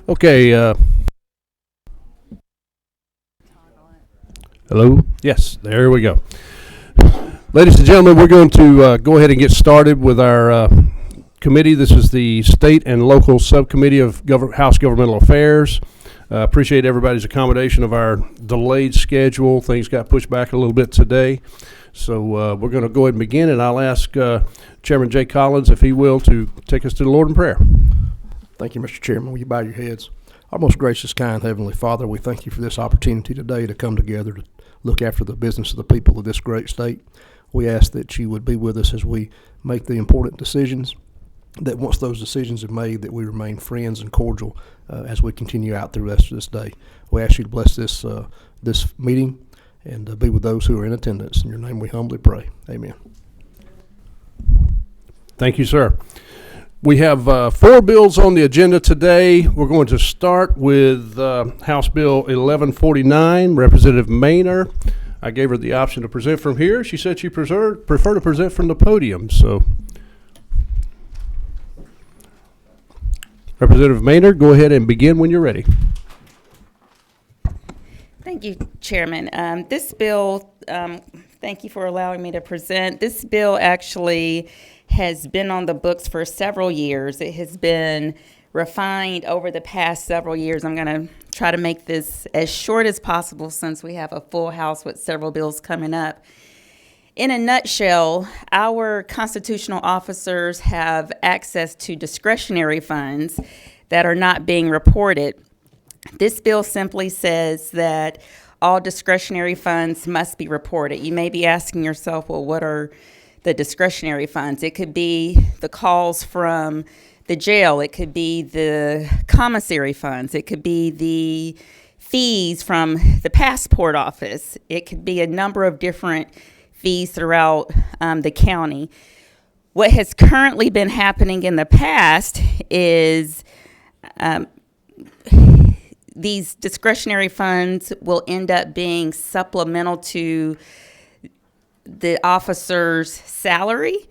Okay. Hello? Yes, there we go. Ladies and gentlemen, we're going to go ahead and get started with our committee. This is the State and Local Subcommittee of House Governmental Affairs. Appreciate everybody's accommodation of our delayed schedule. Things got pushed back a little bit today. So we're going to go ahead and begin, and I'll ask Chairman Jay Collins, if he will, to take us to the Lord in prayer. Thank you, Mr. Chairman. Will you bow your heads? Our most gracious, kind Heavenly Father, we thank you for this opportunity today to come together to look after the business of the people of this great state. We ask that you would be with us as we make the important decisions, that once those decisions are made, that we remain friends and cordial as we continue out through the rest of this day. We ask you to bless this meeting and be with those who are in attendance. In your name we humbly pray. Amen. Thank you, sir. We have 4 bills on the agenda today. We're going to start with House Bill 1149, Representative Maynor. I gave her the option to present from here. She said she prefer to present from the podium. So, Representative Maynor, go ahead and begin when you're ready. Thank you, Chairman. This bill, thank you for allowing me to present. This bill actually has been on the books for several years. It has been refined over the past several years. I'm going to try to make this as short as possible since we have a full house with several bills coming up. In a nutshell, our constitutional officers have access to discretionary funds that are not being reported. This bill simply says that all discretionary funds must be reported. You may be asking yourself, well, what are the discretionary funds? It could be the calls from the jail. It could be the commissary funds. It could be the fees from the passport office. It could be a number of different fees throughout the county. What has currently been happening in the past is these discretionary funds will end up being supplemental to the officer's salary.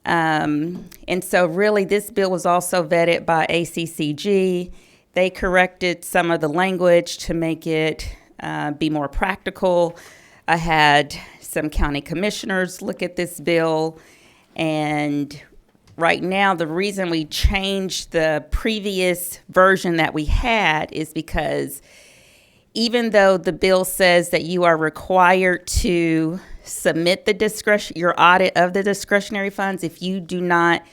And so really this bill was also vetted by ACCG. They corrected some of the language to make it be more practical. I had some county commissioners look at this bill, and right now the reason we changed the previous version that we had is because even though the bill says that you are required to submit your audit of the discretionary funds, if you do not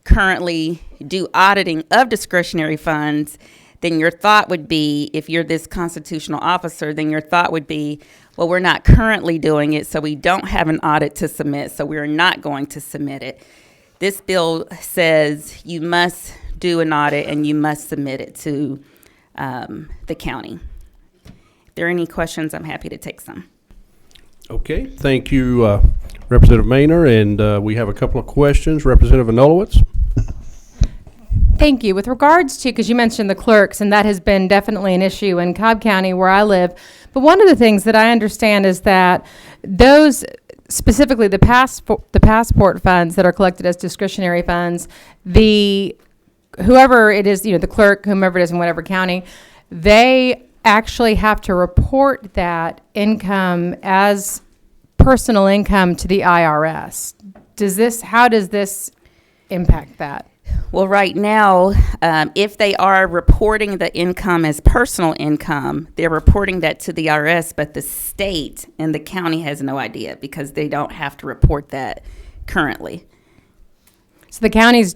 currently do auditing of discretionary funds, then your thought would be, if you're this constitutional officer, then your thought would be, well, we're not currently doing it, so we don't have an audit to submit, so we're not going to submit it. This bill says you must do an audit and you must submit it to the county. If there are any questions, I'm happy to take some. Okay, thank you, Representative Maynor, and we have a couple of questions. Representative Anulowicz. Thank you. With regards to, because you mentioned the clerks, and that has been definitely an issue in Cobb County where I live, but one of the things that I understand is that those, specifically the passport funds that are collected as discretionary funds, whoever it is, the clerk, whomever it is in whatever county, they actually have to report that income as personal income to the IRS. How does this impact that? Well, right now, if they are reporting the income as personal income, they're reporting that to the IRS, but the state and the county has no idea because they don't have to report that currently. So the counties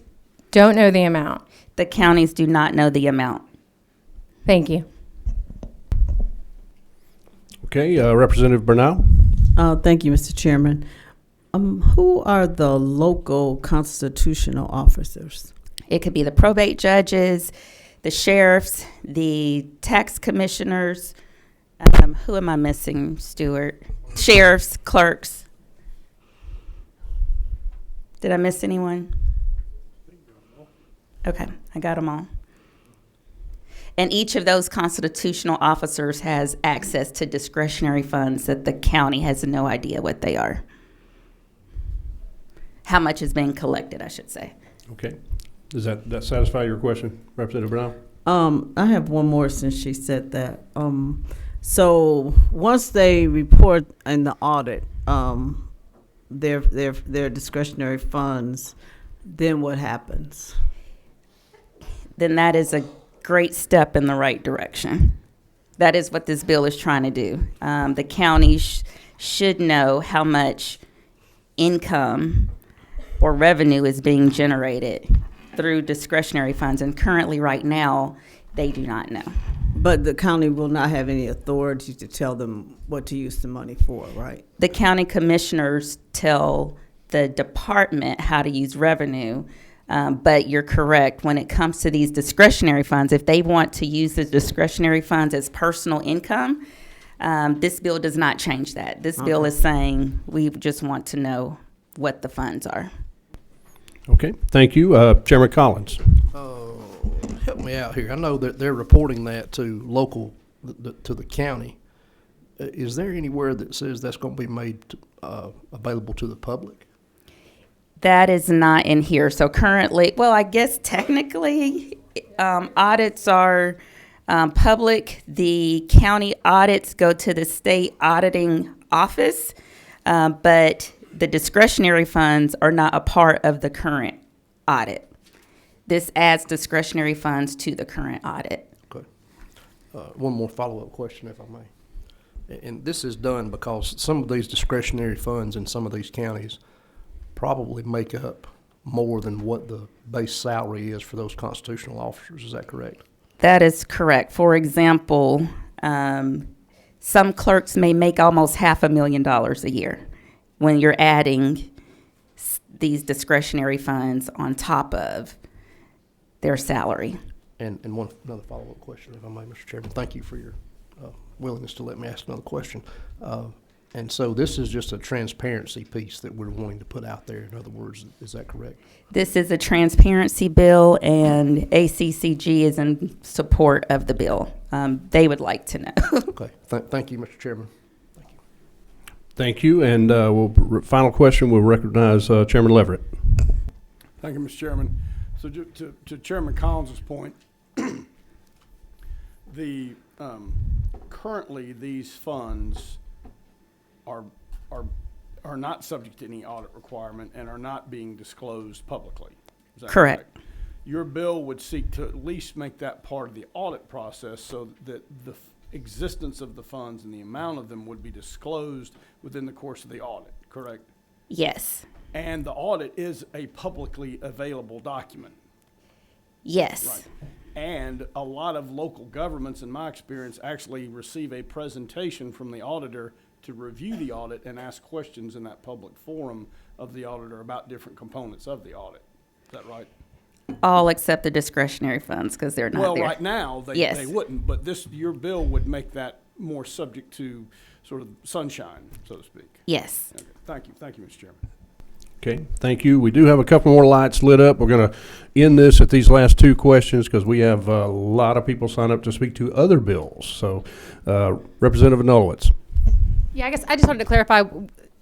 don't know the amount? The counties do not know the amount. Thank you. Okay, Representative Bernal. Thank you, Mr. Chairman. Who are the local constitutional officers? It could be the probate judges, the sheriffs, the tax commissioners. Who am I missing, Stuart? Sheriffs, clerks. Did I miss anyone? Okay, I got them all. And each of those constitutional officers has access to discretionary funds that the county has no idea what they are. How much is being collected, I should say. Okay. Does that satisfy your question, Representative Brown? I have one more since she said that. So once they report in the audit, their discretionary funds, then what happens? Then that is a great step in the right direction. That is what this bill is trying to do. The county should know how much income or revenue is being generated through discretionary funds, and currently, right now, they do not know. But the county will not have any authority to tell them what to use the money for, right? The county commissioners tell the department how to use revenue, but you're correct. When it comes to these discretionary funds, if they want to use the discretionary funds as personal income, this bill does not change that. This bill is saying we just want to know what the funds are. Okay, thank you. Chairman Collins. Help me out here. I know that they're reporting that to to the county. Is there anywhere that says that's going to be made available to the public? That is not in here. So currently, well, I guess technically, audits are public. The county audits go to the state auditing office, but the discretionary funds are not a part of the current audit. This adds discretionary funds to the current audit. Okay. One more follow-up question, if I may. And this is done because some of these discretionary funds in some of these counties probably make up more than what the base salary is for those constitutional officers. Is that correct? That is correct. For example, some clerks may make almost $500,000 a year when you're adding these discretionary funds on top of their salary. And another follow-up question, if I may, Mr. Chairman. Thank you for your willingness to let me ask another question. And so this is just a transparency piece that we're wanting to put out there. In other words, is that correct? This is a transparency bill, and ACCG is in support of the bill. They would like to know. Okay. Thank you, Mr. Chairman. Thank you. And final question, we'll recognize Chairman Leverett. Thank you, Mr. Chairman. So to Chairman Collins's point, currently these funds are not subject to any audit requirement and are not being disclosed publicly. Is that correct? Your bill would seek to at least make that part of the audit process so that the existence of the funds and the amount of them would be disclosed within the course of the audit, correct? Yes. And the audit is a publicly available document. Yes. Right. And a lot of local governments, in my experience, actually receive a presentation from the auditor to review the audit and ask questions in that public forum of the auditor about different components of the audit. Is that right? All except the discretionary funds, because they're not there. Well, right now, they wouldn't, but your bill would make that more subject to sort of sunshine, so to speak. Yes. Okay. Thank you, Mr. Chairman. Okay, thank you. We do have a couple more lights lit up. We're going to end this at these last two questions because we have a lot of people sign up to speak to other bills. So, Representative Nolowitz. Yeah, I guess I just wanted to clarify,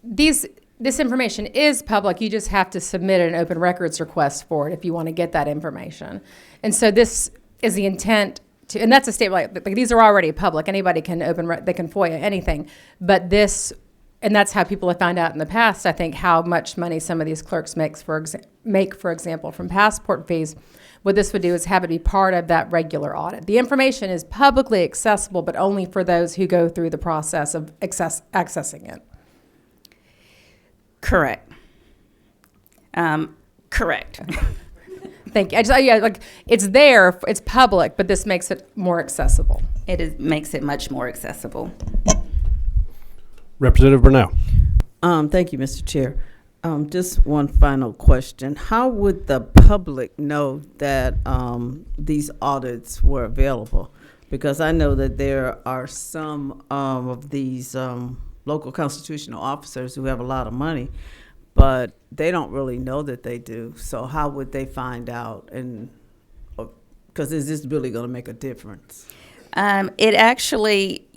this information is public. You just have to submit an open records request for it if you want to get that information. And so this is the intent to, and that's a statement, like these are already public. Anybody can they can FOIA anything. But this, and that's how people have found out in the past, I think, how much money some of these clerks make, for example, from passport fees. What this would do is have it be part of that regular audit. The information is publicly accessible, but only for those who go through the process of accessing it. Correct. Correct. Thank you. It's there, it's public, but this makes it more accessible. Makes it much more accessible. Representative Burnell. Thank you, Mr. Chair. Just one final question. How would the public know that these audits were available? Because I know that there are some of these local constitutional officers who have a lot of money, but they don't really know that they do. So how would they find out? And because is this really going to make a difference?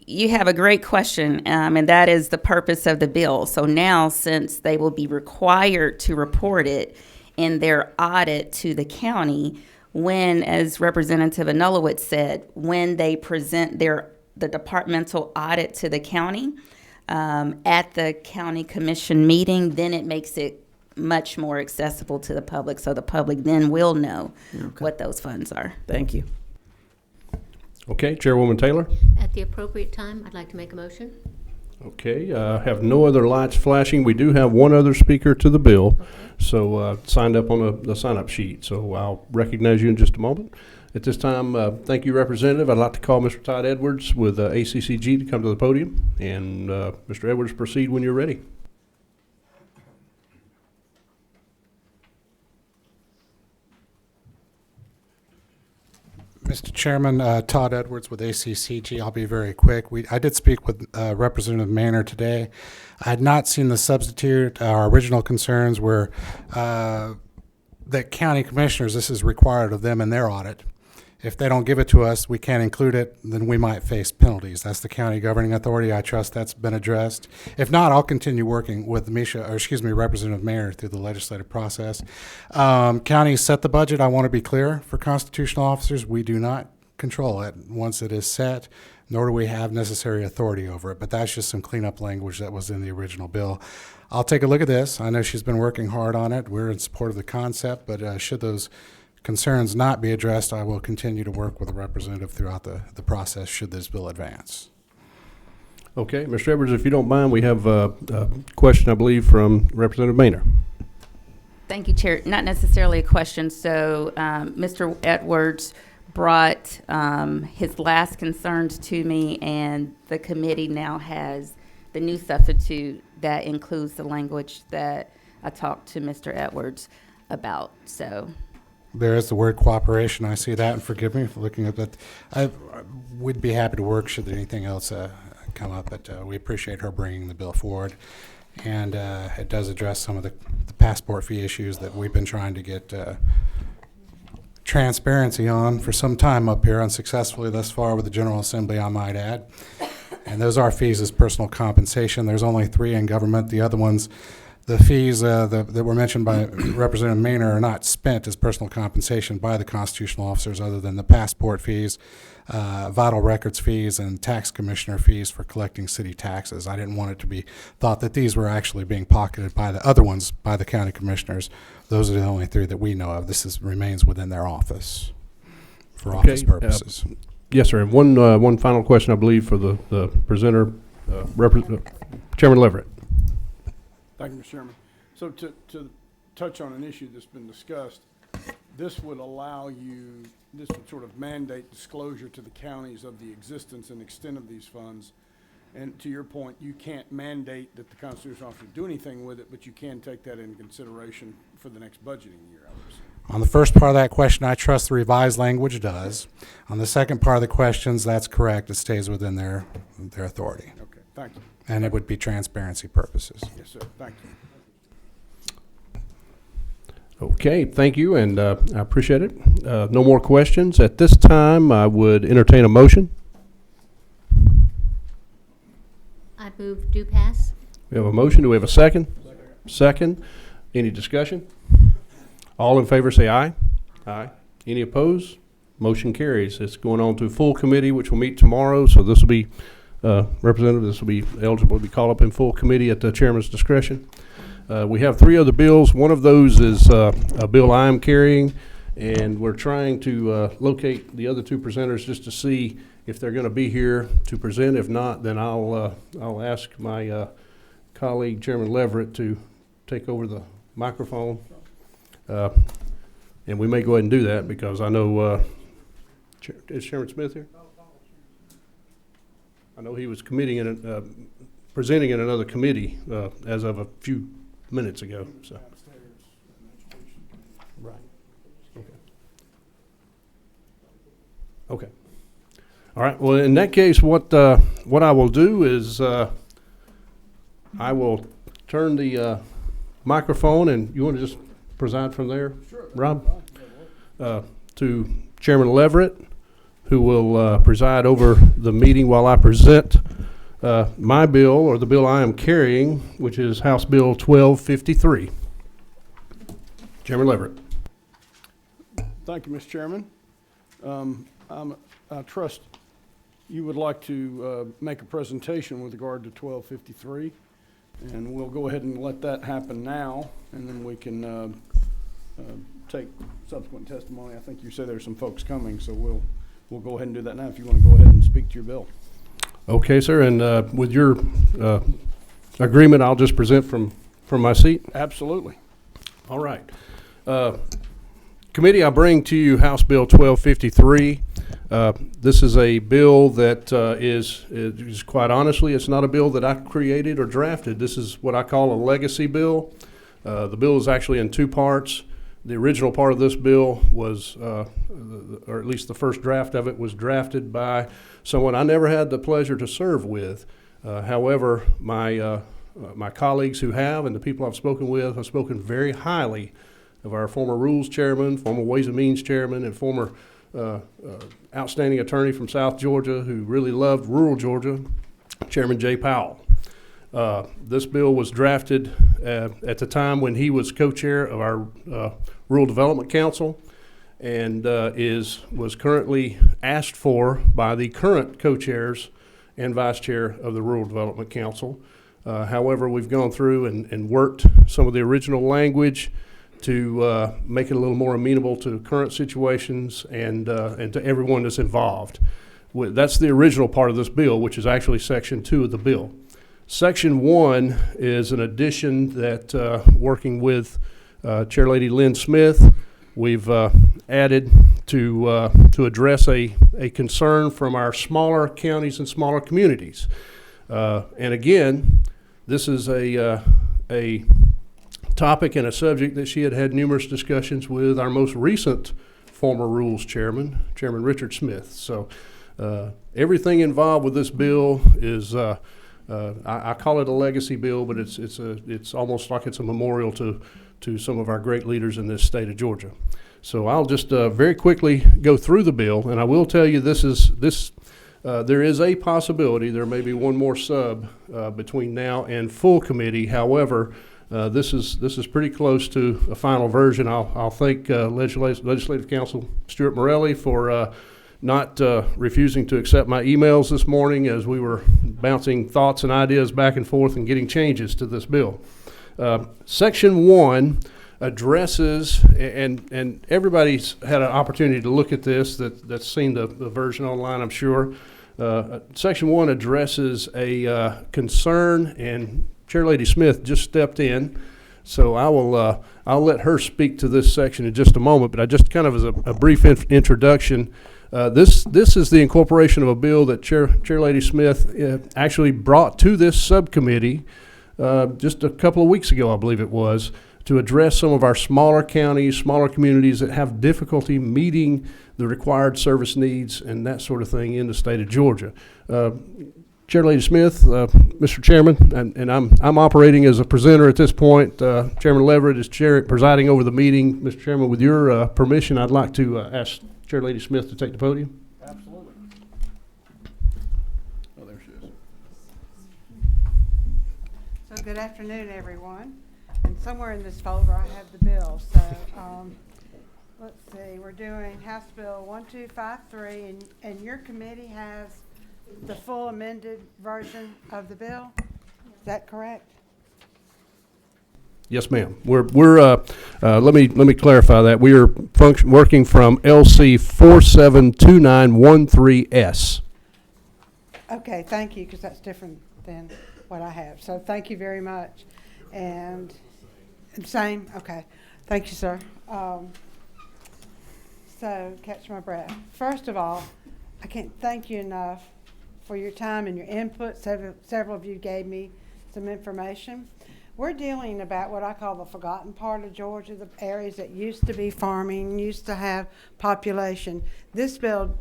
You have a great question, and that is the purpose of the bill. So now, since they will be required to report it in their audit to the county, when, as Representative Anulowicz said, when they present the departmental audit to the county at the county commission meeting, then it makes it much more accessible to the public, so the public then will know what those funds are. Thank you. Okay, Chairwoman Taylor? At the appropriate time, I'd like to make a motion. Okay, have no other lights flashing. We do have one other speaker to the bill, so signed up on the sign-up sheet. So I'll recognize you in just a moment. At this time, thank you, Representative. I'd like to call Mr. Todd Edwards with ACCG to come to the podium. And Mr. Edwards, proceed when you're ready. Mr. Chairman, Todd Edwards with ACCG. I'll be very quick. I did speak with Representative Manor today. I had not seen the substitute. Our original concerns were that county commissioners, this is required of them in their audit. If they don't give it to us, we can't include it, then we might face penalties. That's the county governing authority. I trust that's been addressed. If not, I'll continue working with Representative Mayer through the legislative process. Counties set the budget. I want to be clear for constitutional officers. We do not control it once it is set, nor do we have necessary authority over it. But that's just some cleanup language that was in the original bill. I'll take a look at this. I know she's been working hard on it. We're in support of the concept, but should those concerns not be addressed, I will continue to work with the representative throughout the process should this bill advance. Okay, Mr. Edwards, if you don't mind, we have a question, I believe, from Representative Maynor. Thank you, Chair. Not necessarily a question. So Mr. Edwards brought his last concerns to me, and the committee now has the new substitute that includes the language that I talked to Mr. Edwards about. So There is the word cooperation. I see that, and forgive me for looking at that. We'd be happy to work should anything else come up, but we appreciate her bringing the bill forward. And it does address some of the passport fee issues that we've been trying to get transparency on for some time up here, unsuccessfully thus far with the General Assembly, I might add. And those are fees as personal compensation. There's only 3 in government. The other ones, the fees that were mentioned by Representative Maynor, are not spent as personal compensation by the constitutional officers other than the passport fees, vital records fees, and tax commissioner fees for collecting city taxes. I didn't want it to be thought that these were actually being pocketed by the other ones by the county commissioners. Those are the only 3 that we know of. This remains within their office for office purposes. Yes, sir. And one final question, I believe, for the presenter, Chairman Leverett. Thank you, Mr. Chairman. So to touch on an issue that's been discussed, this would sort of mandate disclosure to the counties of the existence and extent of these funds. And to your point, you can't mandate that the constitutional officer do anything with it, but you can take that into consideration for the next budgeting year, I would say. On the first part of that question, I trust the revised language does. On the second part of the questions, that's correct. It stays within their authority. Okay, thank you. And it would be transparency purposes. Yes, sir. Thank you. Okay, thank you, and I appreciate it. No more questions. At this time, I would entertain a motion. I move do pass. We have a motion. Do we have a second? Second. Any discussion? All in favor say aye. Aye. Any opposed? Motion carries. It's going on to full committee, which will meet tomorrow, so this will be, Representative, this will be eligible to be called up in full committee at the chairman's discretion. We have 3 other bills. One of those is a bill I'm carrying, and we're trying to locate the other 2 presenters just to see if they're going to be here to present. If not, then I'll ask my colleague, Chairman Leverett, to take over the microphone. And we may go ahead and do that because I know, is Chairman Smith here? I know he was presenting in another committee as of a few minutes ago. So. Right. Okay. Okay. All right. Well, in that case, what I will do is I will turn the microphone, and you want to just preside from there, sure, Rob? To Chairman Leverett, who will preside over the meeting while I present my bill, or the bill I am carrying, which is House Bill 1253. Chairman Leverett. Thank you, Mr. Chairman. I trust you would like to make a presentation with regard to 1253, and we'll go ahead and let that happen now, and then we can take subsequent testimony. I think you said there's some folks coming, so we'll go ahead and do that now if you want to go ahead and speak to your bill. Okay, sir, and with your agreement, I'll just present from my seat. Absolutely. All right. Committee, I bring to you House Bill 1253. This is a bill that is quite honestly, it's not a bill that I created or drafted. This is what I call a legacy bill. The bill is actually in two parts. The original part of this bill was, or at least the first draft of it, was drafted by someone I never had the pleasure to serve with. However, my colleagues who have and the people I've spoken with have spoken very highly of our former Rules Chairman, former Ways and Means Chairman, and former outstanding attorney from South Georgia who really loved rural Georgia, Chairman Jay Powell. This bill was drafted at the time when he was co-chair of our Rural Development Council, and was currently asked for by the current co-chairs and vice chair of the Rural Development Council. However, we've gone through and worked some of the original language to make it a little more amenable to current situations and to everyone that's involved. That's the original part of this bill, which is actually Section 2 of the bill. Section 1 is an addition that, working with Chairlady Lynn Smith, we've added to address a concern from our smaller counties and smaller communities. And again, this is a topic and a subject that she had numerous discussions with our most recent former Rules Chairman, Chairman Richard Smith. So everything involved with this bill is, I call it a legacy bill, but it's almost like it's a memorial to some of our great leaders in this state of Georgia. So I'll just very quickly go through the bill, and I will tell you there is a possibility there may be one more sub between now and full committee. However, this is pretty close to a final version. I'll thank Legislative Counsel Stuart Morelli for not refusing to accept my emails this morning as we were bouncing thoughts and ideas back and forth and getting changes to this bill. Section 1 addresses, and everybody's had an opportunity to look at this that's seen the version online, I'm sure. Section 1 addresses a concern, and Chairlady Smith just stepped in, so I'll let her speak to this section in just a moment, but I just kind of as a brief introduction, this is the incorporation of a bill that Chairlady Smith actually brought to this subcommittee just a couple of weeks ago, I believe it was, to address some of our smaller counties, smaller communities that have difficulty meeting the required service needs and that sort of thing in the state of Georgia. Chairlady Smith, Mr. Chairman, and I'm operating as a presenter at this point. Chairman Leverett is presiding over the meeting. Mr. Chairman, with your permission, I'd like to ask Chairlady Smith to take the podium. Absolutely. Oh, there she is. So good afternoon, everyone. And somewhere in this folder I have the bill. So let's see, we're doing House Bill 1253, and your committee has the full amended version of the bill. Is that correct? Yes, ma'am. We're let me clarify that. We are working from LC 472913S. Okay, thank you, because that's different than what I have. So thank you very much. And same? Okay. Thank you, sir. So, catch my breath. First of all, I can't thank you enough for your time and your input. Several of you gave me some information. We're dealing about what I call the forgotten part of Georgia, the areas that used to be farming, used to have population. This part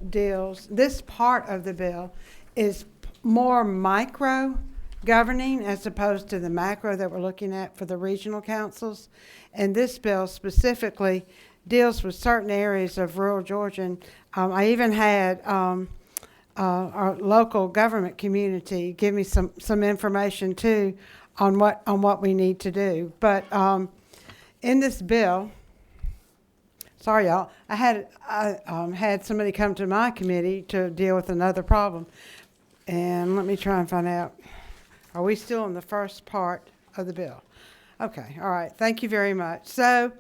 of the bill is more micro governing as opposed to the macro that we're looking at for the regional councils. And this bill specifically deals with certain areas of rural Georgia. And I even had our local government community give me some information too on what we need to do. But in this bill, Sorry, y'all. I had somebody come to my committee to deal with another problem. And let me try and find out. Are we still in the first part of the bill? Okay, all right. Thank you very much. So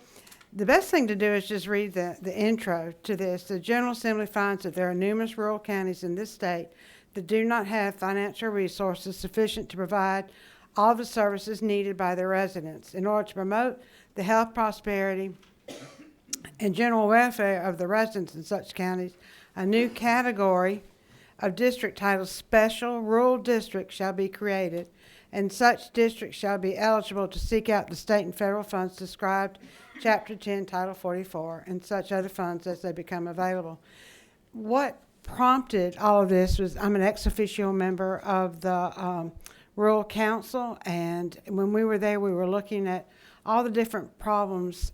the best thing to do is just read the intro to this. The General Assembly finds that there are numerous rural counties in this state that do not have financial resources sufficient to provide all of the services needed by their residents. In order to promote the health, prosperity, and general welfare of the residents in such counties, a new category of district titled Special Rural District shall be created, and such districts shall be eligible to seek out the state and federal funds described Chapter 10, Title 44, and such other funds as they become available. What prompted all of this was I'm an ex officio member of the Rural Council, and when we were there, we were looking at all the different problems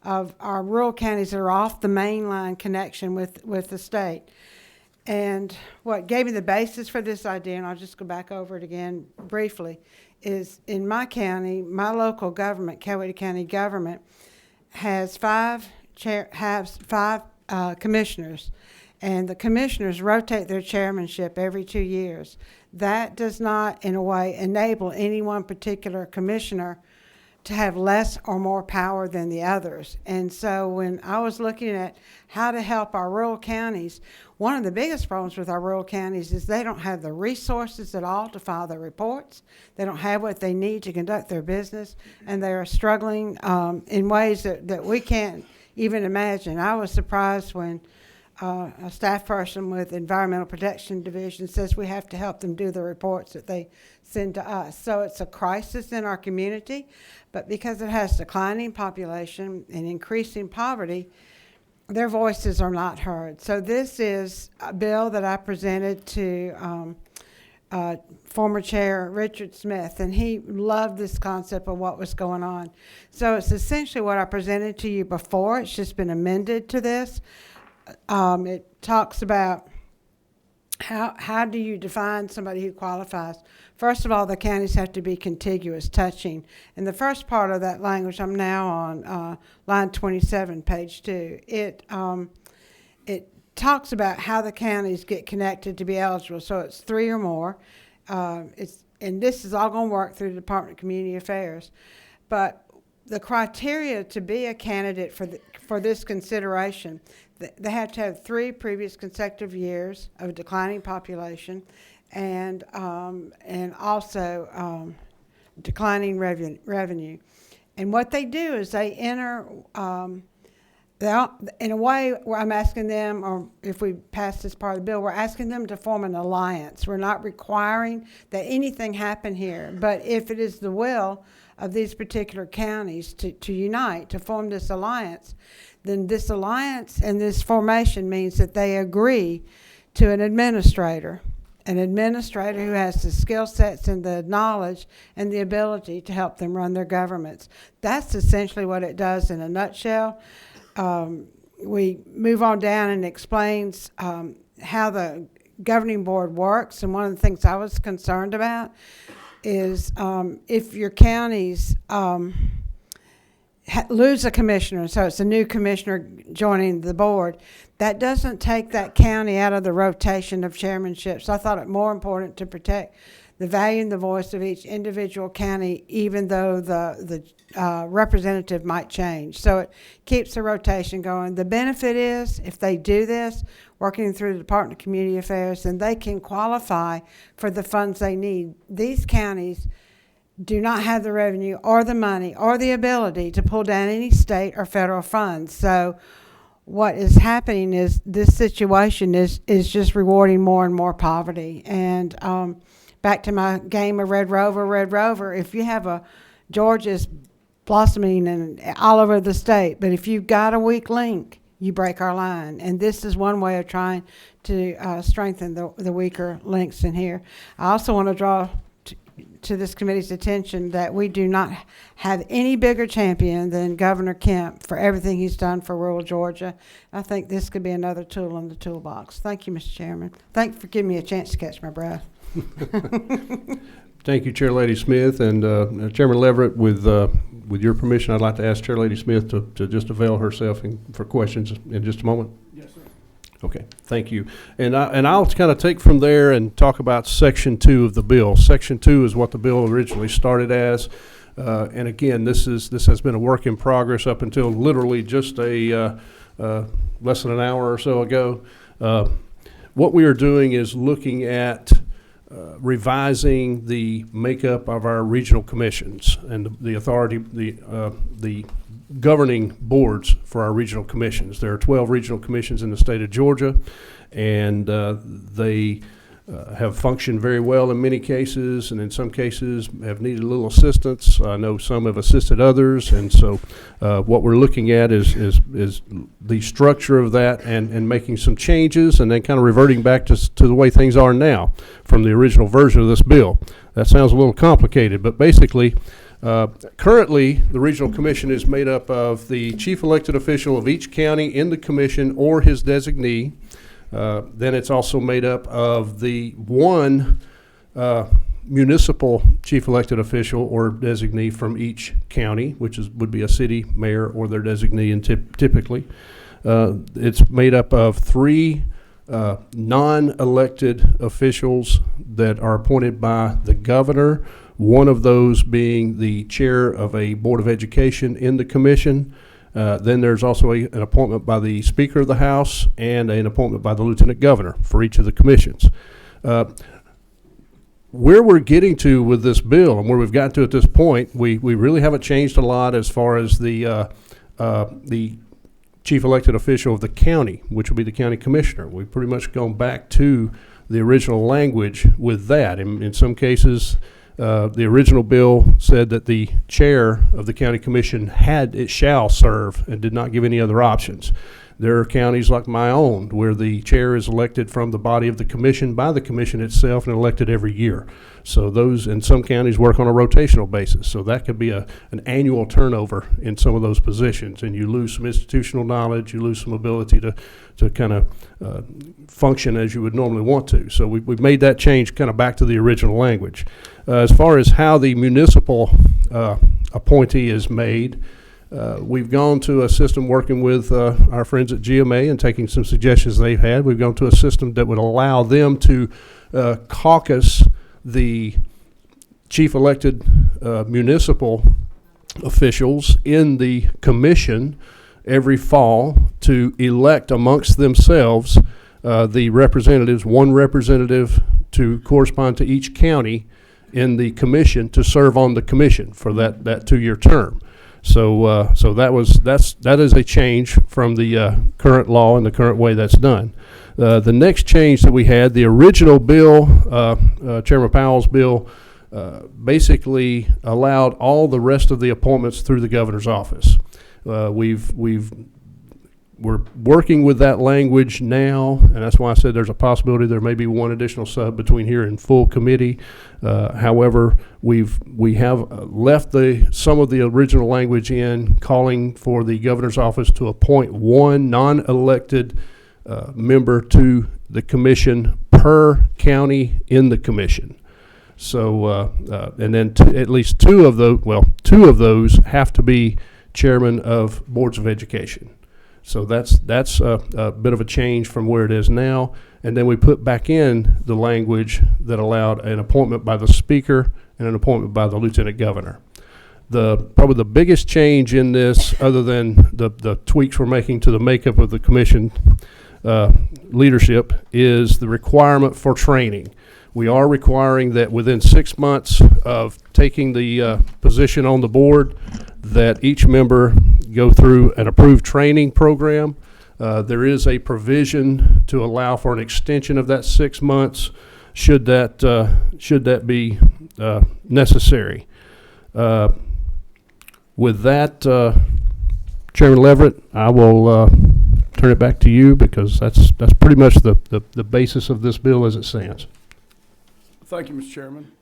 of our rural counties that are off the main line connection with the state. And what gave me the basis for this idea, and I'll just go back over it again briefly, is in my county, my local government, Coweta County government, has five commissioners, and the commissioners rotate their chairmanship every 2 years. That does not, in a way, enable any one particular commissioner to have less or more power than the others. And so when I was looking at how to help our rural counties, one of the biggest problems with our rural counties is they don't have the resources at all to file their reports. They don't have what they need to conduct their business, and they are struggling in ways that we can't even imagine. I was surprised when a staff person with Environmental Protection Division says we have to help them do the reports that they send to us. So it's a crisis in our community, but because it has declining population and increasing poverty, their voices are not heard. So this is a bill that I presented to former Chair Richard Smith, and he loved this concept of what was going on. So it's essentially what I presented to you before. It's just been amended to this. It talks about how do you define somebody who qualifies. First of all, the counties have to be contiguous, touching. And the first part of that language, I'm now on line 27, page 2. It talks about how the counties get connected to be eligible. So it's 3 or more. And this is all going to work through the Department of Community Affairs. But the criteria to be a candidate for this consideration, they have to have 3 previous consecutive years of a declining population, and also declining revenue. And what they do is they enter, in a way where I'm asking them, or if we pass this part of the bill, we're asking them to form an alliance. We're not requiring that anything happen here, but if it is the will of these particular counties to unite, to form this alliance, then this alliance and this formation means that they agree to an administrator who has the skill sets and the knowledge and the ability to help them run their governments. That's essentially what it does in a nutshell. We move on down and explains how the governing board works, and one of the things I was concerned about is if your counties lose a commissioner, so it's a new commissioner joining the board, that doesn't take that county out of the rotation of chairmanships. I thought it more important to protect the value and the voice of each individual county, even though the representative might change. So it keeps the rotation going. The benefit is, if they do this, working through the Department of Community Affairs, then they can qualify for the funds they need. These counties do not have the revenue or the money or the ability to pull down any state or federal funds. So what is happening is this situation is just rewarding more and more poverty. And back to my game of Red Rover, if you have Georgia's blossoming and all over the state, but if you've got a weak link, you break our line. And this is one way of trying to strengthen the weaker links in here. I also want to draw to this committee's attention that we do not have any bigger champion than Governor Kemp for everything he's done for rural Georgia. I think this could be another tool in the toolbox. Thank you, Mr. Chairman. Thanks for giving me a chance to catch my breath. Thank you, Chair Lady Smith, and Chairman Leverett. With your permission, I'd like to ask Chair Lady Smith to just avail herself for questions in just a moment. Yes, sir. Okay, thank you. And I'll kind of take from there and talk about Section 2 of the bill. Section 2 is what the bill originally started as. And again, this has been a work in progress up until literally just less than an hour or so ago. What we are doing is looking at revising the makeup of our regional commissions and the authority, the governing boards for our regional commissions. There are 12 regional commissions in the state of Georgia, and they have functioned very well in many cases, and in some cases have needed a little assistance. I know some have assisted others, and so what we're looking at is the structure of that and making some changes, and then kind of reverting back to the way things are now from the original version of this bill. That sounds a little complicated, but basically, currently, the Regional Commission is made up of the chief elected official of each county in the commission or his designee. Then it's also made up of the one municipal chief elected official or designee from each county, which would be a city mayor or their designee, and typically. It's made up of 3 non-elected officials that are appointed by the governor, one of those being the chair of a board of education in the commission. Then there's also an appointment by the Speaker of the House and an appointment by the Lieutenant Governor for each of the commissions. Where we're getting to with this bill and where we've gotten to at this point, we really haven't changed a lot as far as the chief elected official of the county, which will be the county commissioner. We've pretty much gone back to the original language with that. In some cases, the original bill said that the chair of the county commission shall serve and did not give any other options. There are counties like my own where the chair is elected from the body of the commission by the commission itself and elected every year. So those in some counties work on a rotational basis. So that could be an annual turnover in some of those positions, and you lose some institutional knowledge, you lose some ability to kind of function as you would normally want to. So we've made that change kind of back to the original language. As far as how the municipal appointee is made, we've gone to a system working with our friends at GMA and taking some suggestions they've had. We've gone to a system that would allow them to caucus the chief elected municipal officials in the commission every fall to elect amongst themselves the representatives, one representative to correspond to each county in the commission to serve on the commission for that 2-year term. So that is a change from the current law and the current way that's done. The next change that we had, the original bill, Chairman Powell's bill, basically allowed all the rest of the appointments through the governor's office. We're working with that language now, and that's why I said there's a possibility there may be one additional sub between here and full committee. However, we have left some of the original language in, calling for the governor's office to appoint one non-elected member to the commission per county in the commission. So, and then at least two of those have to be chairman of boards of education. So that's a bit of a change from where it is now. And then we put back in the language that allowed an appointment by the speaker and an appointment by the lieutenant governor. Probably the biggest change in this, other than the tweaks we're making to the makeup of the commission leadership, is the requirement for training. We are requiring that within 6 months of taking the position on the board, that each member go through an approved training program. There is a provision to allow for an extension of that 6 months should that be necessary. With that, Chairman Leverett, I will turn it back to you, because that's pretty much the basis of this bill as it stands. Thank you, Mr. Chairman.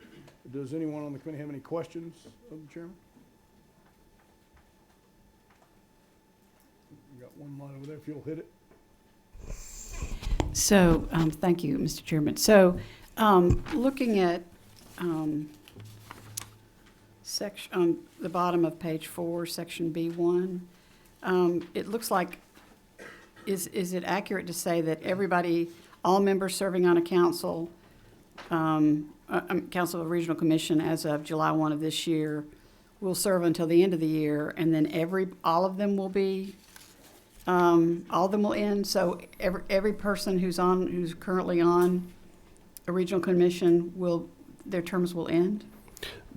Does anyone on the committee have any questions of the chairman? You got one line over there, if you'll hit it. So, thank you, Mr. Chairman. So, looking at section, on the bottom of page 4, section B1, it looks like, is it accurate to say that everybody, all members serving on a council, Council of Regional Commission as of July 1 of this year, will serve until the end of the year, and then all of them will end? So every person who's currently on a regional commission their terms will end?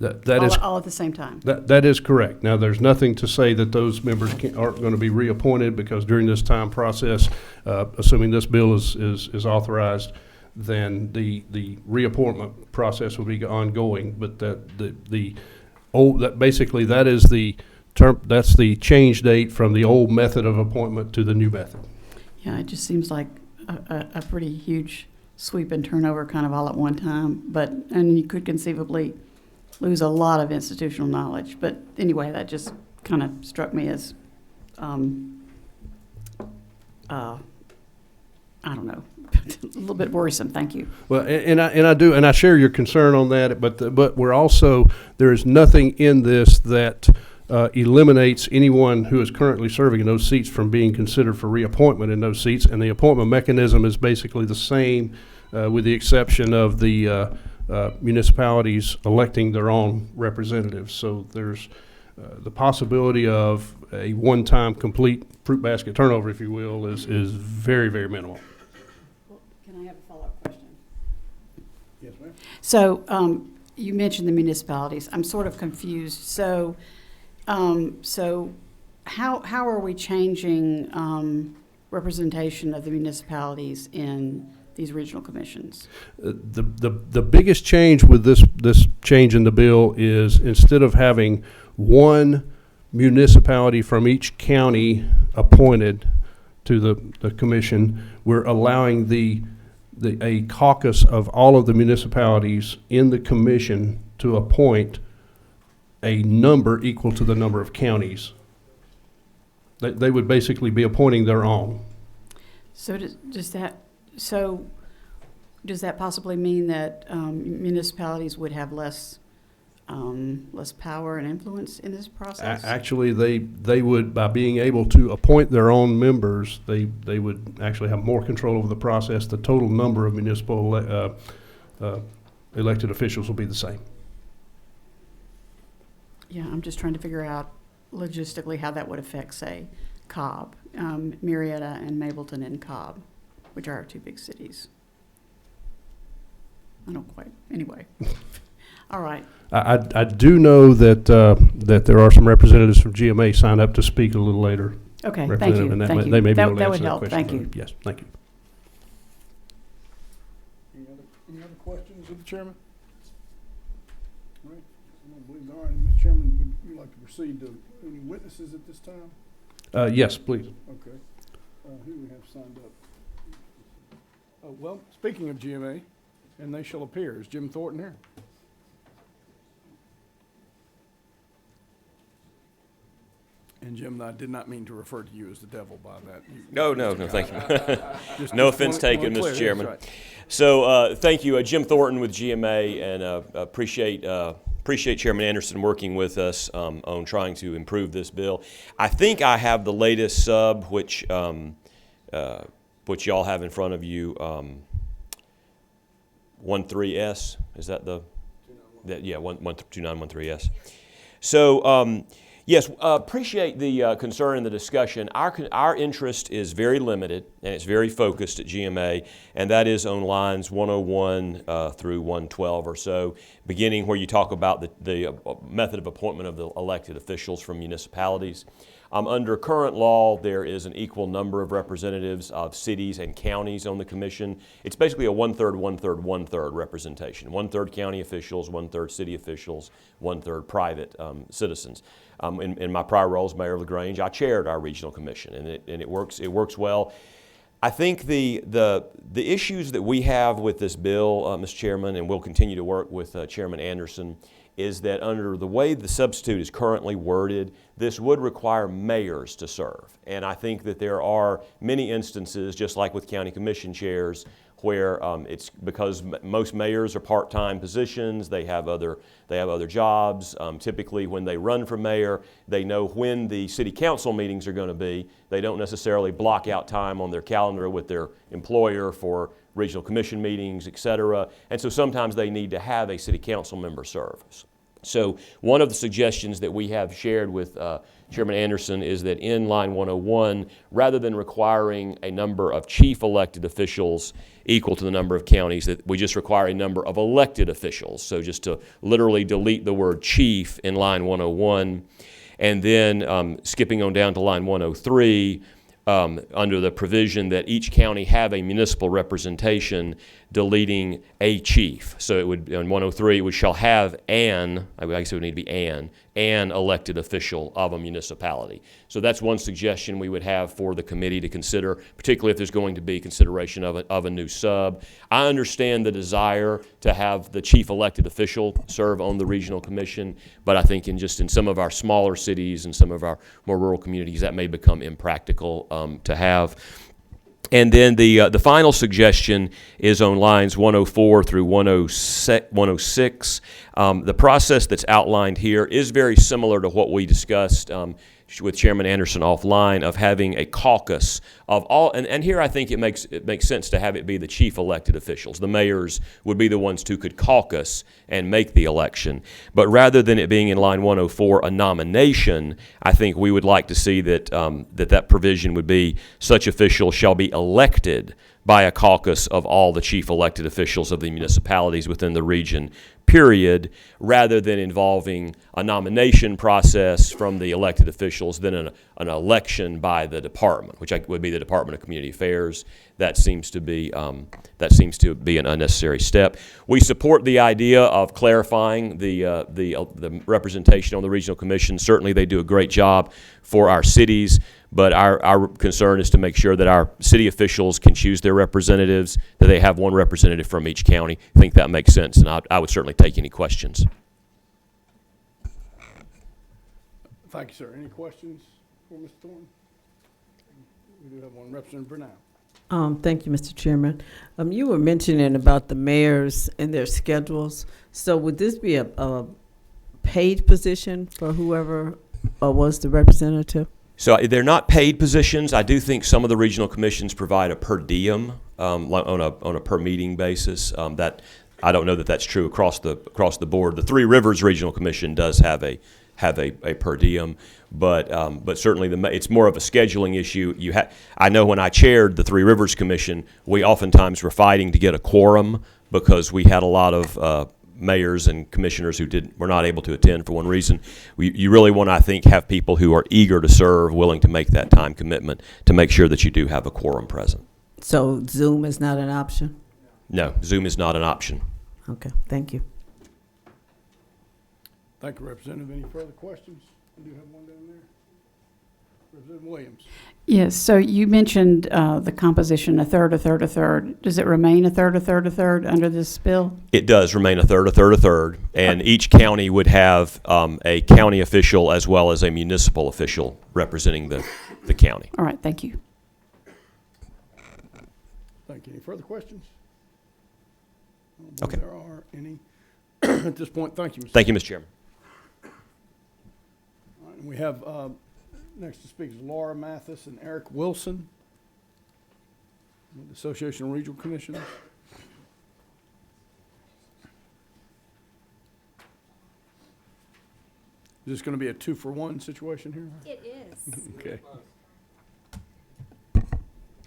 All at the same time? That is correct. Now, there's nothing to say that those members aren't going to be reappointed, because during this time process, assuming this bill is authorized, then the reappointment process will be ongoing. But basically that is the term. That's the change date from the old method of appointment to the new method. Yeah, it just seems like a pretty huge sweep and turnover kind of all at one time. And you could conceivably lose a lot of institutional knowledge. But anyway, that just kind of struck me as, I don't know, a little bit worrisome. Thank you. Well, and I share your concern on that. But we're also, there is nothing in this that eliminates anyone who is currently serving in those seats from being considered for reappointment in those seats. And the appointment mechanism is basically the same, with the exception of the municipalities electing their own representatives. So there's the possibility of a one-time complete fruit basket turnover, if you will, is very, very minimal. Can I have a follow-up question? Yes, ma'am. So you mentioned the municipalities. I'm sort of confused. So how are we changing representation of the municipalities in these regional commissions? The biggest change with this change in the bill is, instead of having one municipality from each county appointed to the commission, we're allowing a caucus of all of the municipalities in the commission to appoint a number equal to the number of counties. They would basically be appointing their own. So does that possibly mean that municipalities would have less power and influence in this process? Actually, they would, by being able to appoint their own members, they would actually have more control over the process. The total number of municipal elected officials will be the same. Yeah, I'm just trying to figure out logistically how that would affect, say, Cobb, Marietta and Mableton and Cobb, which are our two big cities. I don't quite. Anyway. All right. I do know that there are some representatives from GMA signed up to speak a little later. Okay, thank you. Thank you. They may be able to that answer would that help. question. Thank you. Yes, thank you. Any other questions of the chairman? All right. I don't believe there are any. Mr. Chairman, would you like to proceed to any witnesses at this time? Yes, please. Okay. Who do we have signed up? Well, speaking of GMA, and they shall appear, is Jim Thornton here? And Jim, I did not mean to refer to you as the devil by that. No, thank you. No offense taken, Mr. Chairman. Right. So thank you, Jim Thornton with GMA, and appreciate Chairman Anderson working with us on trying to improve this bill. I think I have the latest sub, which y'all have in front of you, 13S. Is that the? Yeah, 2913S. So. Yes, appreciate the concern and the discussion. Our interest is very limited, and it's very focused at GMA, and that is on lines 101 through 112 or so, beginning where you talk about the method of appointment of the elected officials from municipalities. Under current law, there is an equal number of representatives of cities and counties on the commission. It's basically a one-third, one-third, one-third representation. One-third county officials, one-third city officials, one-third private citizens. In my prior role as mayor of LaGrange, I chaired our regional commission, and it works well. I think the issues that we have with this bill, Mr. Chairman, and we'll continue to work with Chairman Anderson, is that under the way the substitute is currently worded, this would require mayors to serve. And I think that there are many instances, just like with county commission chairs, where it's because most mayors are part-time positions. They have other jobs. Typically, when they run for mayor, they know when the city council meetings are going to be. They don't necessarily block out time on their calendar with their employer for regional commission meetings, et cetera. And so sometimes they need to have a city council member serve. So one of the suggestions that we have shared with Chairman Anderson is that in line 101, rather than requiring a number of chief elected officials equal to the number of counties, that we just require a number of elected officials. So just to literally delete the word chief in line 101, and then skipping on down to line 103, under the provision that each county have a municipal representation, deleting a chief. So it would, on 103, we shall have I guess it would need to be an elected official of a municipality. So that's one suggestion we would have for the committee to consider, particularly if there's going to be consideration of a new sub. I understand the desire to have the chief elected official serve on the regional commission, but I think in some of our smaller cities and some of our more rural communities, that may become impractical to have. And then the final suggestion is on lines 104 through 106. The process that's outlined here is very similar to what we discussed with Chairman Anderson offline, of having a caucus of all, and here I think it makes sense to have it be the chief elected officials. The mayors would be the ones who could caucus and make the election. But rather than it being in line 104 a nomination, I think we would like to see that that provision would be such officials shall be elected by a caucus of all the chief elected officials of the municipalities within the region, period, rather than involving a nomination process from the elected officials, then an election by the department, which would be the Department of Community Affairs. That seems to be an unnecessary step. We support the idea of clarifying the representation on the regional commission. Certainly, they do a great job for our cities. But our concern is to make sure that our city officials can choose their representatives, that they have one representative from each county. I think that makes sense, and I would certainly take any questions. Thank you, sir. Any questions for Mr. Thornton? We do have one, Representative Brunel. Thank you, Mr. Chairman. You were mentioning about the mayors and their schedules. So would this be a paid position for whoever was the representative? So they're not paid positions. I do think some of the regional commissions provide a per diem on a per meeting basis. That I don't know that that's true across the board. The Three Rivers Regional Commission does have a per diem, but certainly it's more of a scheduling issue. I know when I chaired the Three Rivers Commission, we oftentimes were fighting to get a quorum because we had a lot of mayors and commissioners who were not able to attend for one reason. You really want to, I think, have people who are eager to serve, willing to make that time commitment to make sure that you do have a quorum present. So Zoom is not an option? No, Zoom is not an option. Okay, thank you. Thank you, Representative. Any further questions? I do have one down there. Representative Williams. Yes, so you mentioned the composition, a third, a third, a third. Does it remain a third, a third, a third under this bill? It does remain a third, a third, a third, and each county would have a county official as well as a municipal official representing the county. All right, thank you. Thank you. Any further questions? Okay. There are any at this point. Thank you, Mr. Thank you, Mr. Chairman. All right, and we have next to speak is Laura Mathis and Eric Wilson with the Association of Regional Commissioners. Is this going to be a 2-for-1 situation here? It is. Okay.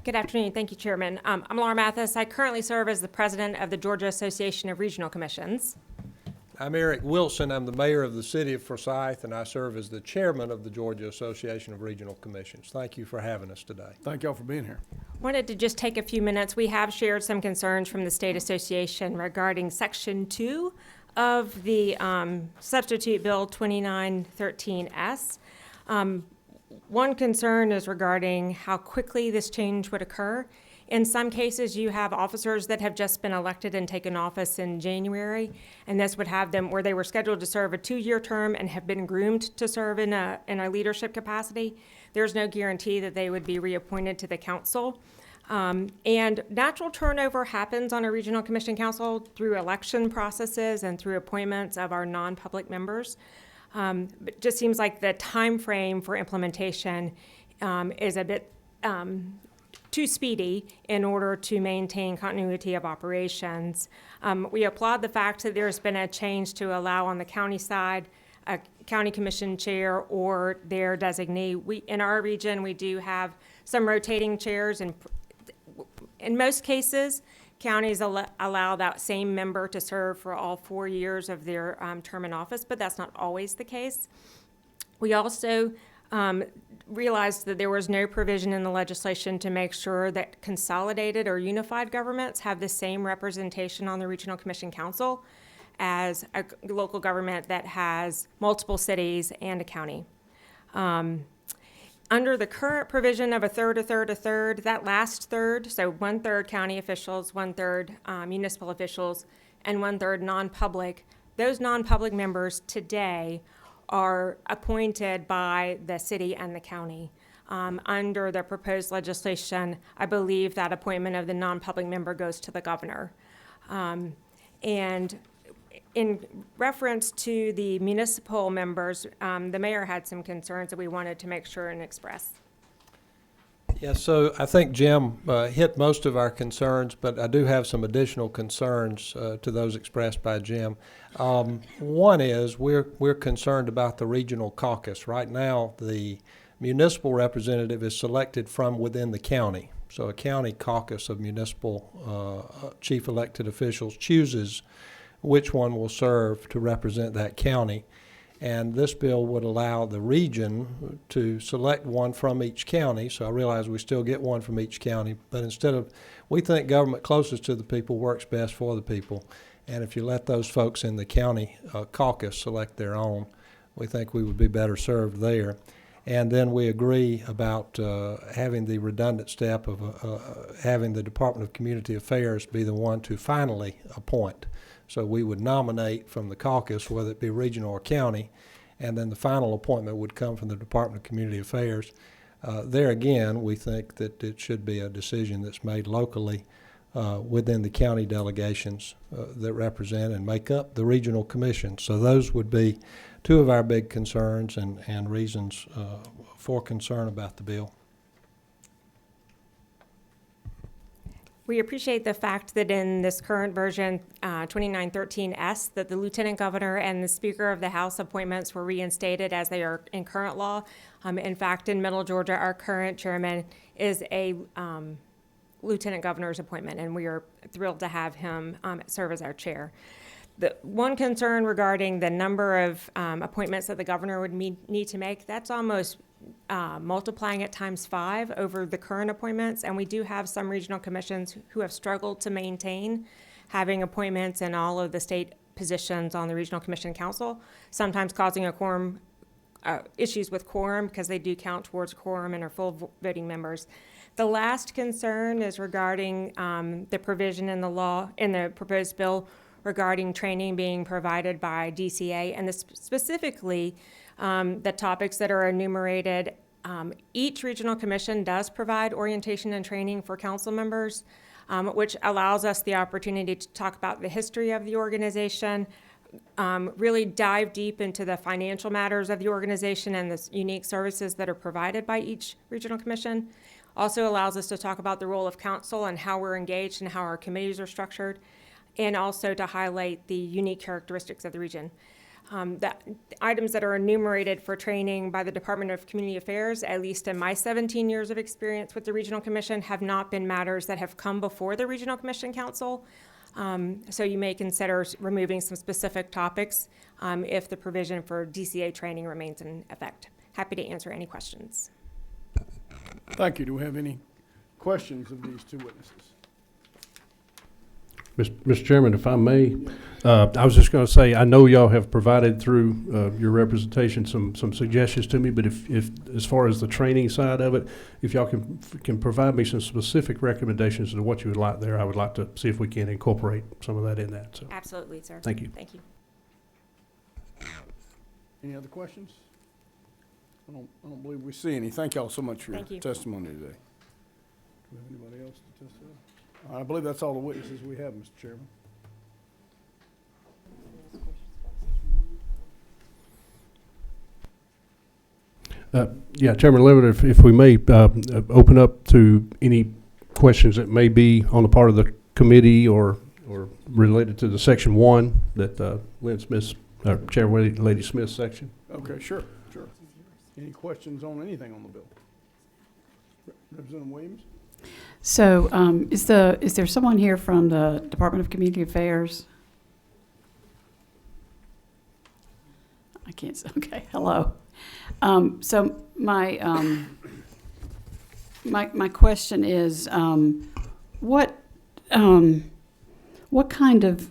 Good afternoon. Thank you, Chairman. I'm Laura Mathis. I currently serve as the president of the Georgia Association of Regional Commissions. I'm Eric Wilson. I'm the mayor of the city of Forsyth, and I serve as the chairman of the Georgia Association of Regional Commissions. Thank you for having us today. Thank y'all for being here. Wanted to just take a few minutes. We have shared some concerns from the State Association regarding Section 2 of the Substitute Bill 2913S. One concern is regarding how quickly this change would occur. In some cases, you have officers that have just been elected and taken office in January, and this would have them where they were scheduled to serve a 2-year term and have been groomed to serve in a leadership capacity. There's no guarantee that they would be reappointed to the council. And natural turnover happens on a regional commission council through election processes and through appointments of our non-public members. But it just seems like the time frame for implementation is a bit too speedy in order to maintain continuity of operations. We applaud the fact that there's been a change to allow on the county side a county commission chair or their designee. In our region, we do have some rotating chairs, and in most cases, counties allow that same member to serve for all 4 years of their term in office, but that's not always the case. We also realized that there was no provision in the legislation to make sure that consolidated or unified governments have the same representation on the Regional Commission Council as a local government that has multiple cities and a county. Under the current provision of a third, that last third, so 1/3 county officials, 1/3 municipal officials, and 1/3 non-public, those non-public members today are appointed by the city and the county. Under the proposed legislation, I believe that appointment of the non-public member goes to the governor. And in reference to the municipal members, the mayor had some concerns that we wanted to make sure and express. Yeah, so I think Jim hit most of our concerns, but I do have some additional concerns to those expressed by Jim. One is we're concerned about the regional caucus. Right now, the municipal representative is selected from within the county. So a county caucus of municipal chief elected officials chooses which one will serve to represent that county. And this bill would allow the region to select one from each county. So I realize we still get one from each county, but we think government closest to the people works best for the people. And if you let those folks in the county caucus select their own, we think we would be better served there. And then we agree about having the redundant step of having the Department of Community Affairs be the one to finally appoint. So we would nominate from the caucus, whether it be regional or county, and then the final appointment would come from the Department of Community Affairs. There again, we think that it should be a decision that's made locally within the county delegations that represent and make up the regional commission. So those would be two of our big concerns and reasons for concern about the bill. We appreciate the fact that in this current version, 2913S, that the Lieutenant Governor and the Speaker of the House appointments were reinstated as they are in current law. In fact, in Middle Georgia, our current chairman is a Lieutenant Governor's appointment, and we are thrilled to have him serve as our chair. The one concern regarding the number of appointments that the governor would need to make, that's almost multiplying it ×5 over the current appointments, and we do have some regional commissions who have struggled to maintain having appointments in all of the state positions on the Regional Commission Council, sometimes causing a quorum issues with quorum because they do count towards quorum and are full voting members. The last concern is regarding the provision in the law, in the proposed bill, regarding training being provided by DCA, and specifically the topics that are enumerated. Each regional commission does provide orientation and training for council members, which allows us the opportunity to talk about the history of the organization, really dive deep into the financial matters of the organization and the unique services that are provided by each regional commission. Also allows us to talk about the role of council and how we're engaged and how our committees are structured, and also to highlight the unique characteristics of the region. The items that are enumerated for training by the Department of Community Affairs, at least in my 17 years of experience with the Regional Commission, have not been matters that have come before the Regional Commission Council. So you may consider removing some specific topics if the provision for DCA training remains in effect. Happy to answer any questions. Thank you. Do we have any questions of these two witnesses? Mr. Chairman, if I may, I was just going to say, I know y'all have provided through your representation some suggestions to me, but if as far as the training side of it, if y'all can provide me some specific recommendations to what you would like there, I would like to see if we can incorporate some of that in that. So. Absolutely, sir. Thank you. Thank you. Any other questions? I don't believe we see any. Thank y'all so much for your testimony today. Do Anybody else to testify? I believe that's all the witnesses we have, Mr. Chairman. Yeah, Chairman Levitt, if we may open up to any questions that may be on the part of the committee or related to the Section 1 that Lynn Smith, Chairman Lady Smith's section. Okay, sure. Any questions on anything on the bill? Representative Williams? So, is there someone here from the Department of Community Affairs? I can't say, okay, hello. So my question is, what kind of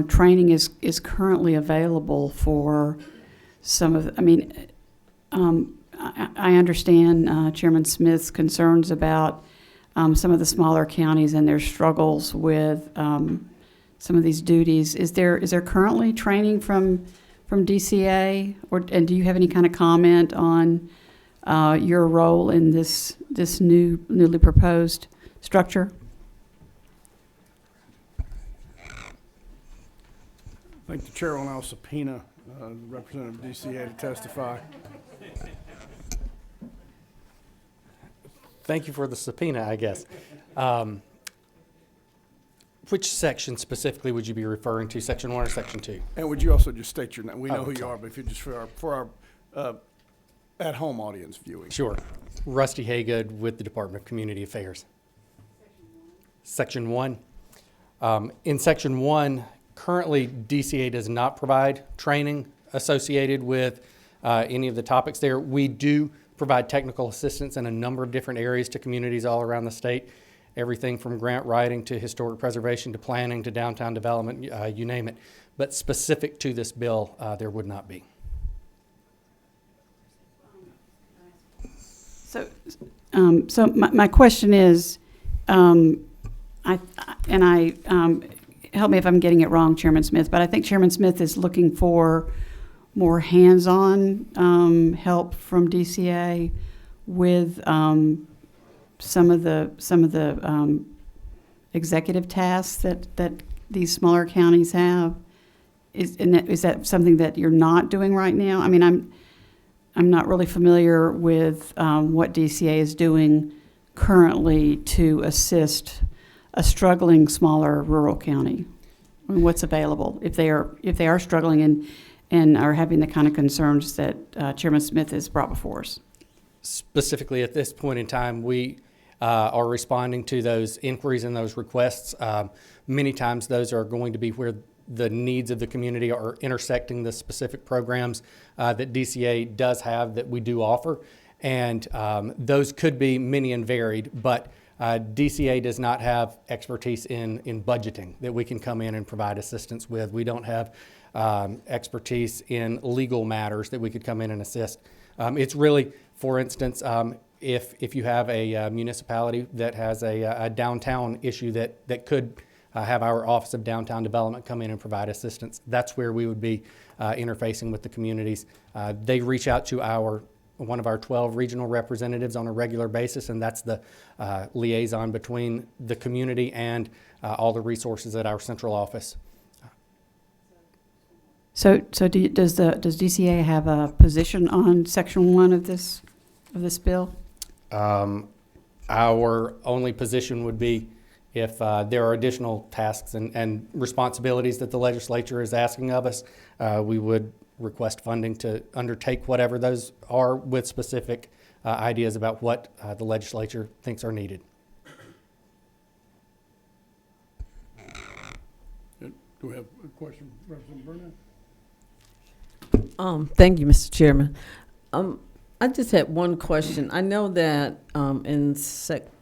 training is currently available for some of, I understand Chairman Smith's concerns about some of the smaller counties and their struggles with some of these duties. Is there currently training from DCA, and do you have any kind of comment on your role in this newly proposed structure? I think the chair will now subpoena Representative DCA to testify. Thank you for the subpoena, I guess. Which section specifically would you be referring to, Section 1 or Section 2? And would you also just state your name? We know who you sorry. are, but if you just for our at-home audience viewing. Sure. Rusty Haygood with the Department of Community Affairs. Section 1. In Section 1, currently DCA does not provide training associated with any of the topics there. We do provide technical assistance in a number of different areas to communities all around the state. Everything from grant writing to historic preservation to planning to downtown development, you name it. But specific to this bill, there would not be. So my question is, help me if I'm getting it wrong, Chairman Smith, but I think Chairman Smith is looking for more hands-on help from DCA with some of the executive tasks that these smaller counties have. Is that something that you're not doing right now? I mean, I'm not really familiar with what DCA is doing currently to assist a struggling smaller rural county. I mean, what's available if they are struggling and are having the kind of concerns that Chairman Smith has brought before us. Specifically at this point in time, we are responding to those inquiries and those requests. Many times those are going to be where the needs of the community are intersecting the specific programs that DCA does have that we do offer. And those could be many and varied, but DCA does not have expertise in budgeting that we can come in and provide assistance with. We don't have expertise in legal matters that we could come in and assist. It's really, for instance, if you have a municipality that has a downtown issue that could have our Office of Downtown Development come in and provide assistance, that's where we would be interfacing with the communities. They reach out to one of our 12 regional representatives on a regular basis, and that's the liaison between the community and all the resources at our central office. So does DCA have a position on Section 1 of this bill? Our only position would be if there are additional tasks and responsibilities that the legislature is asking of us, we would request funding to undertake whatever those are with specific ideas about what the legislature thinks are needed. Do we have a question, Representative Burnett? Thank you, Mr. Chairman. I just had one question. I know that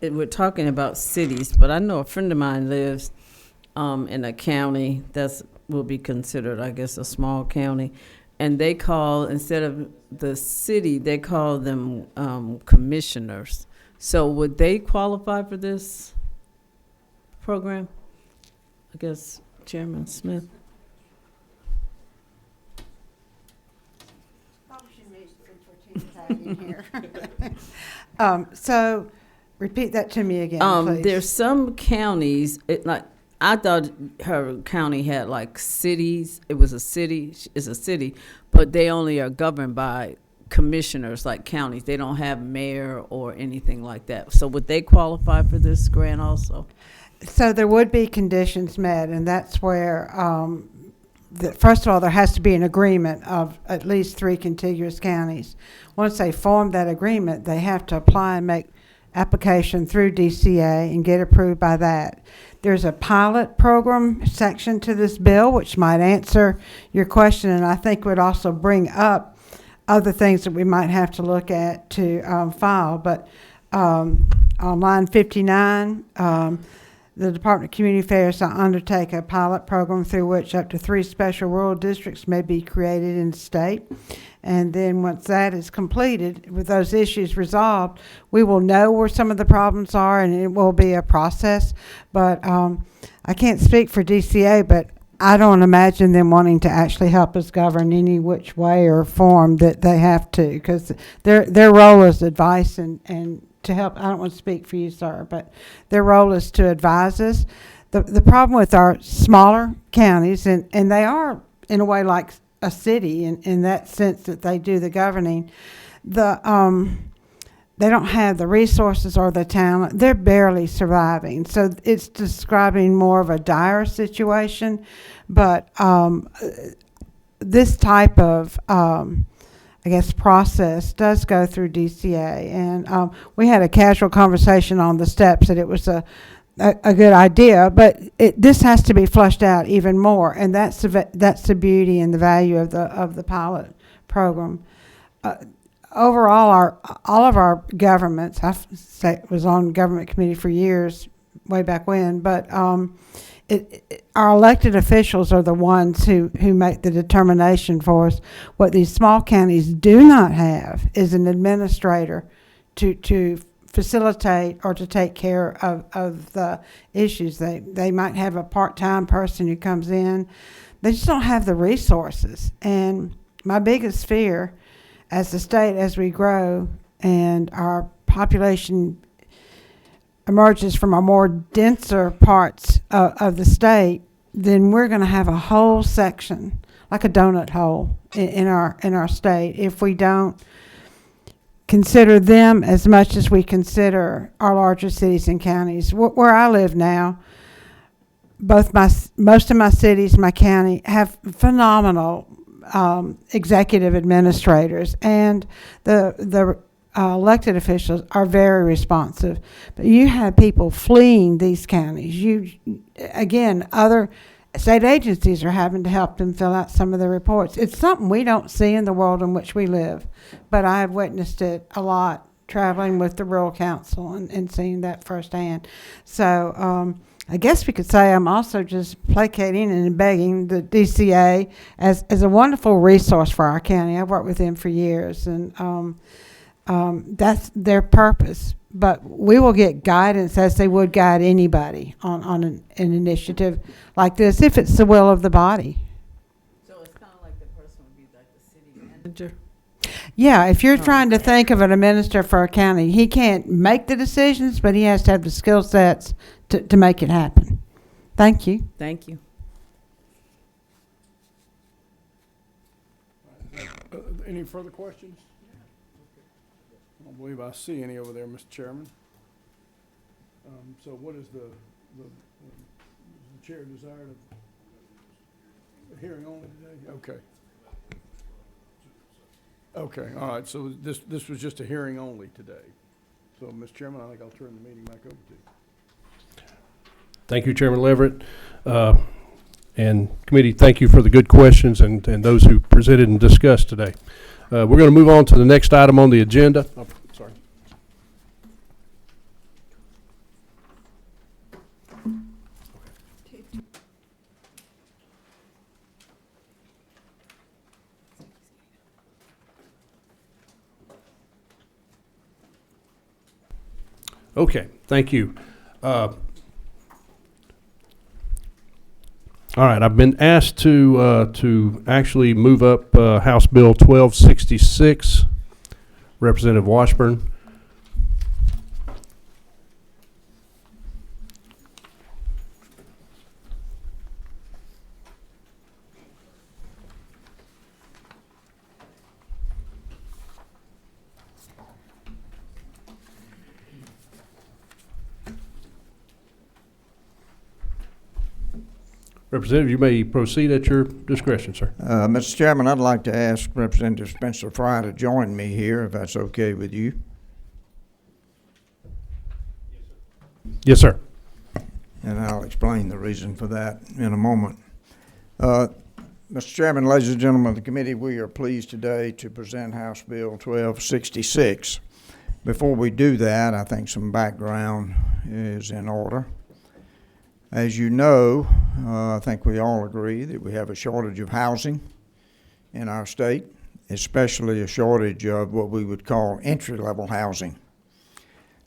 we're talking about cities, but I know a friend of mine lives in a county that will be considered, I guess, a small county, and they call, instead of the city, they call them commissioners. So would they qualify for this program? I guess, Chairman Smith. So Repeat that to me again, please. There's some counties, I thought her county had like cities. It was a city, it's a city, but they only are governed by commissioners like counties. They don't have mayor or anything like that. So would they qualify for this grant also? So there would be conditions met, and that's where, first of all, there has to be an agreement of at least 3 contiguous counties. Once they form that agreement, they have to apply and make application through DCA and get approved by that. There's a pilot program section to this bill, which might answer your question, and I think would also bring up other things that we might have to look at to file. But on line 59, the Department of Community Affairs will undertake a pilot program through which up to 3 special rural districts may be created in the state. And then once that is completed, with those issues resolved, we will know where some of the problems are, and it will be a process. But I can't speak for DCA, but I don't imagine them wanting to actually help us govern any which way or form that they have to, because their role is advice and to help. I don't want to speak for you, sir, but their role is to advise us. The problem with our smaller counties, and they are in a way like a city in that sense that they do the governing, they don't have the resources or the talent. They're barely surviving. So it's describing more of a dire situation. But this type of, process does go through DCA. And we had a casual conversation on the steps that it was a good idea, but this has to be flushed out even more. And that's the beauty and the value of the pilot program. Overall, all of our governments, I was on government committee for years, way back when, but our elected officials are the ones who make the determination for us. What these small counties do not have is an administrator to facilitate or to take care of the issues. They might have a part-time person who comes in. They just don't have the resources. And my biggest fear as the state, as we grow and our population emerges from our more denser parts of the state, then we're going to have a whole section, like a donut hole in our state, if we don't consider them as much as we consider our larger cities and counties. Where I live now, most of my cities, my county, have phenomenal executive administrators, and the elected officials are very responsive. But you have people fleeing these counties. Other state agencies are having to help them fill out some of the reports. It's something we don't see in the world in which we live, but I have witnessed it a lot traveling with the Rural Council and seeing that firsthand. So I guess we could say I'm also just placating and begging the DCA as a wonderful resource for our county. I've worked with them for years, and that's their purpose. But we will get guidance as they would guide anybody on an initiative like this, if it's the will of the body. So it's kind of like the person would be like the city manager? Yeah, if you're trying to think of an administrator for a county, he can't make the decisions, but he has to have the skill sets to make it happen. Thank you. Thank you. Any further questions? I don't believe I see any over there, Mr. Chairman. So what is the chair desired of hearing only today? Okay. Okay, all right, so this was just a hearing only today. So, Mr. Chairman, I think I'll turn the meeting back over to you. Thank you, Chairman Leverett. And committee, thank you for the good questions and those who presented and discussed today. We're going to move on to the next item on the agenda. Oh, sorry. Okay, thank you. All right, I've been asked to actually move up House Bill 1266, Representative Washburn. Representative, you may proceed at your discretion, sir. Mr. Chairman, I'd like to ask Representative Spencer Fry to join me here, if that's okay with you. Yes, sir. And I'll explain the reason for that in a moment. Mr. Chairman, ladies and gentlemen of the committee, we are pleased today to present House Bill 1266. Before we do that, I think some background is in order. As you know, I think we all agree that we have a shortage of housing in our state, especially a shortage of what we would call entry-level housing.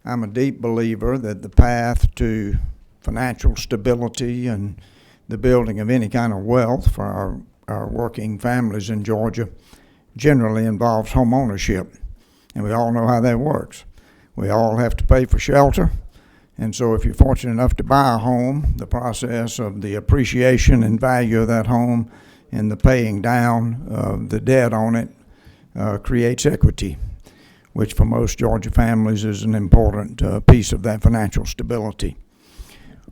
I'm a deep believer that the path to financial stability and the building of any kind of wealth for our working families in Georgia generally involves home ownership, and we all know how that works. We all have to pay for shelter, and so if you're fortunate enough to buy a home, the process of the appreciation and value of that home and the paying down of the debt on it creates equity, which for most Georgia families is an important piece of that financial stability.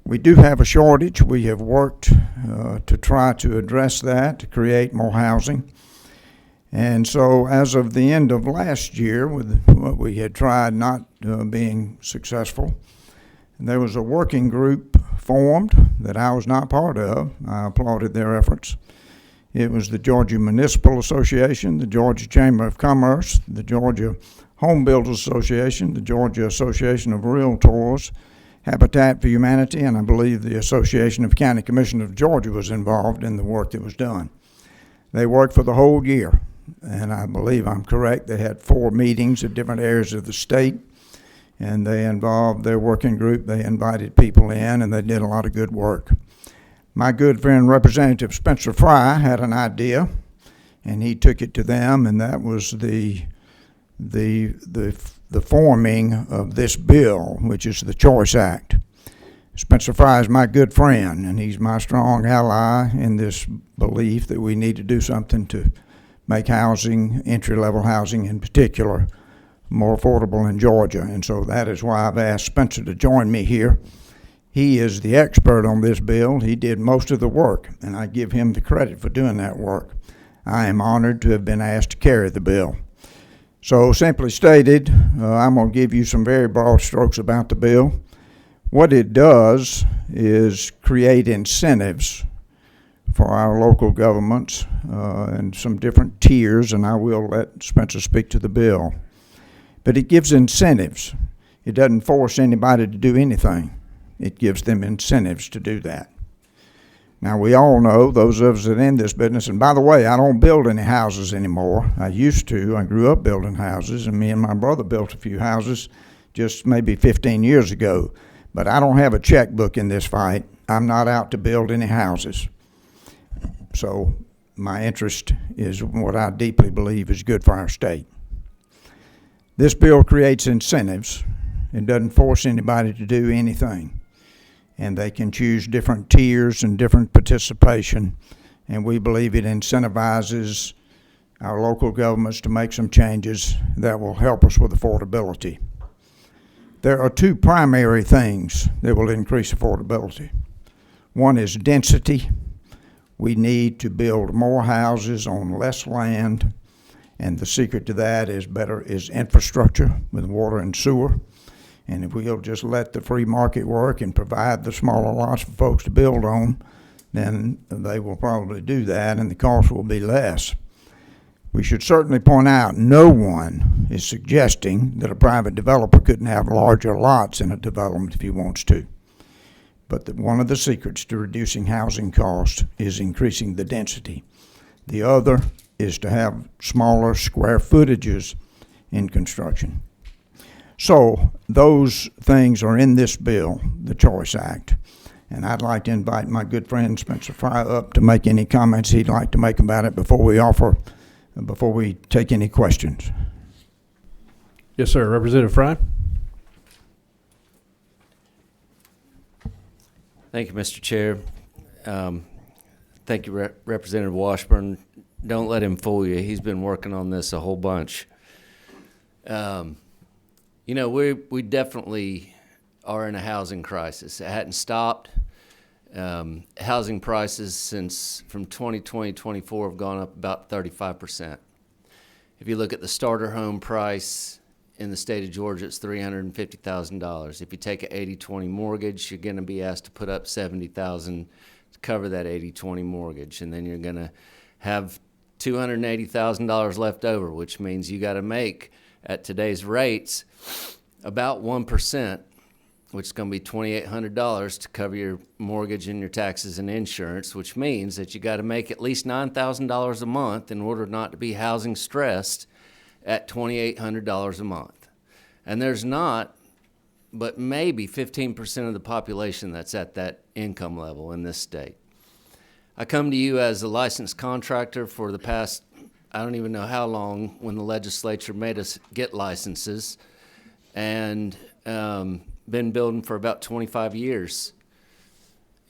We do have a shortage. We have worked to try to address that, to create more housing. And so as of the end of last year, with what we had tried not being successful, there was a working group formed that I was not part of. I applauded their efforts. It was the Georgia Municipal Association, the Georgia Chamber of Commerce, the Georgia Home Builders Association, the Georgia Association of Realtors, Habitat for Humanity, and I believe the Association of County Commissioners of Georgia was involved in the work that was done. They worked for the whole year, and I believe I'm correct. They had 4 meetings at different areas of the state, and they involved their working group. They invited people in, and they did a lot of good work. My good friend Representative Spencer Fry had an idea, and he took it to them, and that was the forming of this bill, which is the Choice Act. Spencer Fry is my good friend, and he's my strong ally in this belief that we need to do something to make housing, entry-level housing in particular, more affordable in Georgia. And so that is why I've asked Spencer to join me here. He is the expert on this bill. He did most of the work, and I give him the credit for doing that work. I am honored to have been asked to carry the bill. So simply stated, I'm going to give you some very broad strokes about the bill. What it does is create incentives for our local governments and some different tiers, and I will let Spencer speak to the bill. But it gives incentives. It doesn't force anybody to do anything. It gives them incentives to do that. Now, we all know, those of us that are in this business, and by the way, I don't build any houses anymore. I used to. I grew up building houses, and me and my brother built a few houses just maybe 15 years ago. But I don't have a checkbook in this fight. I'm not out to build any houses. So my interest is what I deeply believe is good for our state. This bill creates incentives. It doesn't force anybody to do anything. And they can choose different tiers and different participation, and we believe it incentivizes our local governments to make some changes that will help us with affordability. There are 2 primary things that will increase affordability. One is density. We need to build more houses on less land, and the secret to that is infrastructure with water and sewer. And if we'll just let the free market work and provide the smaller lots for folks to build on, then they will probably do that and the cost will be less. We should certainly point out no one is suggesting that a private developer couldn't have larger lots in a development if he wants to. But one of the secrets to reducing housing costs is increasing the density. The other is to have smaller square footages in construction. So those things are in this bill, the Choice Act. And I'd like to invite my good friend Spencer Fry up to make any comments he'd like to make about it before we take any questions. Yes, sir. Representative Fry. Thank you, Mr. Chair. Thank you, Representative Washburn. Don't let him fool you. He's been working on this a whole bunch. You know, we definitely are in a housing crisis. It hadn't stopped. Housing prices from 2020 to 24 have gone up about 35%. If you look at the starter home price in the state of Georgia, it's $350,000. If you take an 80-20 mortgage, you're going to be asked to put up $70,000 to cover that 80-20 mortgage, and then you're going to have $280,000 left over, which means you got to make, at today's rates, about 1%, which is going to be $2,800 to cover your mortgage and your taxes and insurance, which means that you got to make at least $9,000 a month in order not to be housing stressed at $2,800 a month. And there's not but maybe 15% of the population that's at that income level in this state. I come to you as a licensed contractor for the past, I don't even know how long, when the legislature made us get licenses, and been building for about 25 years.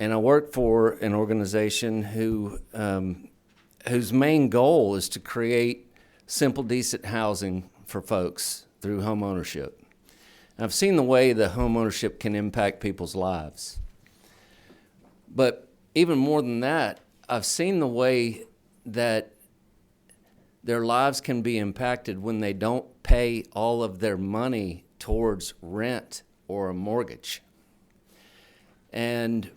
And I work for an organization whose main goal is to create simple, decent housing for folks through home ownership. And I've seen the way the home ownership can impact people's lives. But even more than that, I've seen the way that their lives can be impacted when they don't pay all of their money towards rent or a mortgage. And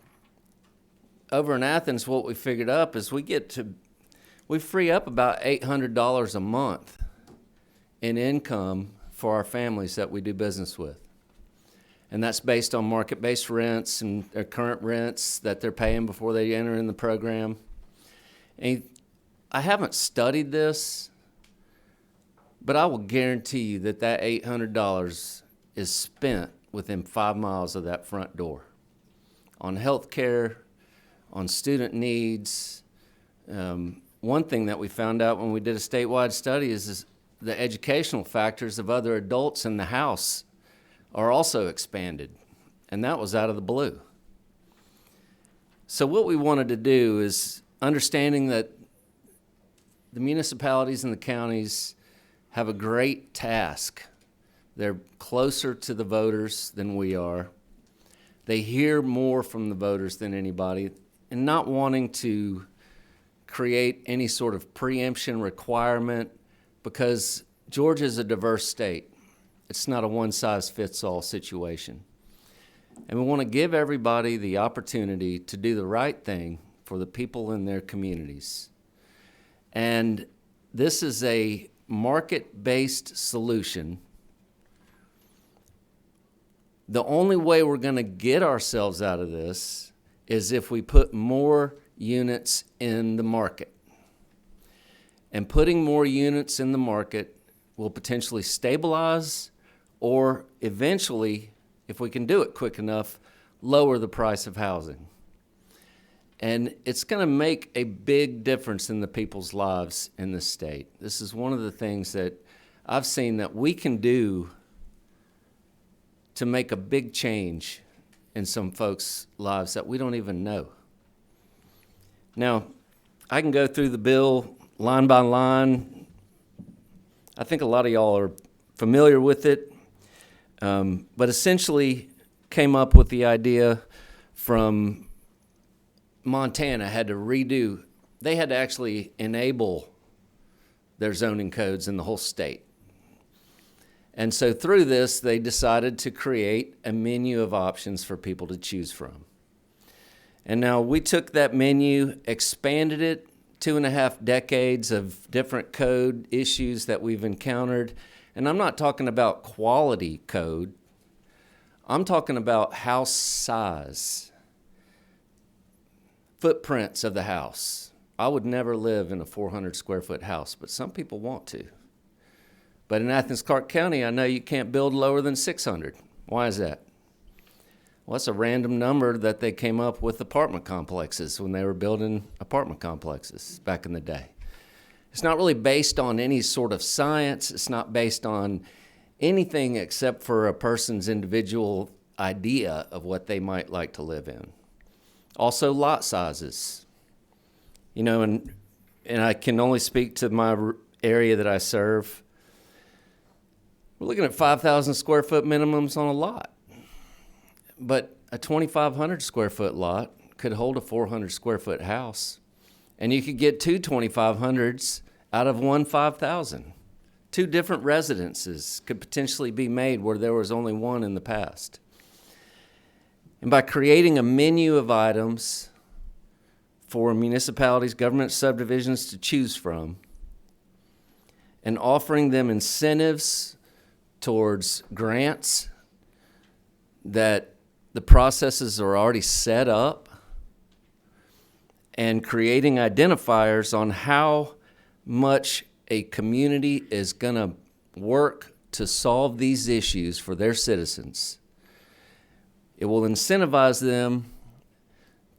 over in Athens, what we figured up is we free up about $800 a month in income for our families that we do business with. And that's based on market-based rents and their current rents that they're paying before they enter in the program. And I haven't studied this, but I will guarantee you that that $800 is spent within 5 miles of that front door on health care, on student needs. One thing that we found out when we did a statewide study is the educational factors of other adults in the house are also expanded, and that was out of the blue. So what we wanted to do is, understanding that the municipalities and the counties have a great task. They're closer to the voters than we are. They hear more from the voters than anybody, and not wanting to create any sort of preemption requirement, because Georgia is a diverse state. It's not a one-size-fits-all situation. And we want to give everybody the opportunity to do the right thing for the people in their communities. And this is a market-based solution. The only way we're going to get ourselves out of this is if we put more units in the market. And putting more units in the market will potentially stabilize, or eventually, if we can do it quick enough, lower the price of housing. And it's going to make a big difference in the people's lives in this state. This is one of the things that I've seen that we can do to make a big change in some folks' lives that we don't even know. Now, I can go through the bill line by line. I think a lot of y'all are familiar with it. But essentially came up with the idea from Montana, had to redo, they had to actually enable their zoning codes in the whole state. And so through this, they decided to create a menu of options for people to choose from. And now we took that menu, expanded it, 2.5 decades of different code issues that we've encountered. And I'm not talking about quality code. I'm talking about house size, footprints of the house. I would never live in a 400 square foot house, but some people want to. But in Athens-Clarke County, I know you can't build lower than 600. Why is that? Well, that's a random number that they came up with apartment complexes when they were building apartment complexes back in the day. It's not really based on any sort of science. It's not based on anything except for a person's individual idea of what they might like to live in. Also, lot sizes. You know, and I can only speak to my area that I serve. We're looking at 5,000 square foot minimums on a lot. But a 2,500 square foot lot could hold a 400 square foot house, and you could get two 2,500s out of one 5,000. Two different residences could potentially be made where there was only one in the past. And by creating a menu of items for municipalities, government subdivisions to choose from, and offering them incentives towards grants that the processes are already set up, and creating identifiers on how much a community is going to work to solve these issues for their citizens. It will incentivize them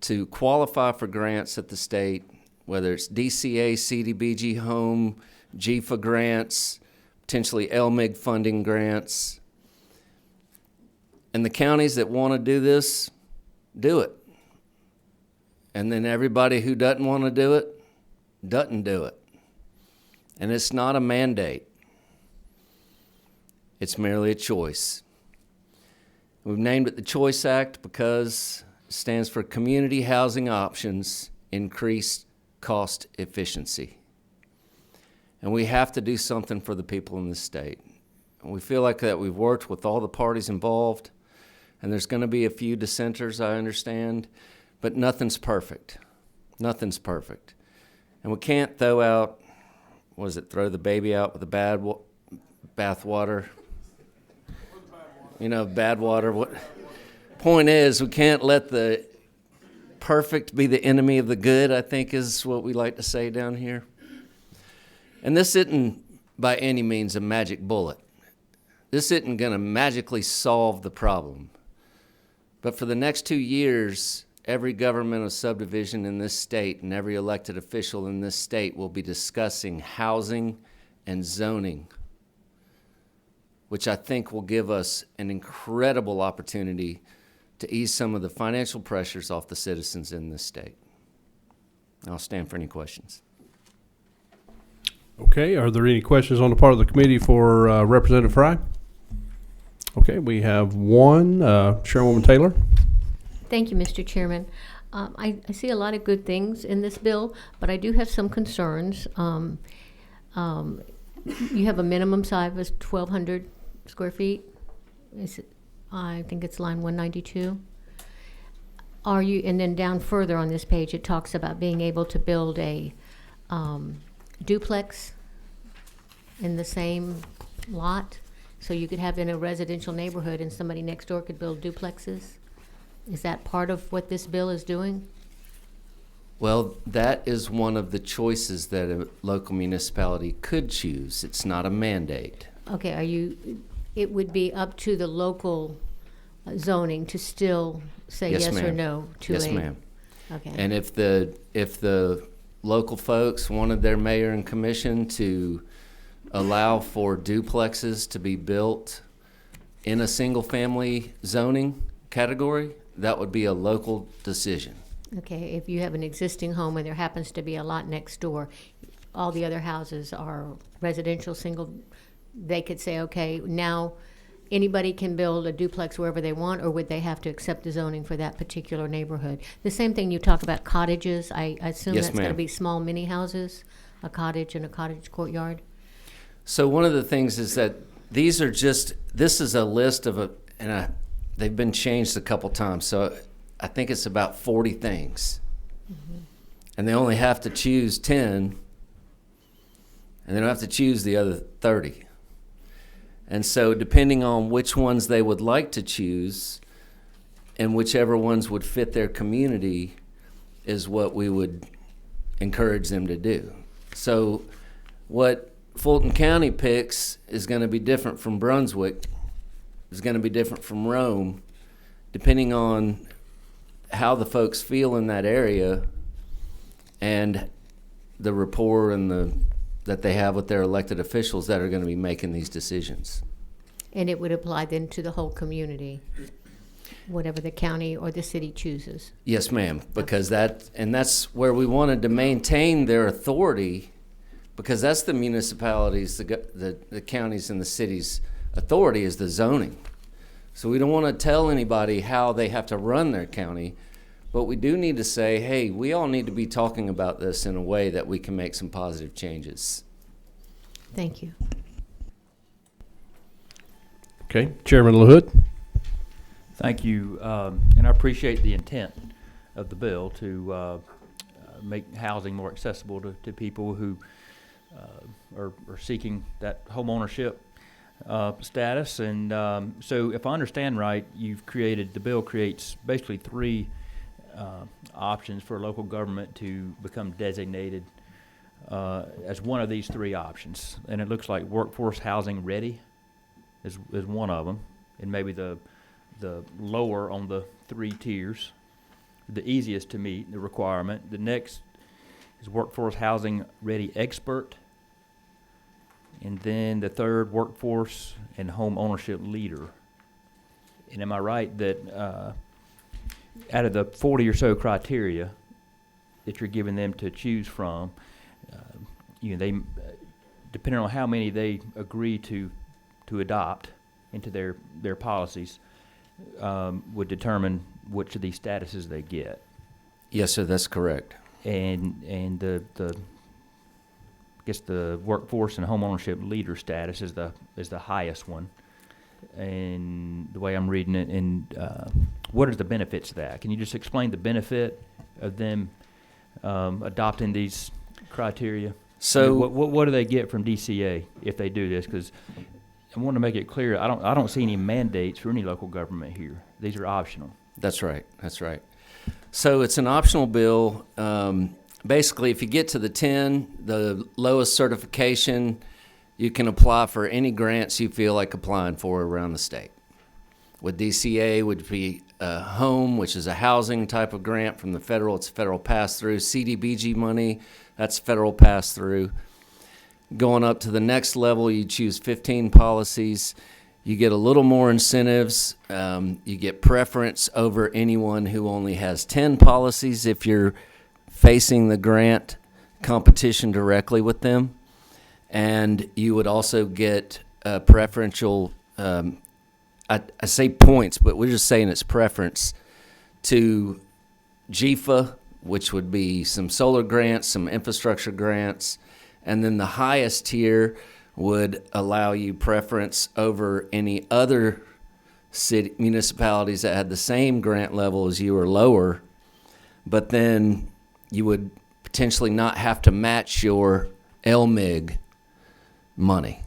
to qualify for grants at the state, whether it's DCA, CDBG Home, GFA grants, potentially LMIG funding grants. And the counties that want to do this, do it. And then everybody who doesn't want to do it, doesn't do it. And it's not a mandate. It's merely a choice. We've named it the Choice Act because it stands for Community Housing Options, Increased Cost Efficiency. And we have to do something for the people in this state. And we feel like that we've worked with all the parties involved, and there's going to be a few dissenters, I understand, but nothing's perfect. Nothing's perfect. And we can't throw the baby out with the bathwater. You know, bad water. Point is, we can't let the perfect be the enemy of the good, I think is what we like to say down here. And this isn't by any means a magic bullet. This isn't going to magically solve the problem. But for the next 2 years, every governmental subdivision in this state and every elected official in this state will be discussing housing and zoning, which I think will give us an incredible opportunity to ease some of the financial pressures off the citizens in this state. I'll stand for any questions. Okay, are there any questions on the part of the committee for Representative Fry? Okay, we have one. Chairwoman Taylor. Thank you, Mr. Chairman. I see a lot of good things in this bill, but I do have some concerns. You have a minimum size of 1,200 square feet. I think it's line 192. And then down further on this page, it talks about being able to build a duplex in the same lot. So you could have in a residential neighborhood and somebody next door could build duplexes. Is that part of what this bill is doing? Well, that is one of the choices that a local municipality could choose. It's not a mandate. Okay, it would be up to the local zoning to still say yes or no to Yes, ma'am. Okay. And if the local folks wanted their mayor and commission to allow for duplexes to be built in a single-family zoning category, that would be a local decision. Okay, if you have an existing home and there happens to be a lot next door, all the other houses are residential, single, they could say, okay, now anybody can build a duplex wherever they want, or would they have to accept the zoning for that particular neighborhood? The same thing you talk about cottages, I assume Yes, that's going to ma'am. be small mini houses, a cottage and a cottage courtyard? So one of the things is that this is a list of they've been changed a couple times, so I think it's about 40 things. Mm-hmm. And they only have to choose 10, and they don't have to choose the other 30. And so depending on which ones they would like to choose and whichever ones would fit their community is what we would encourage them to do. So what Fulton County picks is going to be different from Brunswick, is going to be different from Rome, depending on how the folks feel in that area and the rapport and that they have with their elected officials that are going to be making these decisions. And it would apply then to the whole community, whatever the county or the city chooses? Yes, ma'am, because that's where we wanted to maintain their authority, because that's the municipalities, the counties and the cities' authority is the zoning. So we don't want to tell anybody how they have to run their county. But we do need to say, hey, we all need to be talking about this in a way that we can make some positive changes. Thank you. Okay, Chairman LaHood. Thank you, and I appreciate the intent of the bill to make housing more accessible to people who are seeking that home ownership status. And so if I understand right, the bill creates basically three options for local government to become designated as one of these three options. And it looks like workforce housing ready is one of them, and maybe the lower on the three tiers, the easiest to meet the requirement. The next is workforce housing ready expert, and then the third, workforce and home ownership leader. And am I right that out of the 40 or so criteria that you're giving them to choose from, they, depending on how many they agree to adopt into their policies, would determine which of these statuses they get? Yes, sir, that's correct. And the I guess the workforce and home ownership leader status is the highest one, and the way I'm reading it. And what are the benefits of that? Can you just explain the benefit of them adopting these criteria? So what do they get from DCA if they do this? Because I want to make it clear, I don't see any mandates for any local government here. These are optional. That's right. That's right. So it's an optional bill. Basically, if you get to the 10, the lowest certification, you can apply for any grants you feel like applying for around the state. With DCA would be home, which is a housing type of grant from the federal. It's federal pass-through. CDBG money, that's federal pass-through. Going up to the next level, you choose 15 policies. You get a little more incentives. You get preference over anyone who only has 10 policies if you're facing the grant competition directly with them. And you would also get preferential, I say points, but we're just saying it's preference to GFA, which would be some solar grants, some infrastructure grants, and then the highest tier would allow you preference over any other city municipalities that had the same grant level as you or lower, but then you would potentially not have to match your LMIG money,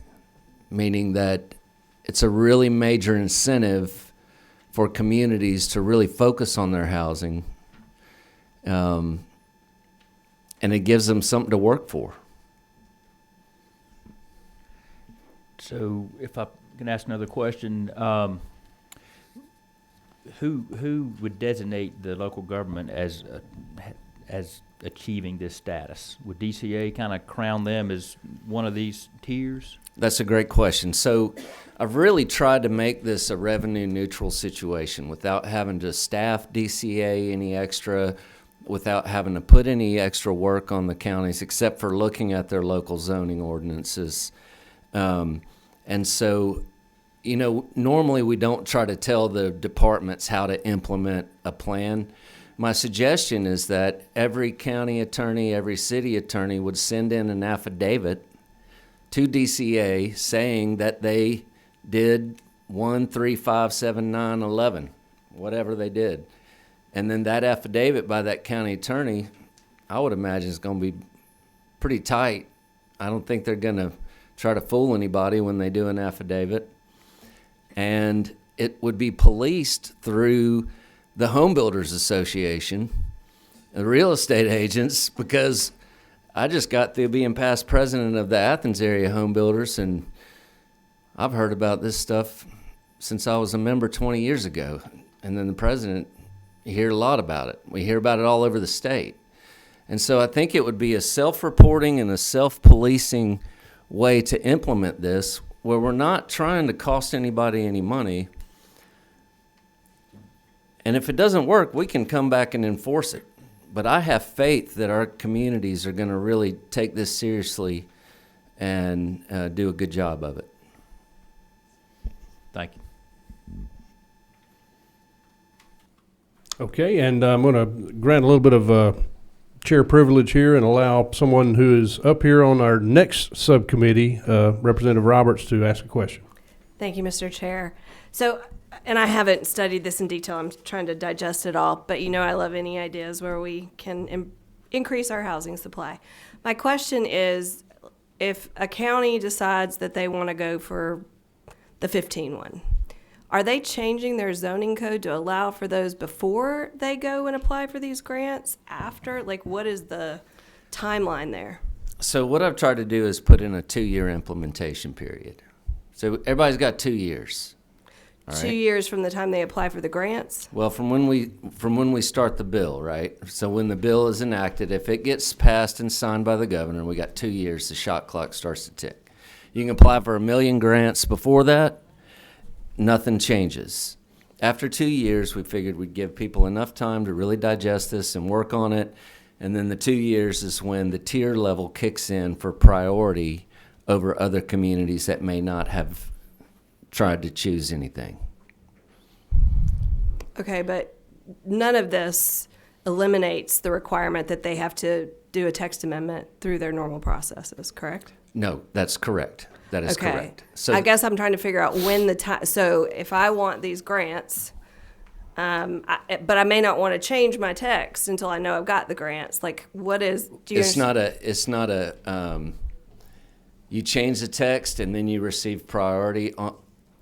meaning that it's a really major incentive for communities to really focus on their housing, and it gives them something to work for. So if I can ask another question, who would designate the local government as achieving this status? Would DCA kind of crown them as one of these tiers? That's a great question. So I've really tried to make this a revenue neutral situation without having to staff DCA any extra, without having to put any extra work on the counties except for looking at their local zoning ordinances. And so, normally we don't try to tell the departments how to implement a plan. My suggestion is that every county attorney, every city attorney would send in an affidavit to DCA saying that they did 1, 3, 5, 7, 9, 11, whatever they did. And then that affidavit by that county attorney, I would imagine is going to be pretty tight. I don't think they're going to try to fool anybody when they do an affidavit. And it would be policed through the Home Builders Association, the real estate agents, because I just got through being past president of the Athens area home builders, and I've heard about this stuff since I was a member 20 years ago. And then the president, you hear a lot about it. We hear about it all over the state. And so I think it would be a self-reporting and a self-policing way to implement this, where we're not trying to cost anybody any money. And if it doesn't work, we can come back and enforce it. But I have faith that our communities are going to really take this seriously and do a good job of it. Thank you. Okay, and I'm going to grant a little bit of chair privilege here and allow someone who is up here on our next subcommittee, Representative Roberts, to ask a question. Thank you, Mr. Chair. So, and I haven't studied this in detail. I'm trying to digest it all, but you know I love any ideas where we can increase our housing supply. My question is, if a county decides that they want to go for the 15 one, are they changing their zoning code to allow for those before they go and apply for these grants? After? Like, what is the timeline there? So what I've tried to do is put in a 2-year implementation period. So everybody's got 2 years. All 2 right? years from the time they apply for the grants? Well, from when we start the bill, right? So when the bill is enacted, if it gets passed and signed by the governor, we got 2 years, the shot clock starts to tick. You can apply for 1 million grants before that, nothing changes. After 2 years, we figured we'd give people enough time to really digest this and work on it. And then the 2 years is when the tier level kicks in for priority over other communities that may not have tried to choose anything. Okay, but none of this eliminates the requirement that they have to do a text amendment through their normal processes, correct? No, that's correct. That is Okay. correct. So I guess I'm trying to figure out when the time, so if I want these grants, but I may not want to change my text until I know I've got the grants, like what is, do you it's not a, you change the text and then you receive priority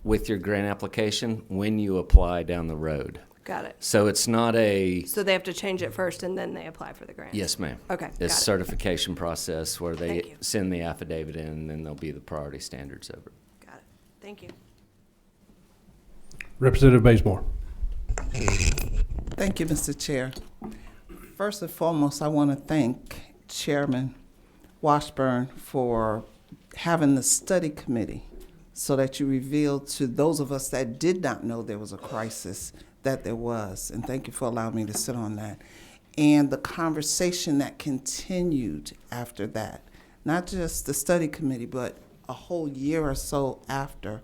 with your grant application when you apply down the road. Got it. So it's not a... So they have to change it first and then they apply for the grant? Yes, ma'am. Okay, It's got it. certification process where Thank they you. send the affidavit in and then there'll be the priority standards over it. Got it. Thank you. Representative Bazemore. Thank you, Mr. Chair. First and foremost, I want to thank Chairman Washburn for having the study committee so that you revealed to those of us that did not know there was a crisis that there was. And thank you for allowing me to sit on that. And the conversation that continued after that, not just the study committee, but a whole year or so after,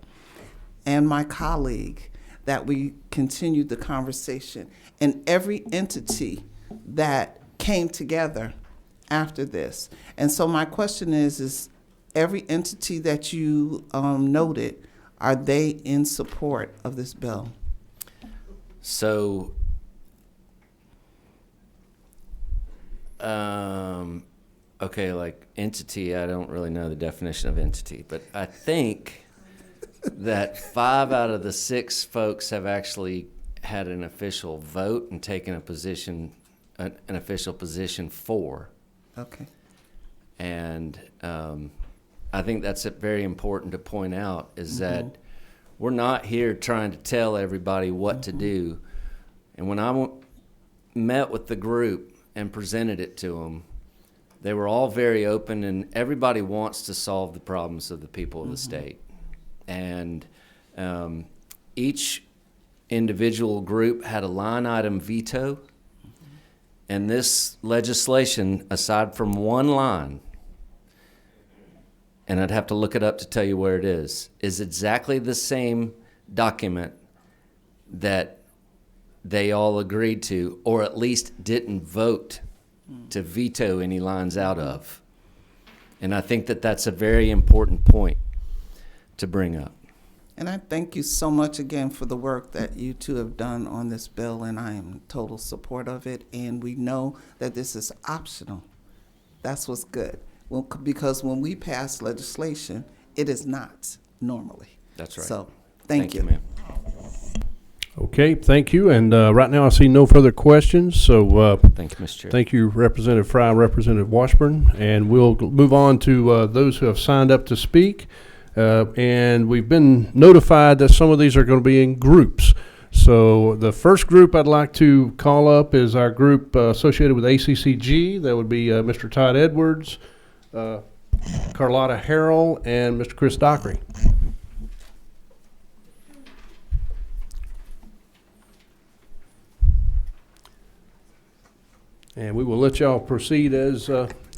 and my colleague, that we continued the conversation. And every entity that came together after this. And so my question is every entity that you noted, are they in support of this bill? So, okay, like entity, I don't really know the definition of entity, but I think that 5 out of the 6 folks have actually had an official vote and taken a position, an official position for. Okay. And I think that's very important to point out is that we're not here trying to tell everybody what to do. And when I met with the group and presented it to them, they were all very open, and everybody wants to solve the problems of the people of the state. And each individual group had a line item veto. And this legislation, aside from one line, and I'd have to look it up to tell you where it is exactly the same document that they all agreed to, or at least didn't vote to veto any lines out of. And I think that that's a very important point to bring up. And I thank you so much again for the work that you two have done on this bill, and I am in total support of it. And we know that this is optional. That's what's good. Well, because when we pass legislation, it is not normally. That's right. So thank you. Ma'am. Okay, thank you. And right now I see no further questions. So thank you, Mr. Chair. Thank you, Representative Fry, Representative Washburn. And we'll move on to those who have signed up to speak. And we've been notified that some of these are going to be in groups. So the first group I'd like to call up is our group associated with ACCG. That would be Mr. Todd Edwards, Carlotta Harrell, and Mr. Chris Dockery. And we will let y'all proceed as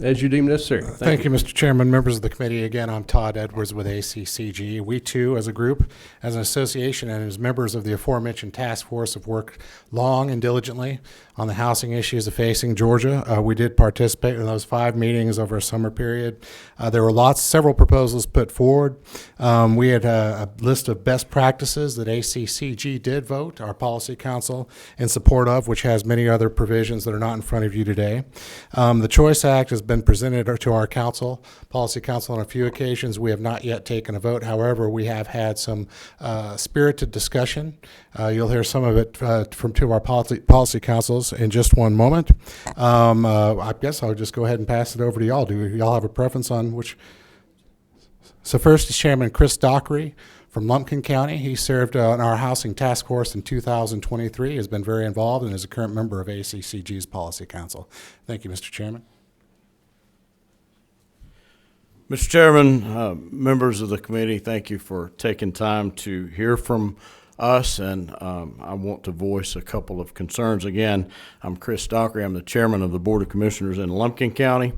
as you deem necessary. Thank you, Mr. Chairman, members of the committee. Again, I'm Todd Edwards with ACCG. We too, as a group, as an association, and as members of the aforementioned task force, have worked long and diligently on the housing issues facing Georgia. We did participate in those 5 meetings over a summer period. There were several proposals put forward. We had a list of best practices that ACCG did vote, our policy council, in support of, which has many other provisions that are not in front of you today. The Choice Act has been presented to our council, policy council, on a few occasions. We have not yet taken a vote. However, we have had some spirited discussion. You'll hear some of it from 2 of our policy councils in just one moment. I guess I'll just go ahead and pass it over to y'all. Do y'all have a preference on which? So first is Chairman Chris Dockery from Lumpkin County. He served on our housing task force in 2023, has been very involved, and is a current member of ACCG's policy council. Thank you, Mr. Chairman. Mr. Chairman, members of the committee, thank you for taking time to hear from us, and I want to voice a couple of concerns. Again, I'm Chris Dockery. I'm the chairman of the Board of Commissioners in Lumpkin County,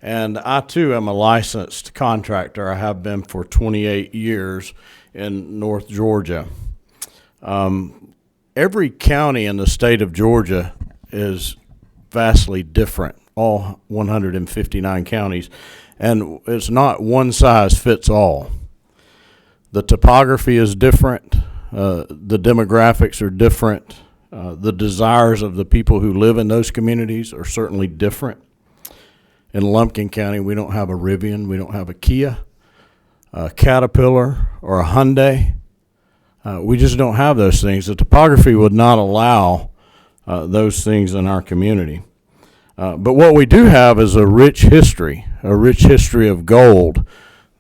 and I too am a licensed contractor. I have been for 28 years in North Georgia. Every county in the state of Georgia is vastly different, all 159 counties. And it's not one size fits all. The topography is different. The demographics are different. The desires of the people who live in those communities are certainly different. In Lumpkin County, we don't have a Rivian. We don't have a Kia, a Caterpillar, or a Hyundai. We just don't have those things. The topography would not allow those things in our community. But what we do have is a rich history of gold.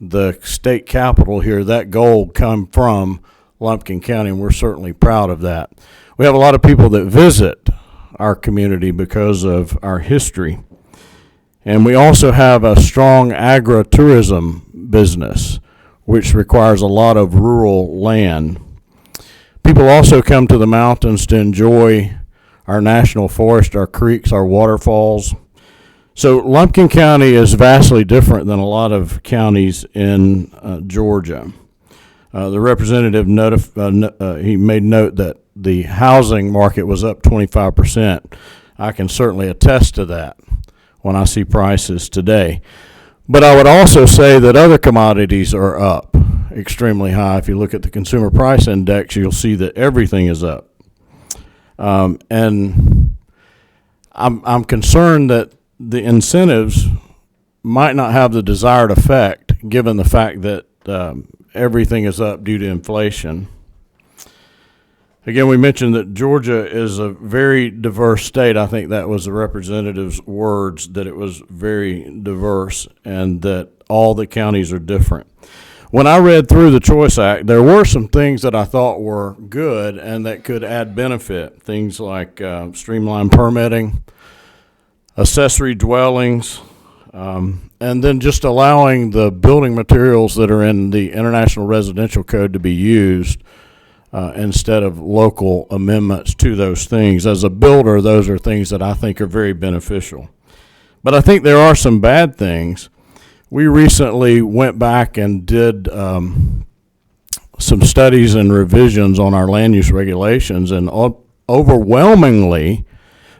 The state capital here, that gold come from Lumpkin County, and we're certainly proud of that. We have a lot of people that visit our community because of our history. And we also have a strong agritourism business, which requires a lot of rural land. People also come to the mountains to enjoy our national forest, our creeks, our waterfalls. So Lumpkin County is vastly different than a lot of counties in Georgia. The representative he made note that the housing market was up 25%. I can certainly attest to that when I see prices today. But I would also say that other commodities are up extremely high. If you look at the Consumer Price Index, you'll see that everything is up. And I'm concerned that the incentives might not have the desired effect, given the fact that everything is up due to inflation. Again, we mentioned that Georgia is a very diverse state. I think that was the representative's words, that it was very diverse and that all the counties are different. When I read through the Choice Act, there were some things that I thought were good and that could add benefit. Things like streamlined permitting, accessory dwellings, and then just allowing the building materials that are in the International Residential Code to be used instead of local amendments to those things. As a builder, those are things that I think are very beneficial. But I think there are some bad things. We recently went back and did some studies and revisions on our land use regulations, and overwhelmingly,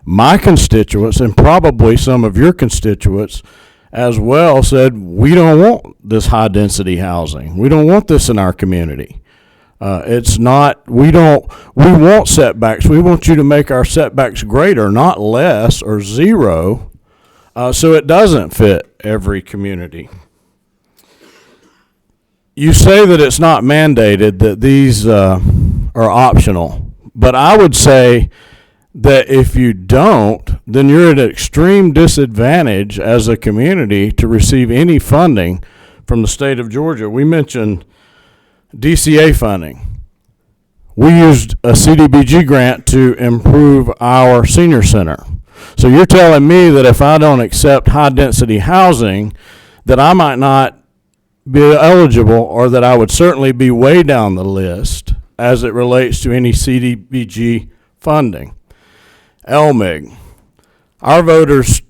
my constituents, and probably some of your constituents as well, said, we don't want this high-density housing. We don't want this in our community. It's not, we want setbacks. We want you to make our setbacks greater, not less or zero, so it doesn't fit every community. You say that it's not mandated, that these are optional, but I would say that if you don't, then you're at an extreme disadvantage as a community to receive any funding from the state of Georgia. We mentioned DCA funding. We used a CDBG grant to improve our senior center. So you're telling me that if I don't accept high-density housing, that I might not be eligible, or that I would certainly be way down the list as it relates to any CDBG funding. LMIG. Our voters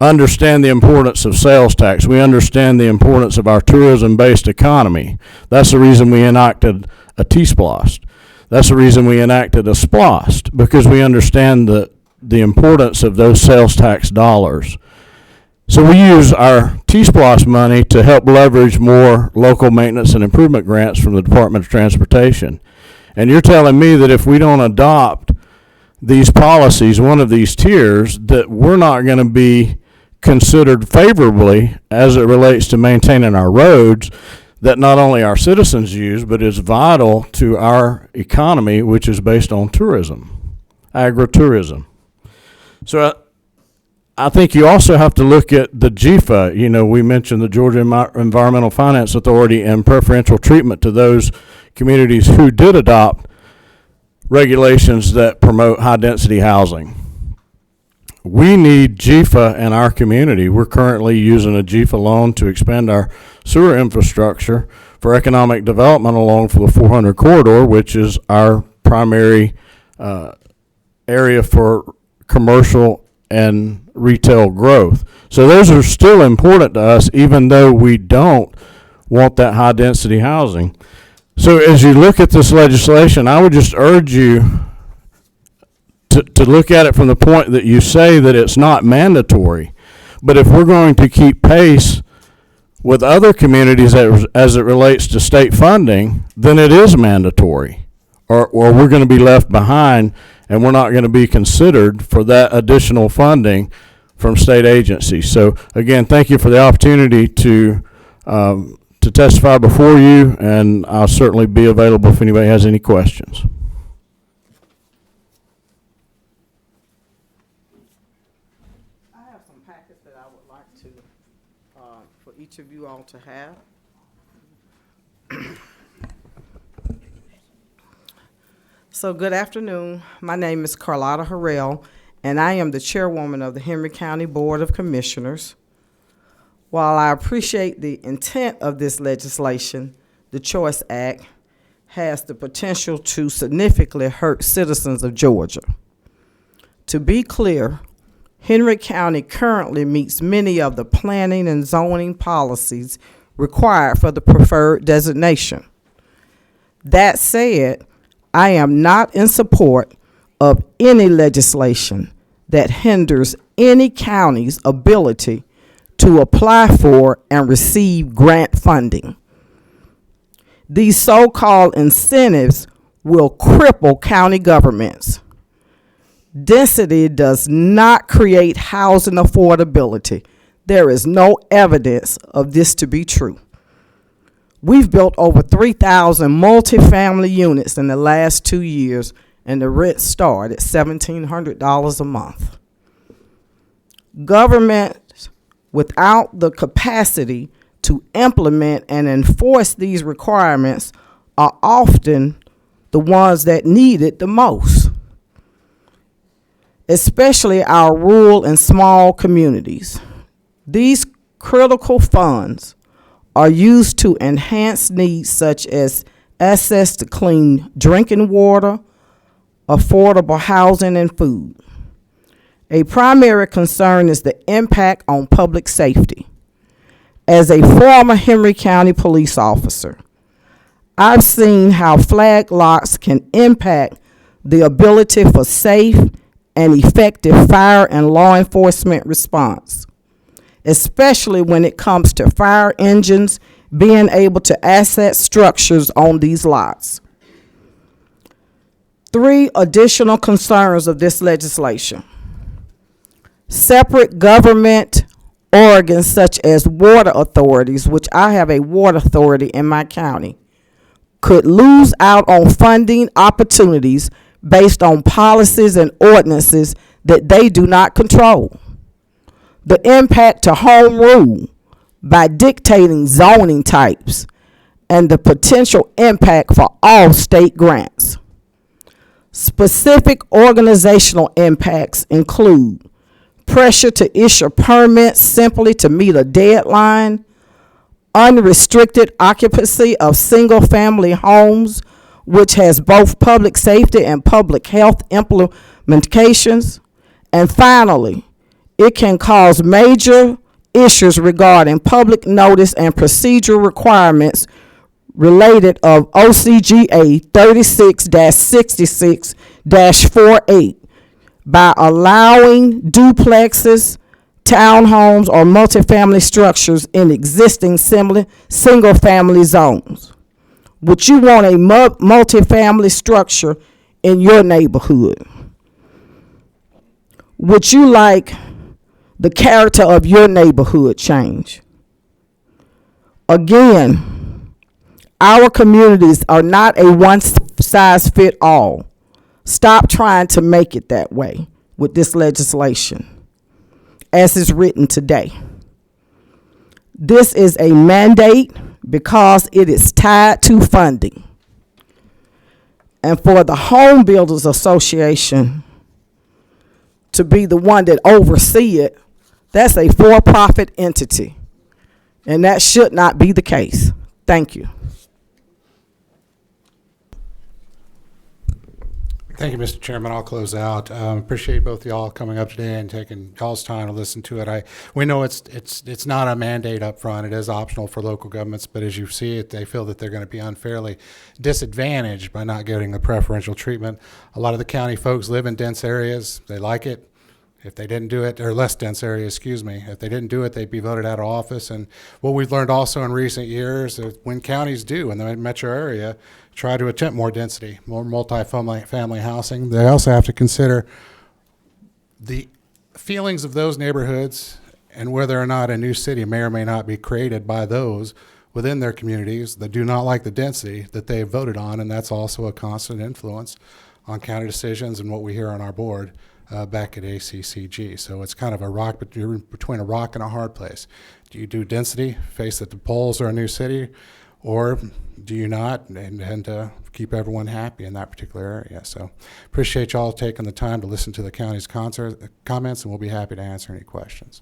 understand the importance of sales tax. We understand the importance of our tourism-based economy. That's the reason we enacted a T-SPLOST. That's the reason we enacted a SPLOST, because we understand the importance of those sales tax dollars. So we use our T-SPLOST money to help leverage more local maintenance and improvement grants from the Department of Transportation. And you're telling me that if we don't adopt these policies, one of these tiers, that we're not going to be considered favorably as it relates to maintaining our roads that not only our citizens use, but is vital to our economy, which is based on tourism, agritourism. So I think you also have to look at the GFA. You know, we mentioned the Georgia Environmental Finance Authority and preferential treatment to those communities who did adopt regulations that promote high-density housing. We need GFA in our community. We're currently using a GFA loan to expand our sewer infrastructure for economic development along for the 400 corridor, which is our primary area for commercial and retail growth. So those are still important to us, even though we don't want that high-density housing. So as you look at this legislation, I would just urge you to look at it from the point that you say that it's not mandatory. But if we're going to keep pace with other communities as it relates to state funding, then it is mandatory. Or we're going to be left behind, and we're not going to be considered for that additional funding from state agencies. So again, thank you for the opportunity to testify before you, and I'll certainly be available if anybody has any questions. I have some packets that I would like to, for each of you all to have. So good afternoon. My name is Carlotta Harrell, and I am the chairwoman of the Henry County Board of Commissioners. While I appreciate the intent of this legislation, the Choice Act has the potential to significantly hurt citizens of Georgia. To be clear, Henry County currently meets many of the planning and zoning policies required for the preferred designation. That said, I am not in support of any legislation that hinders any county's ability to apply for and receive grant funding. These so-called incentives will cripple county governments. Density does not create housing affordability. There is no evidence of this to be true. We've built over 3,000 multifamily units in the last 2 years, and the rent start at $1,700 a month. Governments without the capacity to implement and enforce these requirements are often the ones that need it the most, especially our rural and small communities. These critical funds are used to enhance needs such as access to clean drinking water, affordable housing, and food. A primary concern is the impact on public safety. As a former Henry County police officer, I've seen how flag lots can impact the ability for safe and effective fire and law enforcement response, especially when it comes to fire engines being able to access structures on these lots. 3 additional concerns of this legislation. Separate government organs such as water authorities, which I have a water authority in my county, could lose out on funding opportunities based on policies and ordinances that they do not control. The impact to home rule by dictating zoning types, and the potential impact for all state grants. Specific organizational impacts include pressure to issue permits simply to meet a deadline, unrestricted occupancy of single-family homes, which has both public safety and public health implications, and finally, it can cause major issues regarding public notice and procedural requirements related of OCGA 36-66-48 by allowing duplexes, townhomes, or multifamily structures in existing single-family zones. Would you want a multifamily structure in your neighborhood? Would you like the character of your neighborhood change? Again, our communities are not a one-size-fits-all. Stop trying to make it that way with this legislation, as is written today. This is a mandate because it is tied to funding. And for the Home Builders Association to be the one that oversee it, that's a for-profit entity. And that should not be the case. Thank you. Thank you, Mr. Chairman. I'll close out. Appreciate both of y'all coming up today and taking y'all's time to listen to it. We know it's not a mandate up front. It is optional for local governments, but as you see it, they feel that they're going to be unfairly disadvantaged by not getting the preferential treatment. A lot of the county folks live in dense areas. They like it. If they didn't do it, or less dense areas, excuse me, if they didn't do it, they'd be voted out of office. And what we've learned also in recent years is when counties do in the metro area try to attempt more density, more multi-family housing, they also have to consider the feelings of those neighborhoods and whether or not a new city may or may not be created by those within their communities that do not like the density that they voted on. And that's also a constant influence on county decisions and what we hear on our board back at ACCG. So it's kind of you're between a rock and a hard place. Do you do density, face that the polls are a new city, or do you not, and keep everyone happy in that particular area? So appreciate y'all taking the time to listen to the county's comments, and we'll be happy to answer any questions.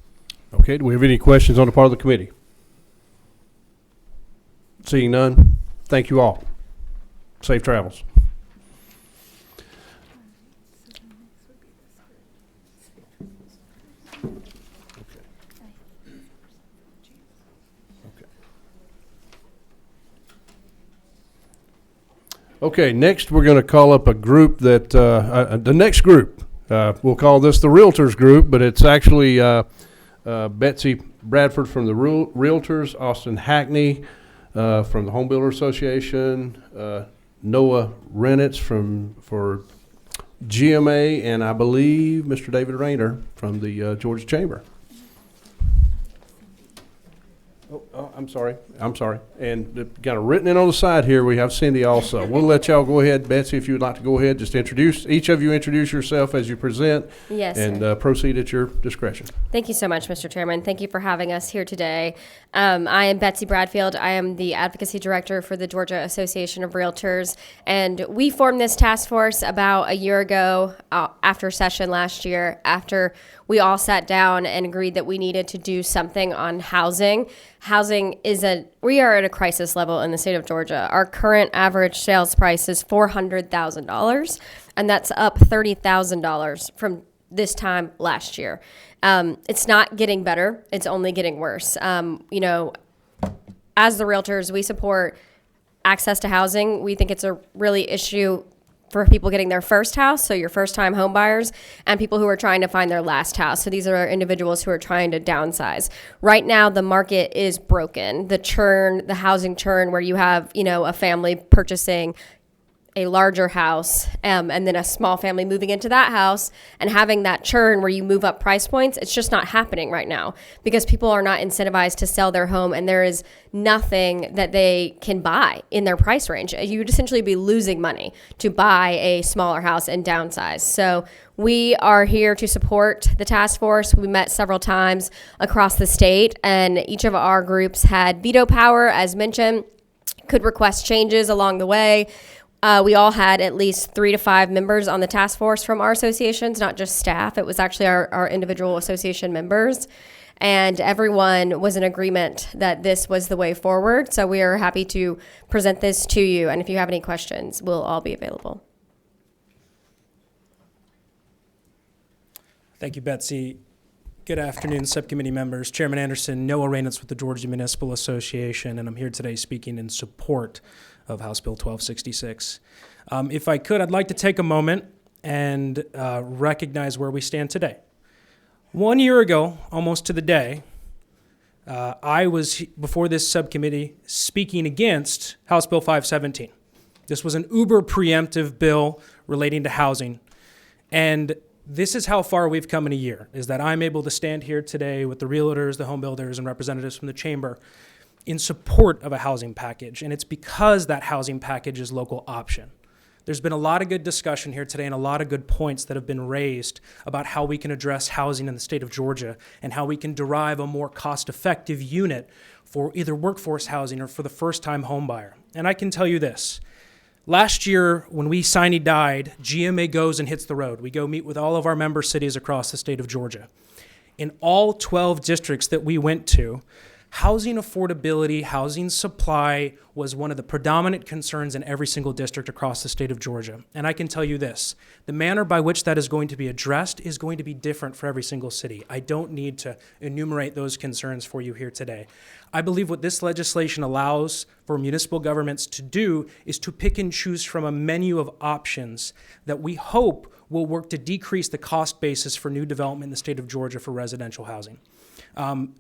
Okay, do we have any questions on the part of the committee? Seeing none, thank you all. Safe travels. Okay, next we're going to call up a group that, the next group, we'll call this the Realtors group, but it's actually Betsy Bradford from the Realtors, Austin Hackney from the Home Builder Association, Noah Renitz for GMA, and I believe Mr. David Rayner from the Georgia Chamber. Oh, I'm sorry. And kind of written in on the side here, we have Cindy also. We'll let y'all go ahead. Betsy, if you would like to go ahead, just each of you introduce yourself as you present. Yes, and proceed at your discretion. Thank you so much, Mr. Chairman. Thank you for having us here today. I am Betsy Bradfield. I am the Advocacy Director for the Georgia Association of Realtors. And we formed this task force about a year ago after session last year, after we all sat down and agreed that we needed to do something on housing. We are at a crisis level in the state of Georgia. Our current average sales price is $400,000, and that's up $30,000 from this time last year. It's not getting better. It's only getting worse. As the realtors, we support access to housing. We think it's a really issue for people getting their first house, so your first-time home buyers, and people who are trying to find their last house. So these are individuals who are trying to downsize. Right now, the market is broken. The housing churn, where you have, a family purchasing a larger house and then a small family moving into that house and having that churn where you move up price points, it's just not happening right now because people are not incentivized to sell their home, and there is nothing that they can buy in their price range. You would essentially be losing money to buy a smaller house and downsize. So we are here to support the task force. We met several times across the state, and each of our groups had veto power, as mentioned, could request changes along the way. We all had at least 3 to 5 members on the task force from our associations, not just staff. It was actually our individual association members. And everyone was in agreement that this was the way forward. So we are happy to present this to you. And if you have any questions, we'll all be available. Thank you, Betsy. Good afternoon, subcommittee members. Chairman Anderson, Noah Reynolds with the Georgia Municipal Association, and I'm here today speaking in support of House Bill 1266. If I could, I'd like to take a moment and recognize where we stand today. 1 year ago, almost to the day, I was before this subcommittee speaking against House Bill 517. This was an uber preemptive bill relating to housing. And this is how far we've come in a year, is that I'm able to stand here today with the realtors, the home builders, and representatives from the chamber in support of a housing package. And it's because that housing package is local option. There's been a lot of good discussion here today and a lot of good points that have been raised about how we can address housing in the state of Georgia and how we can derive a more cost-effective unit for either workforce housing or for the first-time home buyer. And I can tell you this. Last year, when we died, GMA goes and hits the road. We go meet with all of our member cities across the state of Georgia. In all 12 districts that we went to, housing affordability, housing supply was one of the predominant concerns in every single district across the state of Georgia. And I can tell you this, the manner by which that is going to be addressed is going to be different for every single city. I don't need to enumerate those concerns for you here today. I believe what this legislation allows for municipal governments to do is to pick and choose from a menu of options that we hope will work to decrease the cost basis for new development in the state of Georgia for residential housing.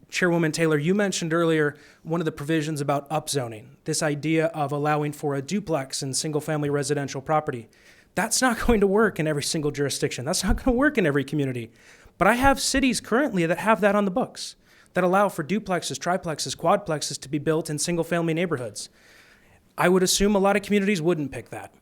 Chairwoman Taylor, you mentioned earlier one of the provisions about upzoning, this idea of allowing for a duplex in single-family residential property. That's not going to work in every single jurisdiction. That's not going to work in every community. But I have cities currently that have that on the books, that allow for duplexes, triplexes, quadplexes to be built in single-family neighborhoods. I would assume a lot of communities wouldn't pick that.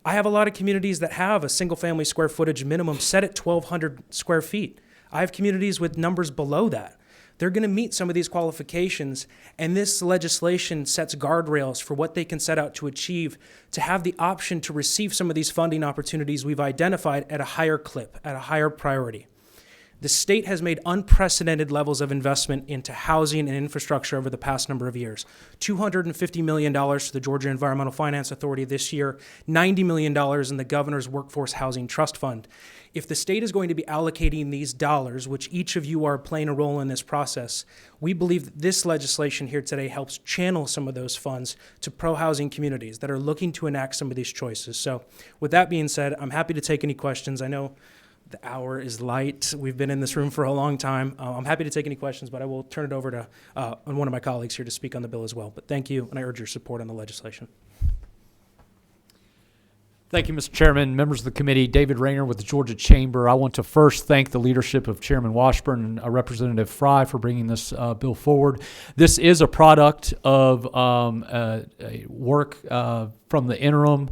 I have a lot of communities that have a single-family square footage minimum set at 1,200 square feet. I have communities with numbers below that. They're going to meet some of these qualifications, and this legislation sets guardrails for what they can set out to achieve to have the option to receive some of these funding opportunities we've identified at a higher clip, at a higher priority. The state has made unprecedented levels of investment into housing and infrastructure over the past number of years. $250 million to the Georgia Environmental Finance Authority this year, $90 million in the Governor's Workforce Housing Trust Fund. If the state is going to be allocating these dollars, which each of you are playing a role in this process, we believe that this legislation here today helps channel some of those funds to pro-housing communities that are looking to enact some of these choices. So with that being said, I'm happy to take any questions. I know the hour is light. We've been in this room for a long time. I'm happy to take any questions, but I will turn it over to one of my colleagues here to speak on the bill as well. But thank you, and I urge your support on the legislation. Thank you, Mr. Chairman, members of the committee. David Rayner with the Georgia Chamber. I want to first thank the leadership of Chairman Washburn and Representative Fry for bringing this bill forward. This is a product of work from the interim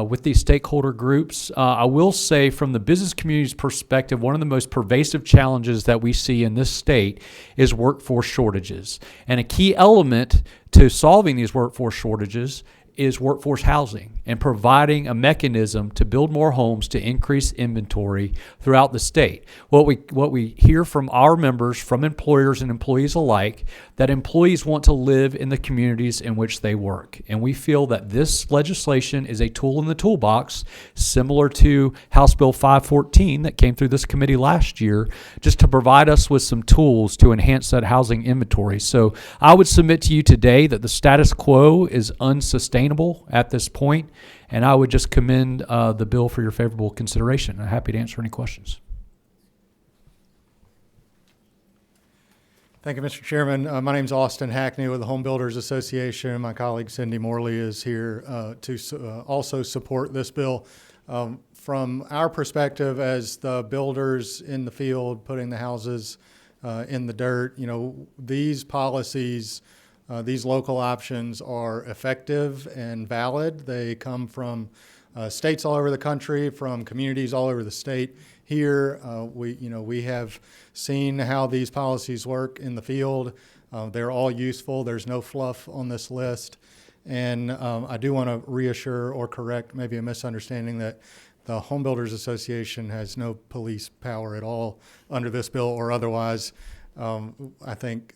with these stakeholder groups. I will say from the business community's perspective, one of the most pervasive challenges that we see in this state is workforce shortages. And a key element to solving these workforce shortages is workforce housing and providing a mechanism to build more homes to increase inventory throughout the state. What we hear from our members, from employers and employees alike, that employees want to live in the communities in which they work. And we feel that this legislation is a tool in the toolbox, similar to House Bill 514 that came through this committee last year, just to provide us with some tools to enhance that housing inventory. So I would submit to you today that the status quo is unsustainable at this point, and I would just commend the bill for your favorable consideration. I'm happy to answer any questions. Thank you, Mr. Chairman. My name is Austin Hackney with the Home Builders Association. My colleague Cindy Morley is here to also support this bill. From our perspective as the builders in the field putting the houses in the dirt, these policies, these local options are effective and valid. They come from states all over the country, from communities all over the state. Here, we have seen how these policies work in the field. They're all useful. There's no fluff on this list. And I do want to reassure or correct maybe a misunderstanding that the Home Builders Association has no police power at all under this bill or otherwise. I think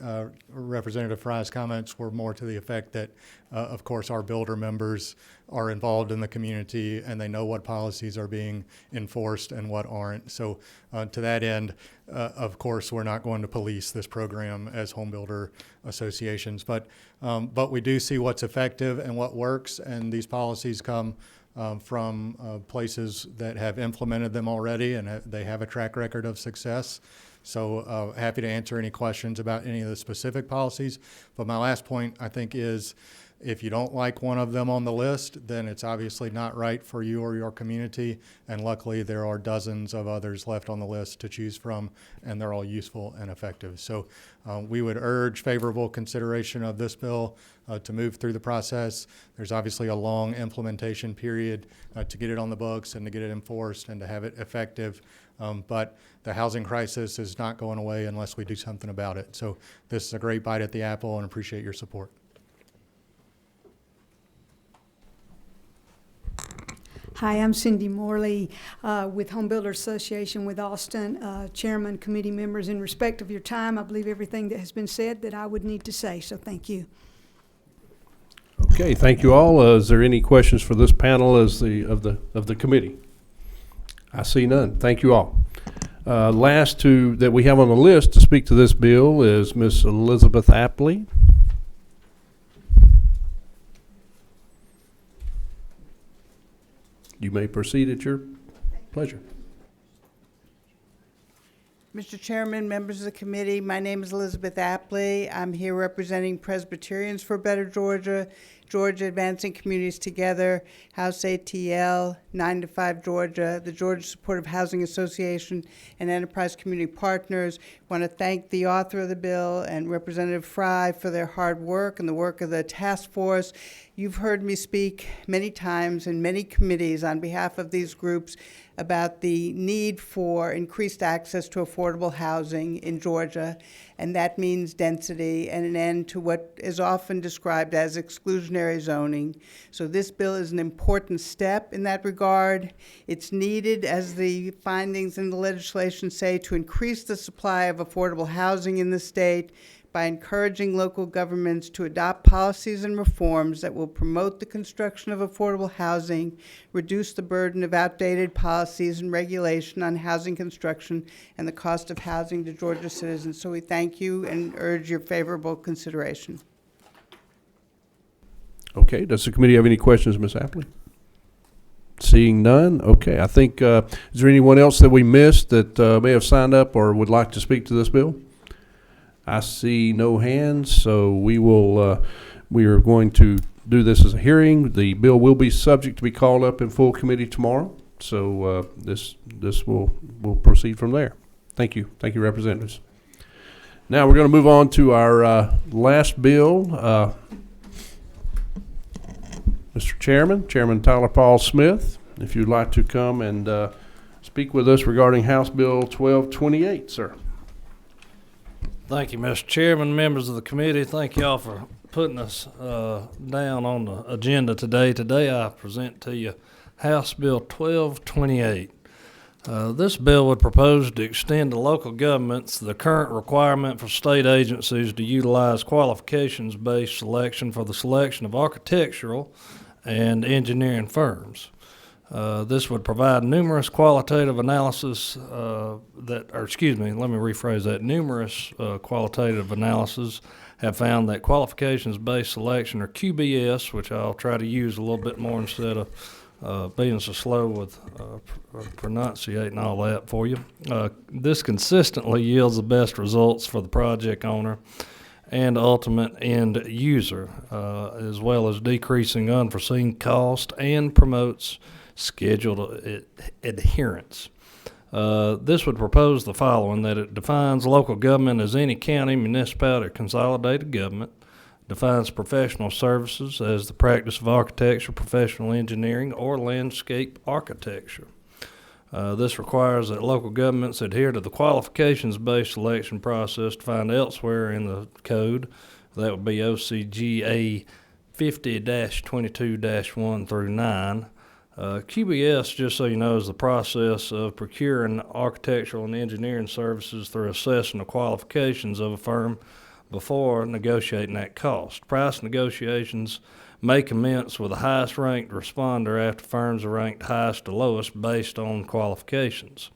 Representative Fry's comments were more to the effect that, of course, our builder members are involved in the community and they know what policies are being enforced and what aren't. So to that end, of course, we're not going to police this program as home builder associations, but we do see what's effective and what works, and these policies come from places that have implemented them already, and they have a track record of success. So happy to answer any questions about any of the specific policies. But my last point, I think, is if you don't like one of them on the list, then it's obviously not right for you or your community. And luckily, there are dozens of others left on the list to choose from, and they're all useful and effective. So we would urge favorable consideration of this bill to move through the process. There's obviously a long implementation period to get it on the books and to get it enforced and to have it effective. But the housing crisis is not going away unless we do something about it. So this is a great bite at the apple, and appreciate your support. Hi, I'm Cindy Morley with Home Builder Association with Austin, Chairman, committee members. In respect of your time, I believe everything that has been said that I would need to say, so thank you. Okay, thank you all. Is there any questions for this panel of the committee? I see none. Thank you all. Last that we have on the list to speak to this bill is Miss Elizabeth Apley. You may proceed at your pleasure. Mr. Chairman, members of the committee, my name is Elizabeth Apley. I'm here representing Presbyterians for Better Georgia, Georgia Advancing Communities Together, House ATL, 9 to 5 Georgia, the Georgia Supportive Housing Association, and Enterprise Community Partners. I want to thank the author of the bill and Representative Fry for their hard work and the work of the task force. You've heard me speak many times in many committees on behalf of these groups about the need for increased access to affordable housing in Georgia, and that means density and an end to what is often described as exclusionary zoning. So this bill is an important step in that regard. It's needed, as the findings in the legislation say, to increase the supply of affordable housing in the state by encouraging local governments to adopt policies and reforms that will promote the construction of affordable housing, reduce the burden of outdated policies and regulation on housing construction and the cost of housing to Georgia citizens. So we thank you and urge your favorable consideration. Okay, does the committee have any questions, Ms. Apley? Seeing none, okay. I think, is there anyone else that we missed that may have signed up or would like to speak to this bill? I see no hands, so we are going to do this as a hearing. The bill will be subject to be called up in full committee tomorrow, so this will proceed from there. Thank you, representatives. Now we're going to move on to our last bill. Mr. Chairman Tyler Paul Smith, if you'd like to come and speak with us regarding House Bill 1228, sir. Thank you, Mr. Chairman, members of the committee. Thank y'all for putting us down on the agenda today. Today I present to you House Bill 1228. This bill would propose to extend to local governments the current requirement for state agencies to utilize qualifications-based selection for the selection of architectural and engineering firms. This would provide numerous qualitative analysis numerous qualitative analysis have found that qualifications-based selection, or QBS, which I'll try to use a little bit more instead of being so slow with pronunciating all that for you. This consistently yields the best results for the project owner and ultimate end user, as well as decreasing unforeseen cost, and promotes scheduled adherence. This would propose the following: that it defines local government as any county, municipality, or consolidated government, defines professional services as the practice of architecture, professional engineering, or landscape architecture. This requires that local governments adhere to the qualifications-based selection process defined elsewhere in the code. That would be OCGA 50-22-1 through 9. QBS, just so you know, is the process of procuring architectural and engineering services through assessing the qualifications of a firm before negotiating that cost. Price negotiations may commence with the highest ranked responder after firms are ranked highest to lowest based on qualifications.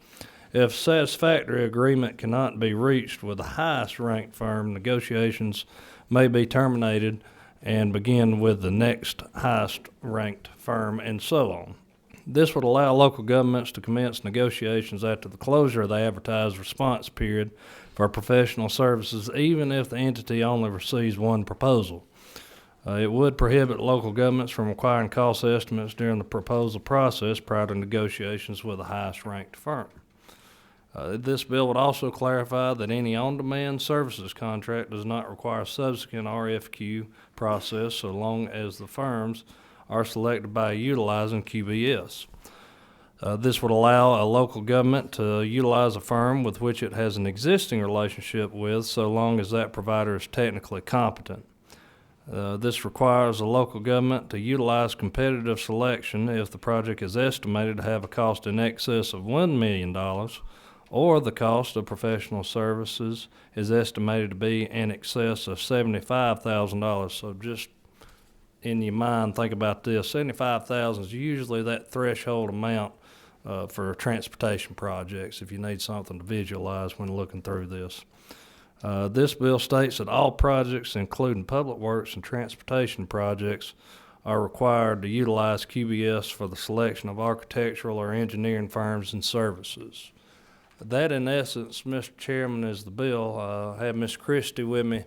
If a satisfactory agreement cannot be reached with the highest ranked firm, negotiations may be terminated and begin with the next highest ranked firm, and so on. This would allow local governments to commence negotiations after the closure of the advertised response period for professional services, even if the entity only receives one proposal. It would prohibit local governments from requiring cost estimates during the proposal process prior to negotiations with the highest ranked firm. This bill would also clarify that any on-demand services contract does not require a subsequent RFQ process so long as the firms are selected by utilizing QBS. This would allow a local government to utilize a firm with which it has an existing relationship with so long as that provider is technically competent. This requires a local government to utilize competitive selection if the project is estimated to have a cost in excess of $1 million or the cost of professional services is estimated to be in excess of $75,000. So just in your mind, think about this. $75,000 is usually that threshold amount for transportation projects if you need something to visualize when looking through this. This bill states that all projects, including public works and transportation projects, are required to utilize QBS for the selection of architectural or engineering firms and services. That, in essence, Mr. Chairman, is the bill. I have Ms. Christie with me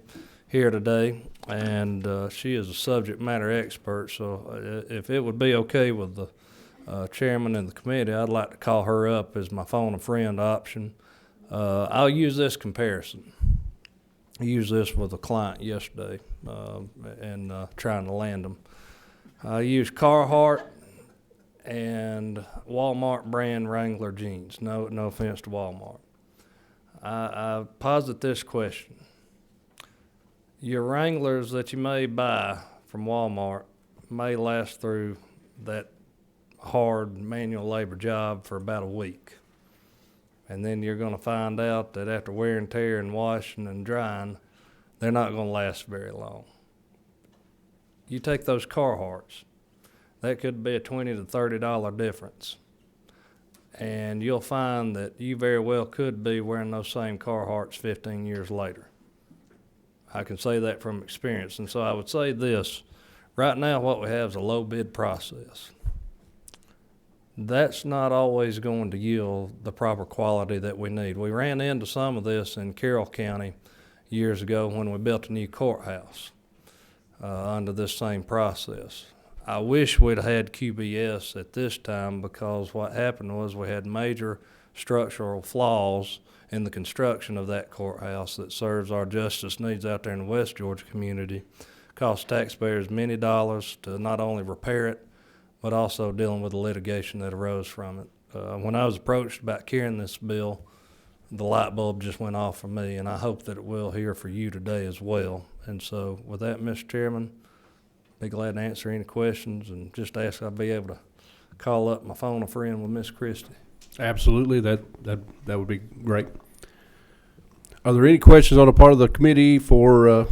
here today, and she is a subject matter expert, so if it would be okay with the chairman and the committee, I'd like to call her up as my phone a friend option. I'll use this comparison. I used this with a client yesterday and trying to land them. I used Carhartt and Walmart brand Wrangler jeans. No offense to Walmart. I posit this question. Your Wranglers that you may buy from Walmart may last through that hard manual labor job for about a week. And then you're going to find out that after wear and tear and washing and drying, they're not going to last very long. You take those Carhartts, that could be a $20 to $30 difference. And you'll find that you very well could be wearing those same Carhartts 15 years later. I can say that from experience. And so I would say this, right now what we have is a low bid process. That's not always going to yield the proper quality that we need. We ran into some of this in Carroll County years ago when we built a new courthouse under this same process. I wish we'd had QBS at this time because what happened was we had major structural flaws in the construction of that courthouse that serves our justice needs out there in the West Georgia community. Cost taxpayers many dollars to not only repair it, but also dealing with the litigation that arose from it. When I was approached about carrying this bill, the light bulb just went off for me, and I hope that it will here for you today as well. And so with that, Mr. Chairman, be glad to answer any questions and just ask I'll be able to call up my phone a friend with Miss Christie. Absolutely, that would be great. Are there any questions on the part of the committee for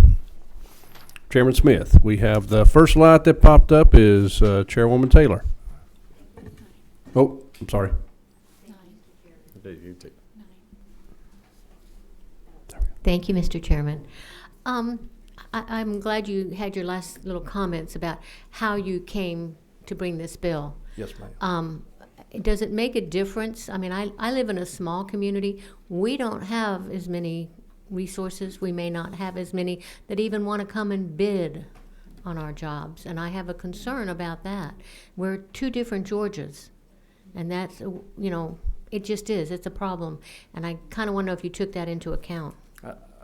Chairman Smith? We have the first light that popped up is Chairwoman Taylor. Oh, I'm sorry. Thank you, Mr. Chairman. I'm glad you had your last little comments about how you came to bring this bill. Yes, ma'am. Does it make a difference? I mean, I live in a small community. We don't have as many resources. We may not have as many that even want to come and bid on our jobs. And I have a concern about that. We're two different Georgias. And that's, it just is. It's a problem. And I kind of want to know if you took that into account.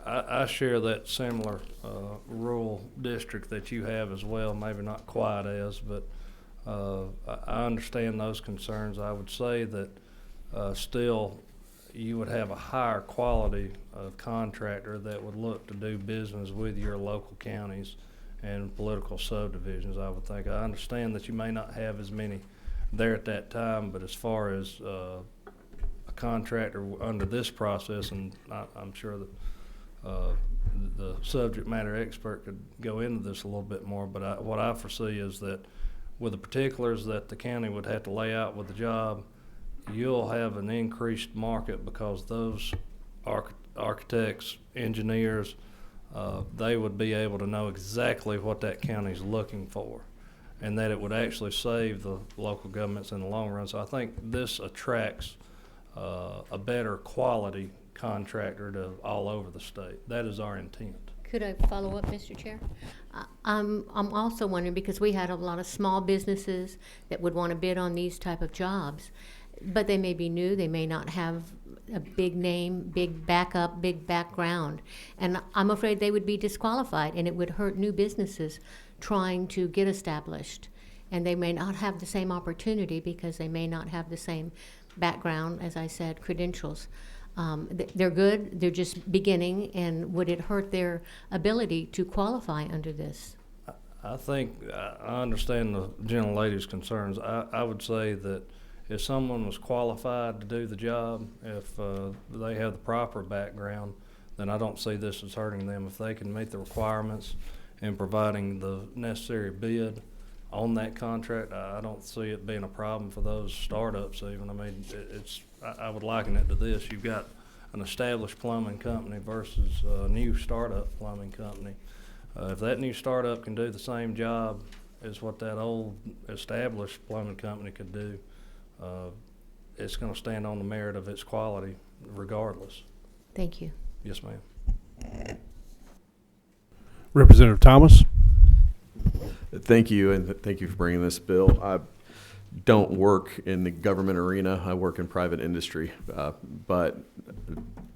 I share that similar rural district that you have as well, maybe not quite as, but I understand those concerns. I would say that still you would have a higher quality contractor that would look to do business with your local counties and political subdivisions, I would think. I understand that you may not have as many there at that time. But as far as a contractor under this process, and I'm sure the subject matter expert could go into this a little bit more, but what I foresee is that with the particulars that the county would have to lay out with the job, you'll have an increased market because those architects, engineers, they would be able to know exactly what that county's looking for, and that it would actually save the local governments in the long run. So I think this attracts a better quality contractor to all over the state. That is our intent. Could I follow up, Mr. Chair? I'm also wondering, because we had a lot of small businesses that would want to bid on these type of jobs, but they may be new, they may not have a big name, big backup, big background, and I'm afraid they would be disqualified, and it would hurt new businesses trying to get established, and they may not have the same opportunity because they may not have the same background, as I said, credentials. They're good, they're just beginning, and would it hurt their ability to qualify under this? I think I understand the gentlelady's concerns. I would say that if someone was qualified to do the job, if they have the proper background, then I don't see this as hurting them. If they can meet the requirements in providing the necessary bid on that contract, I don't see it being a problem for those startups even. I mean, I would liken it to this. You've got an established plumbing company versus a new startup plumbing company. If that new startup can do the same job as what that old established plumbing company could do, it's going to stand on the merit of its quality regardless. Thank you. Yes, ma'am. Representative Thomas. Thank you, and thank you for bringing this bill. I don't work in the government arena. I work in private industry, but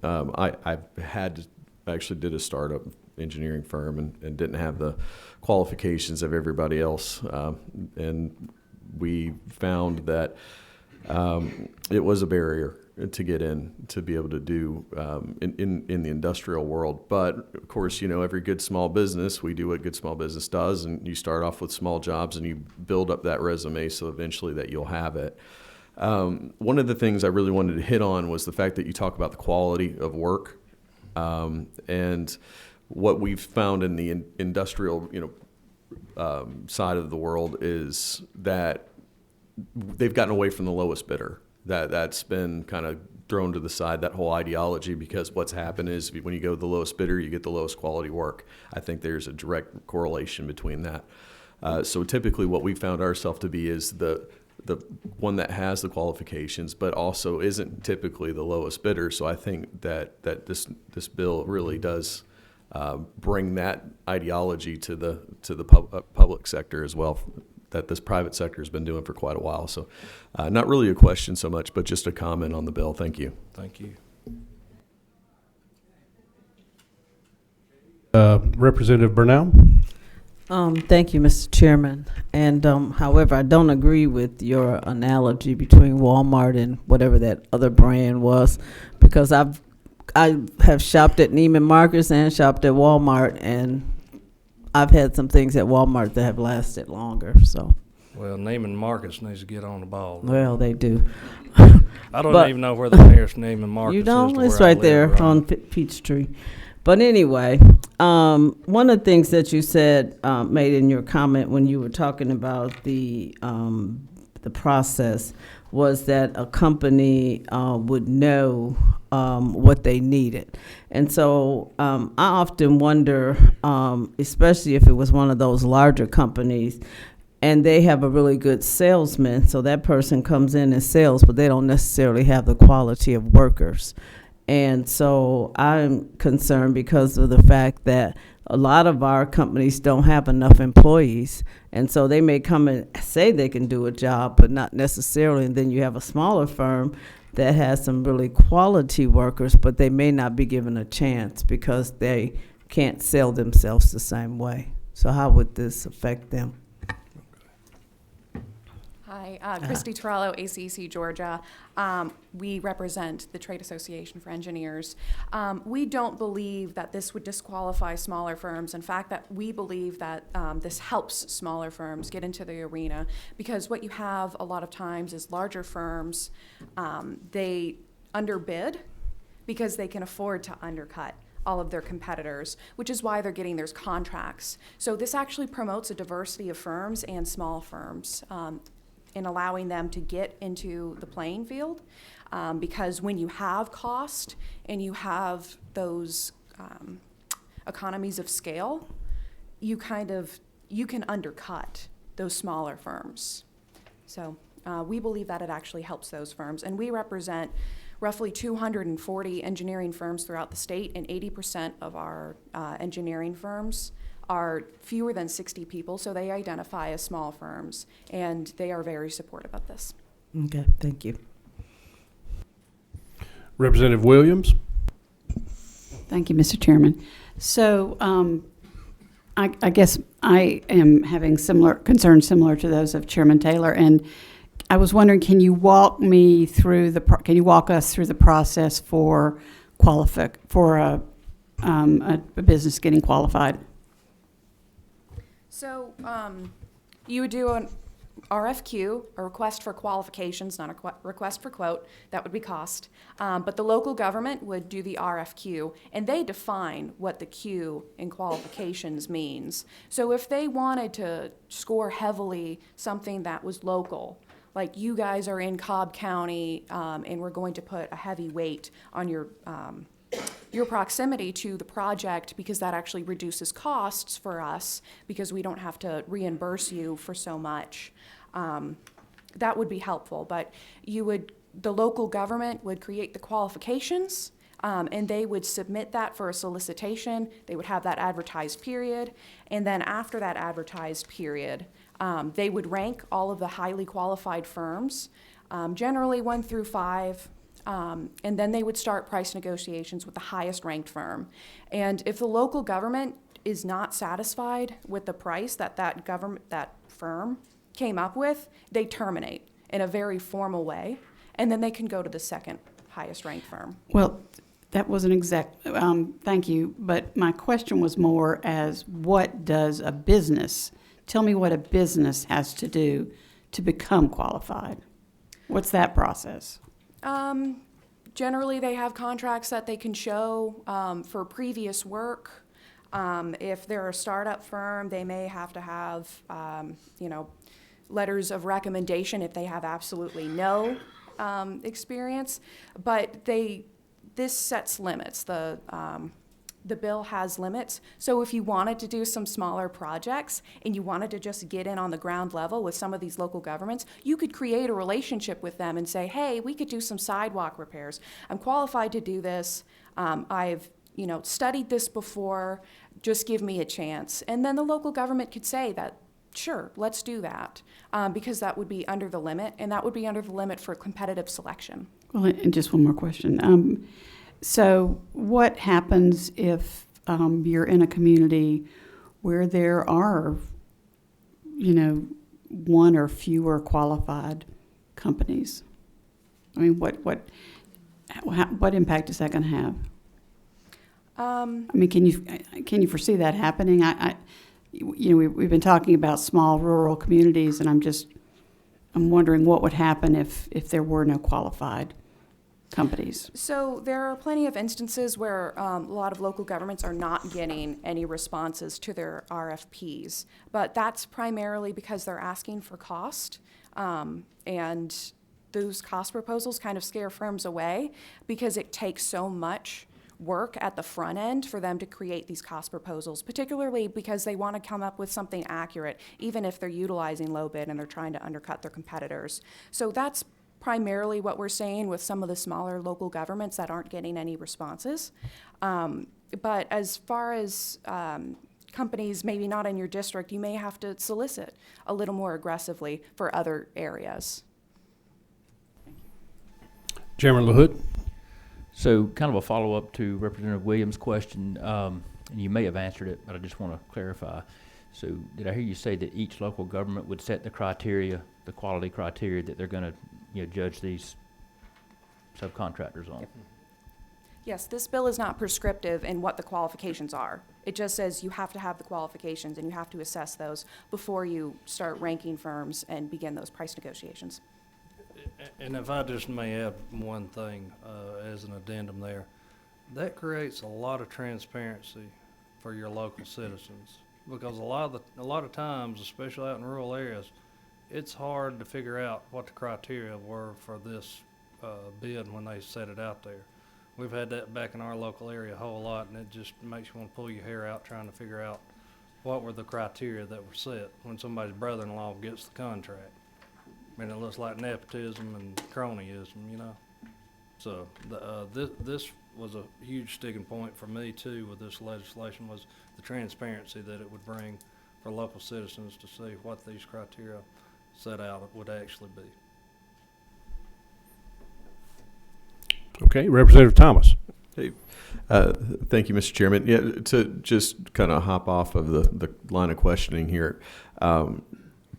I actually did a startup engineering firm and didn't have the qualifications of everybody else, and we found that it was a barrier to get in, to be able to do in the industrial world. But of course, you know, every good small business, we do what good small business does, and you start off with small jobs and you build up that resume so eventually that you'll have it. One of the things I really wanted to hit on was the fact that you talk about the quality of work, and what we've found in the industrial, side of the world is that they've gotten away from the lowest bidder. That's been kind of thrown to the side, that whole ideology, because what's happened is when you go to the lowest bidder, you get the lowest quality work. I think there's a direct correlation between that. So typically what we found ourselves to be is the one that has the qualifications, but also isn't typically the lowest bidder. So I think that this bill really does bring that ideology to the public sector as well, that this private sector has been doing for quite a while. So not really a question so much, but just a comment on the bill. Thank you. Thank you. Representative Burnell. Thank you, Mr. Chairman. And however, I don't agree with your analogy between Walmart and whatever that other brand was, because I have shopped at Neiman Marcus and shopped at Walmart, and I've had some things at Walmart that have lasted longer. So. Well, Neiman Marcus needs to get on the ball. Well, they do. I don't even know where the nearest Neiman Marcus is. You don't? To It's where I right live, there right? on Peachtree. But anyway, one of the things that you said, made in your comment when you were talking about the process, was that a company would know what they needed. And so I often wonder, especially if it was one of those larger companies, and they have a really good salesman, so that person comes in and sells, but they don't necessarily have the quality of workers. And so I'm concerned because of the fact that a lot of our companies don't have enough employees. And so they may come and say they can do a job, but not necessarily. And then you have a smaller firm that has some really quality workers, but they may not be given a chance because they can't sell themselves the same way. So how would this affect them? Hi, Christy Torello, ACC Georgia. We represent the Trade Association for Engineers. We don't believe that this would disqualify smaller firms. In fact, that we believe that this helps smaller firms get into the arena, because what you have a lot of times is larger firms, they underbid because they can afford to undercut all of their competitors, which is why they're getting their contracts. So this actually promotes a diversity of firms and small firms in allowing them to get into the playing field, because when you have cost and you have those economies of scale, you can undercut those smaller firms. So we believe that it actually helps those firms, and we represent roughly 240 engineering firms throughout the state, and 80% of our engineering firms are fewer than 60 people, so they identify as small firms, and they are very supportive of this. Okay, thank you. Representative Williams. Thank you, Mr. Chairman. So I guess I am having concerns similar to those of Chairman Taylor, and I was wondering, can you walk us through the process for a business getting qualified? So you would do an RFQ, a request for qualifications, not a request for quote. That would be cost. But the local government would do the RFQ, and they define what the Q in qualifications means. So if they wanted to score heavily something that was local, like you guys are in Cobb County, and we're going to put a heavy weight on your proximity to the project, because that actually reduces costs for us because we don't have to reimburse you for so much. That would be helpful, but the local government would create the qualifications, and they would submit that for a solicitation. They would have that advertised period, and then after that advertised period, they would rank all of the highly qualified firms, generally 1 through 5, and then they would start price negotiations with the highest ranked firm. And if the local government is not satisfied with the price that firm came up with, they terminate in a very formal way, and then they can go to the second highest ranked firm. Well, that wasn't exact, thank you, but my question was more as tell me what a business has to do to become qualified. What's that process? Generally, they have contracts that they can show for previous work. If they're a startup firm, they may have to have, letters of recommendation if they have absolutely no experience. But this sets limits. The bill has limits. So if you wanted to do some smaller projects and you wanted to just get in on the ground level with some of these local governments, you could create a relationship with them and say, hey, we could do some sidewalk repairs. I'm qualified to do this. I've studied this before. Just give me a chance. And then the local government could say that, sure, let's do that, because that would be under the limit, and that would be under the limit for competitive selection. Well, and just one more question. So what happens if you're in a community where there are, one or fewer qualified companies? I mean, what impact is that going to have? I mean, can you foresee that happening? We've been talking about small rural communities, and I'm wondering what would happen if there were no qualified companies. So there are plenty of instances where a lot of local governments are not getting any responses to their RFPs, but that's primarily because they're asking for cost, and those cost proposals kind of scare firms away because it takes so much work at the front end for them to create these cost proposals, particularly because they want to come up with something accurate, even if they're utilizing low bid and they're trying to undercut their competitors. So that's primarily what we're saying with some of the smaller local governments that aren't getting any responses. But as far as companies maybe not in your district, you may have to solicit a little more aggressively for other areas. Chairman LaHood. So kind of a follow-up to Representative Williams' question, and you may have answered it, but I just want to clarify. So did I hear you say that each local government would set the criteria the quality criteria that they're going to judge these subcontractors on. Yes, this bill is not prescriptive in what the qualifications are. It just says you have to have the qualifications and you have to assess those before you start ranking firms and begin those price negotiations. And if I just may add one thing as an addendum there, that creates a lot of transparency for your local citizens, because a lot of times, especially out in rural areas, it's hard to figure out what the criteria were for this bid when they set it out there. We've had that back in our local area a whole lot, and it just makes you want to pull your hair out trying to figure out what were the criteria that were set when somebody's brother-in-law gets the contract. I mean, it looks like nepotism and cronyism, you know. So this was a huge sticking point for me too with this legislation, was the transparency that it would bring for local citizens to see what these criteria set out would actually be. Okay, Representative Thomas. Hey, thank you, Mr. Chairman. Yeah, to just kind of hop off of the line of questioning here.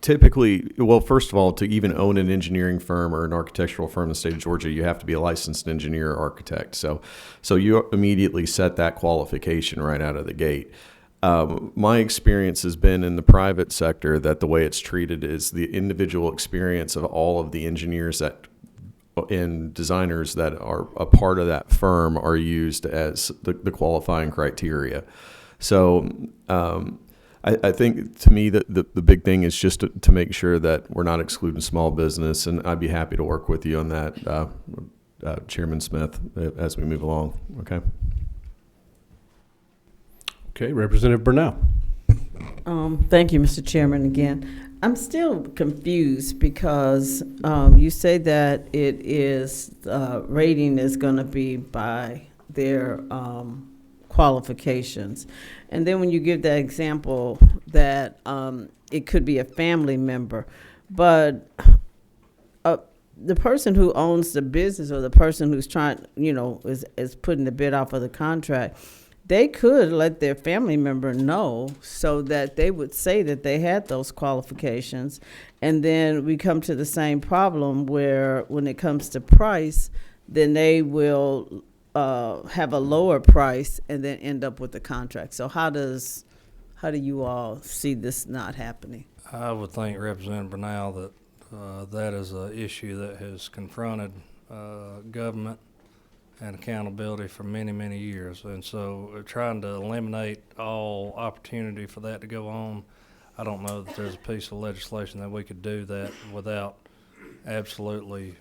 Typically, well, first of all, to even own an engineering firm or an architectural firm in the state of Georgia, you have to be a licensed engineer or architect. So you immediately set that qualification right out of the gate. My experience has been in the private sector that the way it's treated is the individual experience of all of the engineers and designers that are a part of that firm are used as the qualifying criteria. So I think, to me, the big thing is just to make sure that we're not excluding small business, and I'd be happy to work with you on that, Chairman Smith, as we move along. Okay. Okay, Representative Burnell. Thank you, Mr. Chairman, again. I'm still confused because you say that it is, rating is going to be by their qualifications. And then when you give that example that it could be a family member, but the person who owns the business or the person who's trying, is putting the bid out for the contract, they could let their family member know so that they would say that they had those qualifications. And then we come to the same problem where when it comes to price, then they will have a lower price and then end up with the contract. So how do you all see this not happening? I would think, Representative Bernal, that that is an issue that has confronted government and accountability for many, many years. And so trying to eliminate all opportunity for that to go on, I don't know that there's a piece of legislation that we could do that without absolutely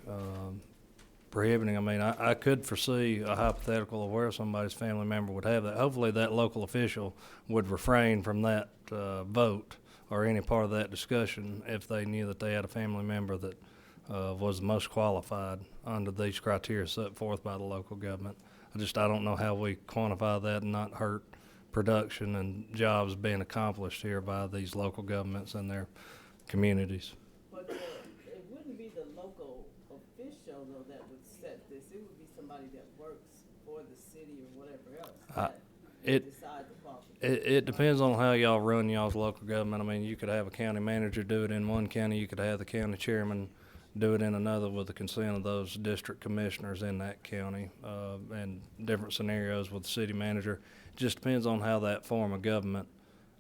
prohibiting. I mean, I could foresee a hypothetical of where somebody's family member would have that. Hopefully that local official would refrain from that vote or any part of that discussion if they knew that they had a family member that was the most qualified under these criteria set forth by the local government. I don't know how we quantify that and not hurt production and jobs being accomplished here by these local governments and their communities. But it wouldn't be the local official, though, that would set this. It would be somebody that works for the city or whatever else that would decide the qualification. It depends on how y'all run y'all's local government. I mean, you could have a county manager do it in one county. You could have the county chairman do it in another with the consent of those district commissioners in that county, and different scenarios with the city manager. It just depends on how that form of government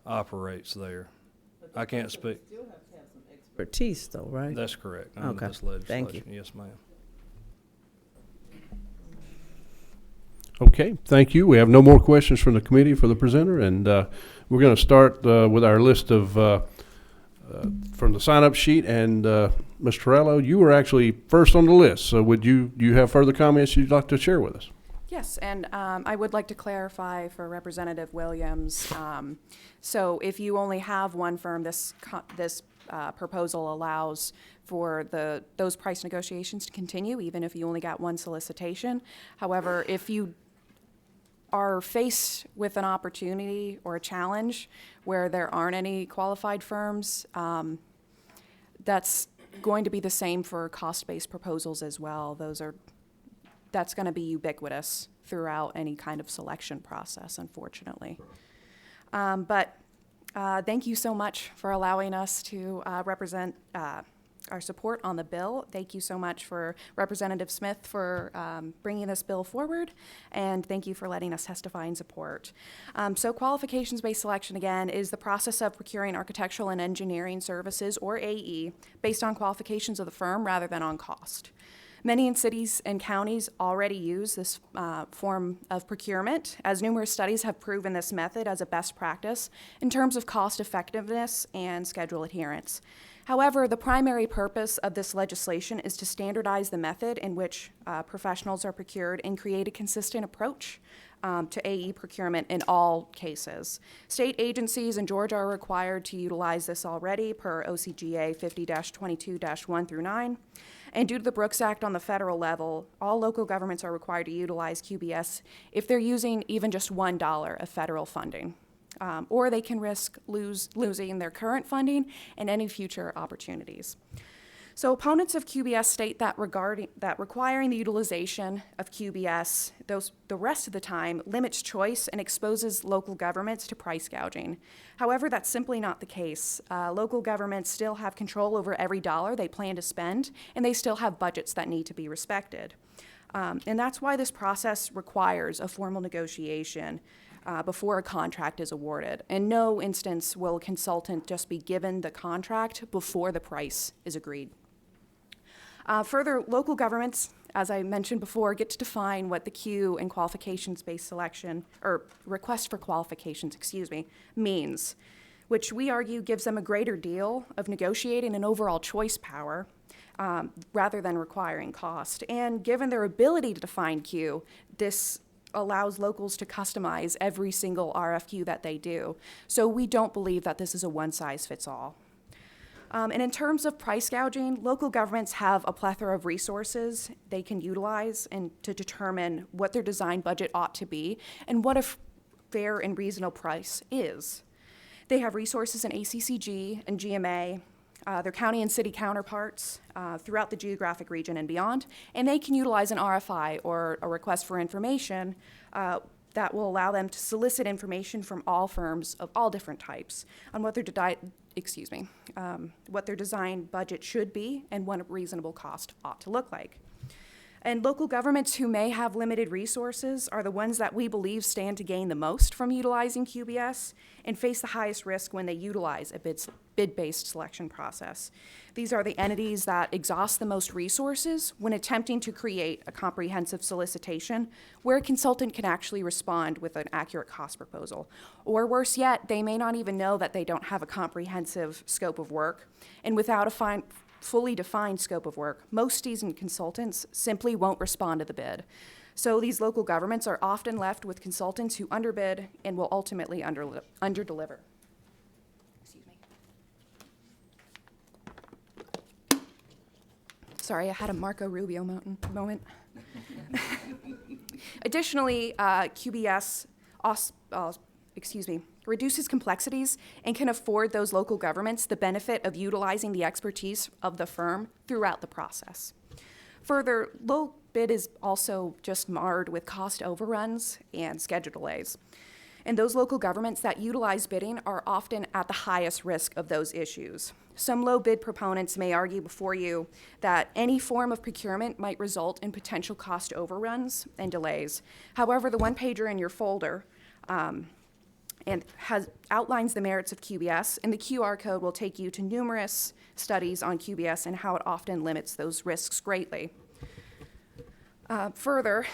operates there. I can't speak. Still have to have some expertise, though, right? That's correct. Under this legislation. Thank you. Yes, ma'am. Okay, thank you. We have no more questions from the committee for the presenter, and we're going to start with our list of from the sign-up sheet. And Mr. Torello, you were actually first on the list, so do you have further comments you'd like to share with us? Yes, and I would like to clarify for Representative Williams. So if you only have one firm, this proposal allows for those price negotiations to continue, even if you only got one solicitation. However, if you are faced with an opportunity or a challenge where there aren't any qualified firms, that's going to be the same for cost-based proposals as well. That's going to be ubiquitous throughout any kind of selection process, unfortunately. But thank you so much for allowing us to represent our support on the bill. Thank you so much for Representative Smith for bringing this bill forward, and thank you for letting us testify in support. So qualifications-based selection, again, is the process of procuring architectural and engineering services, or AE, based on qualifications of the firm rather than on cost. Many cities and counties already use this form of procurement, as numerous studies have proven this method as a best practice in terms of cost effectiveness and schedule adherence. However, the primary purpose of this legislation is to standardize the method in which professionals are procured and create a consistent approach to AE procurement in all cases. State agencies in Georgia are required to utilize this already per OCGA 50-22-1 through 9. And due to the Brooks Act on the federal level, all local governments are required to utilize QBS if they're using even just $1 of federal funding. Or they can risk losing their current funding and any future opportunities. So opponents of QBS state that requiring the utilization of QBS the rest of the time limits choice and exposes local governments to price gouging. However, that's simply not the case. Local governments still have control over every dollar they plan to spend, and they still have budgets that need to be respected. And that's why this process requires a formal negotiation before a contract is awarded. In no instance will a consultant just be given the contract before the price is agreed. Further, local governments, as I mentioned before, get to define what the Q and qualifications-based selection, or request for qualifications, means, which we argue gives them a greater deal of negotiating and overall choice power rather than requiring cost. And given their ability to define Q, this allows locals to customize every single RFQ that they do. So we don't believe that this is a one-size-fits-all. And in terms of price gouging, local governments have a plethora of resources they can utilize and to determine what their design budget ought to be and what a fair and reasonable price is. They have resources in ACCG and GMA, their county and city counterparts throughout the geographic region and beyond, and they can utilize an RFI, or a request for information, that will allow them to solicit information from all firms of all different types on what their what their design budget should be and what a reasonable cost ought to look like. And local governments who may have limited resources are the ones that we believe stand to gain the most from utilizing QBS and face the highest risk when they utilize a bid-based selection process. These are the entities that exhaust the most resources when attempting to create a comprehensive solicitation where a consultant can actually respond with an accurate cost proposal. Or worse yet, they may not even know that they don't have a comprehensive scope of work, and without a fully defined scope of work, most seasoned consultants simply won't respond to the bid. So these local governments are often left with consultants who underbid and will ultimately underdeliver. Excuse me. Sorry, I had a Marco Rubio moment. Additionally, QBS reduces complexities and can afford those local governments the benefit of utilizing the expertise of the firm throughout the process. Further, low bid is also just marred with cost overruns and schedule delays. And those local governments that utilize bidding are often at the highest risk of those issues. Some low bid proponents may argue before you that any form of procurement might result in potential cost overruns and delays. However, the one-pager in your folder outlines the merits of QBS, and the QR code will take you to numerous studies on QBS and how it often limits those risks greatly. Further,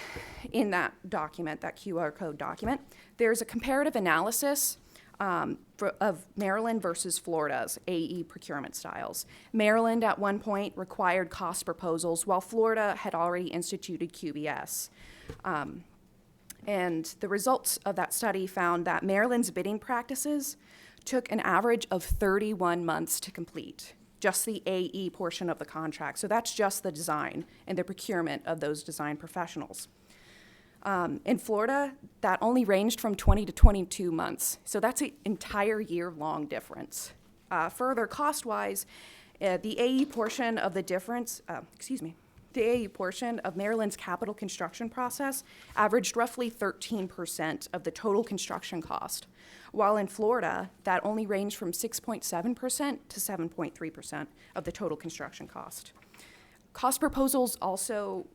in that document, that QR code document, there's a comparative analysis of Maryland versus Florida's AE procurement styles. Maryland at one point required cost proposals, while Florida had already instituted QBS. And the results of that study found that Maryland's bidding practices took an average of 31 months to complete, just the AE portion of the contract. So that's just the design and the procurement of those design professionals. In Florida, that only ranged from 20 to 22 months. So that's an entire year-long difference. Further, cost-wise, the AE portion of the difference, the AAU portion of Maryland's capital construction process averaged roughly 13% of the total construction cost, while in Florida, that only ranged from 6.7% to 7.3% of the total construction cost. Cost proposals also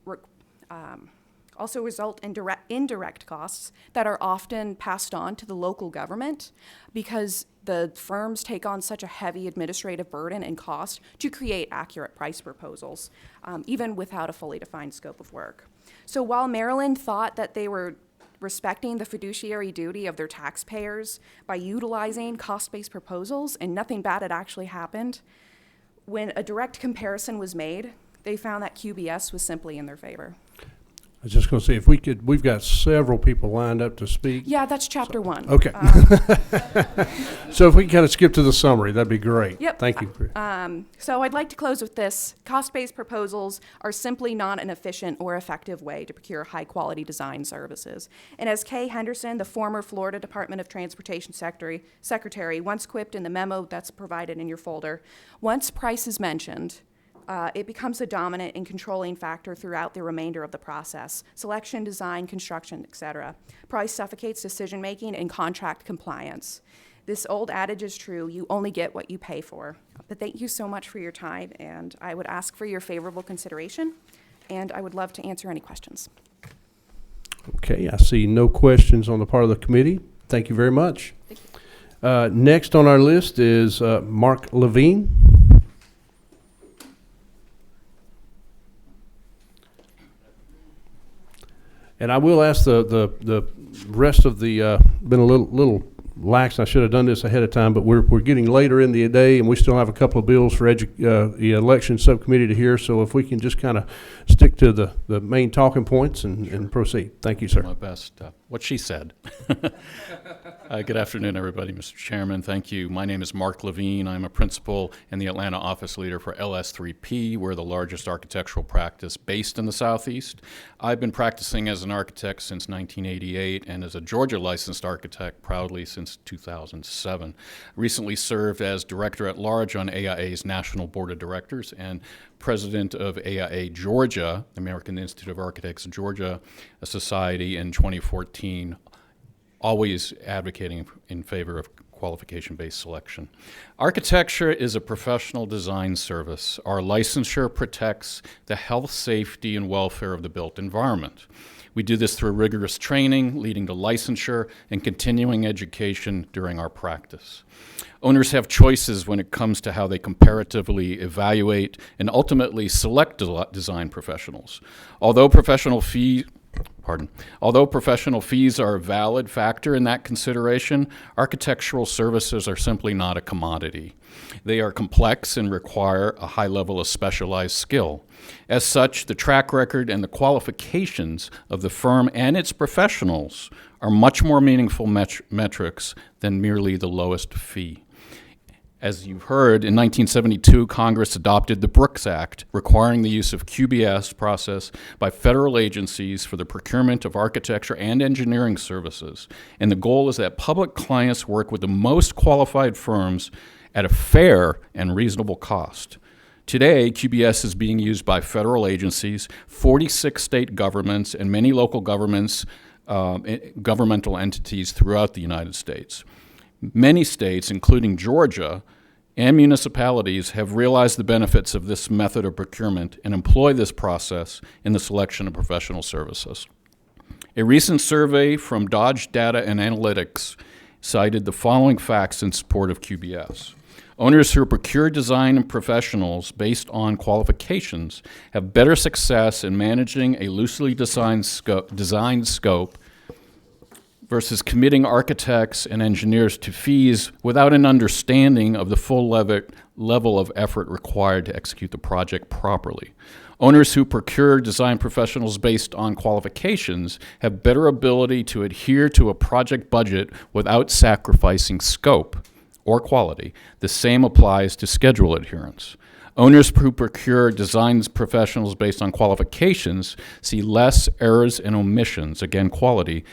result in indirect costs that are often passed on to the local government because the firms take on such a heavy administrative burden and cost to create accurate price proposals, even without a fully defined scope of work. So while Maryland thought that they were respecting the fiduciary duty of their taxpayers by utilizing cost-based proposals, and nothing bad had actually happened, when a direct comparison was made, they found that QBS was simply in their favor. I was just going to say, if we could, we've got several people lined up to speak. Yeah, that's chapter one. Okay. So if we can kind of skip to the summary, that'd be great. Yep. Thank you. So I'd like to close with this. Cost-based proposals are simply not an efficient or effective way to procure high-quality design services. And as Kay Henderson, the former Florida Department of Transportation Secretary, once quipped in the memo that's provided in your folder, once price is mentioned, it becomes a dominant and controlling factor throughout the remainder of the process: selection, design, construction, etc. Price suffocates decision-making and contract compliance. This old adage is true: you only get what you pay for. But thank you so much for your time, and I would ask for your favorable consideration, and I would love to answer any questions. Okay, I see no questions on the part of the committee. Thank you very much. Thank you. Next on our list is Mark Levine. And I will ask the rest of the, been a little lax. I should have done this ahead of time, but we're getting later in the day, and we still have a couple of bills for the election subcommittee to hear. So if we can just kind of stick to the main talking points and proceed. Thank you, sir. My best. What she said. Good afternoon, everybody. Mr. Chairman, thank you. My name is Mark Levine. I'm a principal and the Atlanta office leader for LS3P. We're the largest architectural practice based in the Southeast. I've been practicing as an architect since 1988 and as a Georgia licensed architect proudly since 2007. Recently served as director at large on AIA's National Board of Directors and president of AIA Georgia, American Institute of Architects Georgia, a society in 2014, always advocating in favor of qualification-based selection. Architecture is a professional design service. Our licensure protects the health, safety, and welfare of the built environment. We do this through rigorous training, leading to licensure and continuing education during our practice. Owners have choices when it comes to how they comparatively evaluate and ultimately select design professionals. Although professional fees are a valid factor in that consideration, architectural services are simply not a commodity. They are complex and require a high level of specialized skill. As such, the track record and the qualifications of the firm and its professionals are much more meaningful metrics than merely the lowest fee. As you've heard, in 1972, Congress adopted the Brooks Act, requiring the use of QBS process by federal agencies for the procurement of architecture and engineering services. And the goal is that public clients work with the most qualified firms at a fair and reasonable cost. Today, QBS is being used by federal agencies, 46 state governments, and many local governments, governmental entities throughout the United States. Many states, including Georgia, and municipalities have realized the benefits of this method of procurement and employ this process in the selection of professional services. A recent survey from Dodge Data and Analytics cited the following facts in support of QBS. Owners who procure design professionals based on qualifications have better success in managing a loosely designed scope versus committing architects and engineers to fees without an understanding of the full level of effort required to execute the project properly. Owners who procure design professionals based on qualifications have better ability to adhere to a project budget without sacrificing scope or quality. The same applies to schedule adherence. Owners who procure design professionals based on qualifications see less errors and omissions, again quality,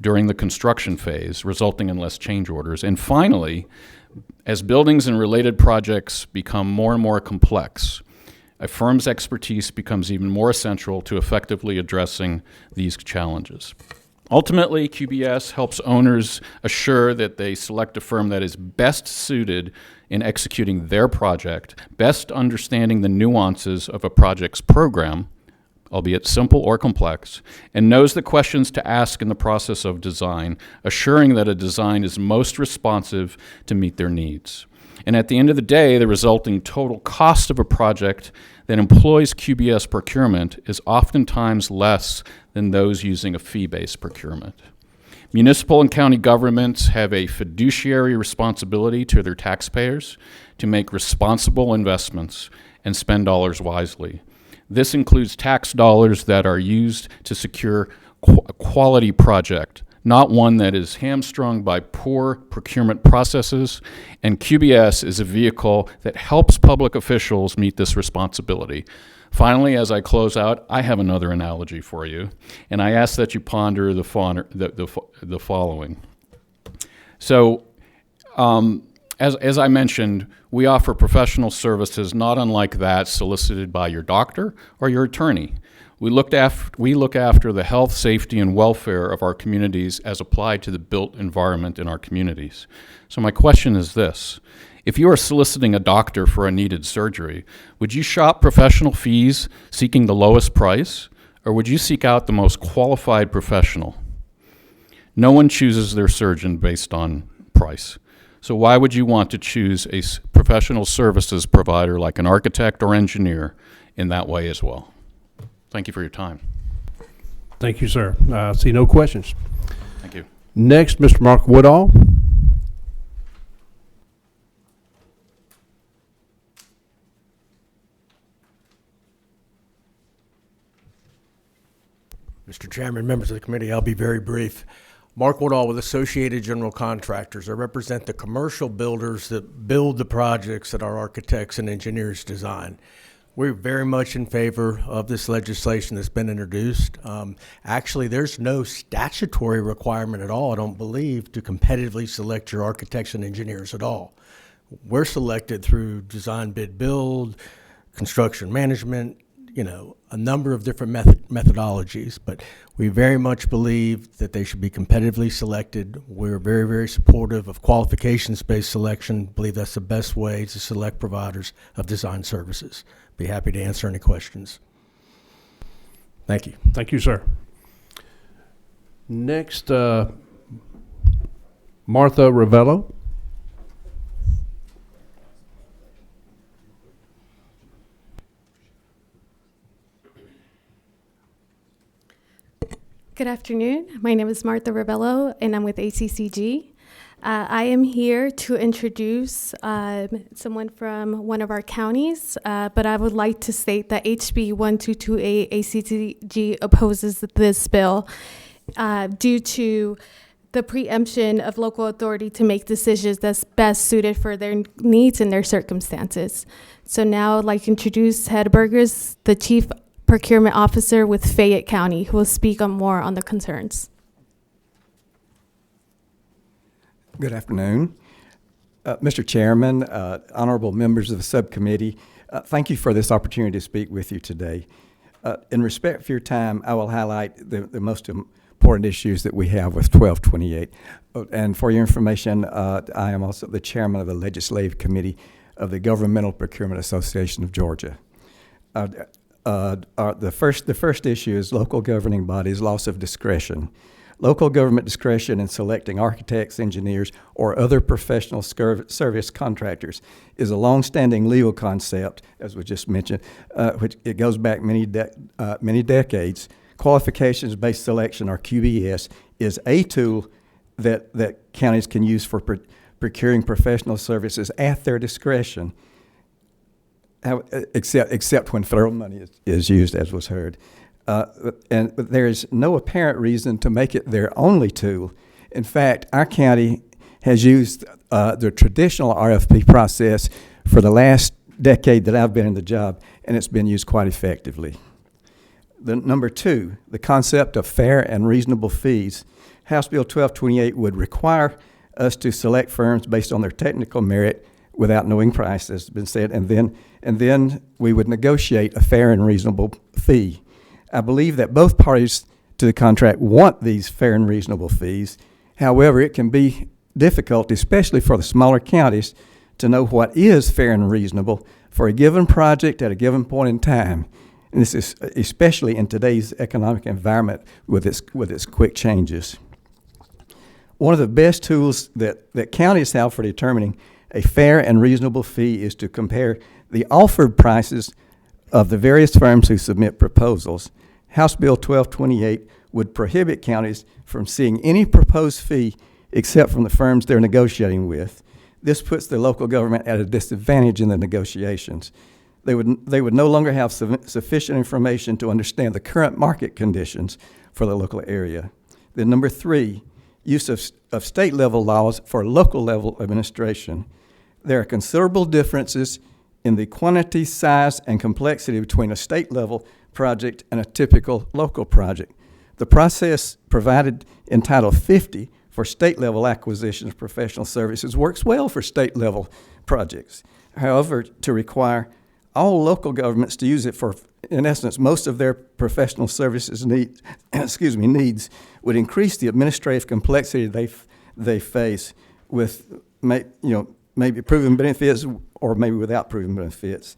during the construction phase, resulting in less change orders. And finally, as buildings and related projects become more and more complex, A firm's expertise becomes even more essential to effectively addressing these challenges. Ultimately, QBS helps owners assure that they select a firm that is best suited in executing their project, best understanding the nuances of a project's program, albeit simple or complex, and knows the questions to ask in the process of design, assuring that a design is most responsive to meet their needs. And at the end of the day, the resulting total cost of a project that employs QBS procurement is oftentimes less than those using a fee-based procurement. Municipal and county governments have a fiduciary responsibility to their taxpayers to make responsible investments and spend dollars wisely. This includes tax dollars that are used to secure a quality project, not one that is hamstrung by poor procurement processes, and QBS is a vehicle that helps public officials meet this responsibility. Finally, as I close out, I have another analogy for you, and I ask that you ponder the following. So, as I mentioned, we offer professional services not unlike that solicited by your doctor or your attorney. We look after the health, safety, and welfare of our communities as applied to the built environment in our communities. So my question is this: if you are soliciting a doctor for a needed surgery, would you shop professional fees seeking the lowest price, or would you seek out the most qualified professional? No one chooses their surgeon based on price. So why would you want to choose a professional services provider like an architect or engineer in that way as well? Thank you for your time. Thank you, sir. I see no questions. Thank you. Next, Mr. Mark Woodall. Mr. Chairman, members of the committee, I'll be very brief. Mark Woodall with Associated General Contractors. I represent the commercial builders that build the projects that our architects and engineers design. We're very much in favor of this legislation that's been introduced. Actually, there's no statutory requirement at all, I don't believe, to competitively select your architects and engineers at all. We're selected through design, bid, build, construction management, a number of different methodologies, but we very much believe that they should be competitively selected. We're very, very supportive of qualifications-based selection, believe that's the best way to select providers of design services. Be happy to answer any questions. Thank you. Thank you, sir. Next, Martha Ravello. Good afternoon. My name is Martha Rebello, and I'm with ACCG. I am here to introduce someone from one of our counties, but I would like to state that HB 1228 ACCG opposes this bill due to the preemption of local authority to make decisions that's best suited for their needs and their circumstances. So now I'd like to introduce Ted Burgers, the Chief Procurement Officer with Fayette County, who will speak on more on the concerns. Good afternoon. Mr. Chairman, honorable members of the subcommittee, thank you for this opportunity to speak with you today. In respect for your time, I will highlight the most important issues that we have with 1228. And for your information, I am also the chairman of the Legislative Committee of the Governmental Procurement Association of Georgia. The first issue is local governing bodies' loss of discretion. Local government discretion in selecting architects, engineers, or other professional service contractors is a long-standing legal concept, as was just mentioned, which it goes back many decades. Qualifications-based selection, or QBS, is a tool that counties can use for procuring professional services at their discretion, except when federal money is used, as was heard. But there is no apparent reason to make it their only tool. In fact, our county has used the traditional RFP process for the last decade that I've been in the job, and it's been used quite effectively. Number two, the concept of fair and reasonable fees. House Bill 1228 would require us to select firms based on their technical merit without knowing price, as has been said, and then we would negotiate a fair and reasonable fee. I believe that both parties to the contract want these fair and reasonable fees. However, it can be difficult, especially for the smaller counties, to know what is fair and reasonable for a given project at a given point in time. And this is especially in today's economic environment with its quick changes. One of the best tools that counties have for determining a fair and reasonable fee is to compare the offered prices of the various firms who submit proposals. House Bill 1228 would prohibit counties from seeing any proposed fee except from the firms they're negotiating with. This puts the local government at a disadvantage in the negotiations. They would no longer have sufficient information to understand the current market conditions for the local area. Then number 3, use of state level laws for local level administration. There are considerable differences in the quantity, size, and complexity between a state level project and a typical local project. The process provided in Title 50 for state level acquisitions of professional services works well for state level projects. However, to require all local governments to use it for, in essence, most of their professional services needs would increase the administrative complexity they face with, maybe proven benefits or maybe without proven benefits.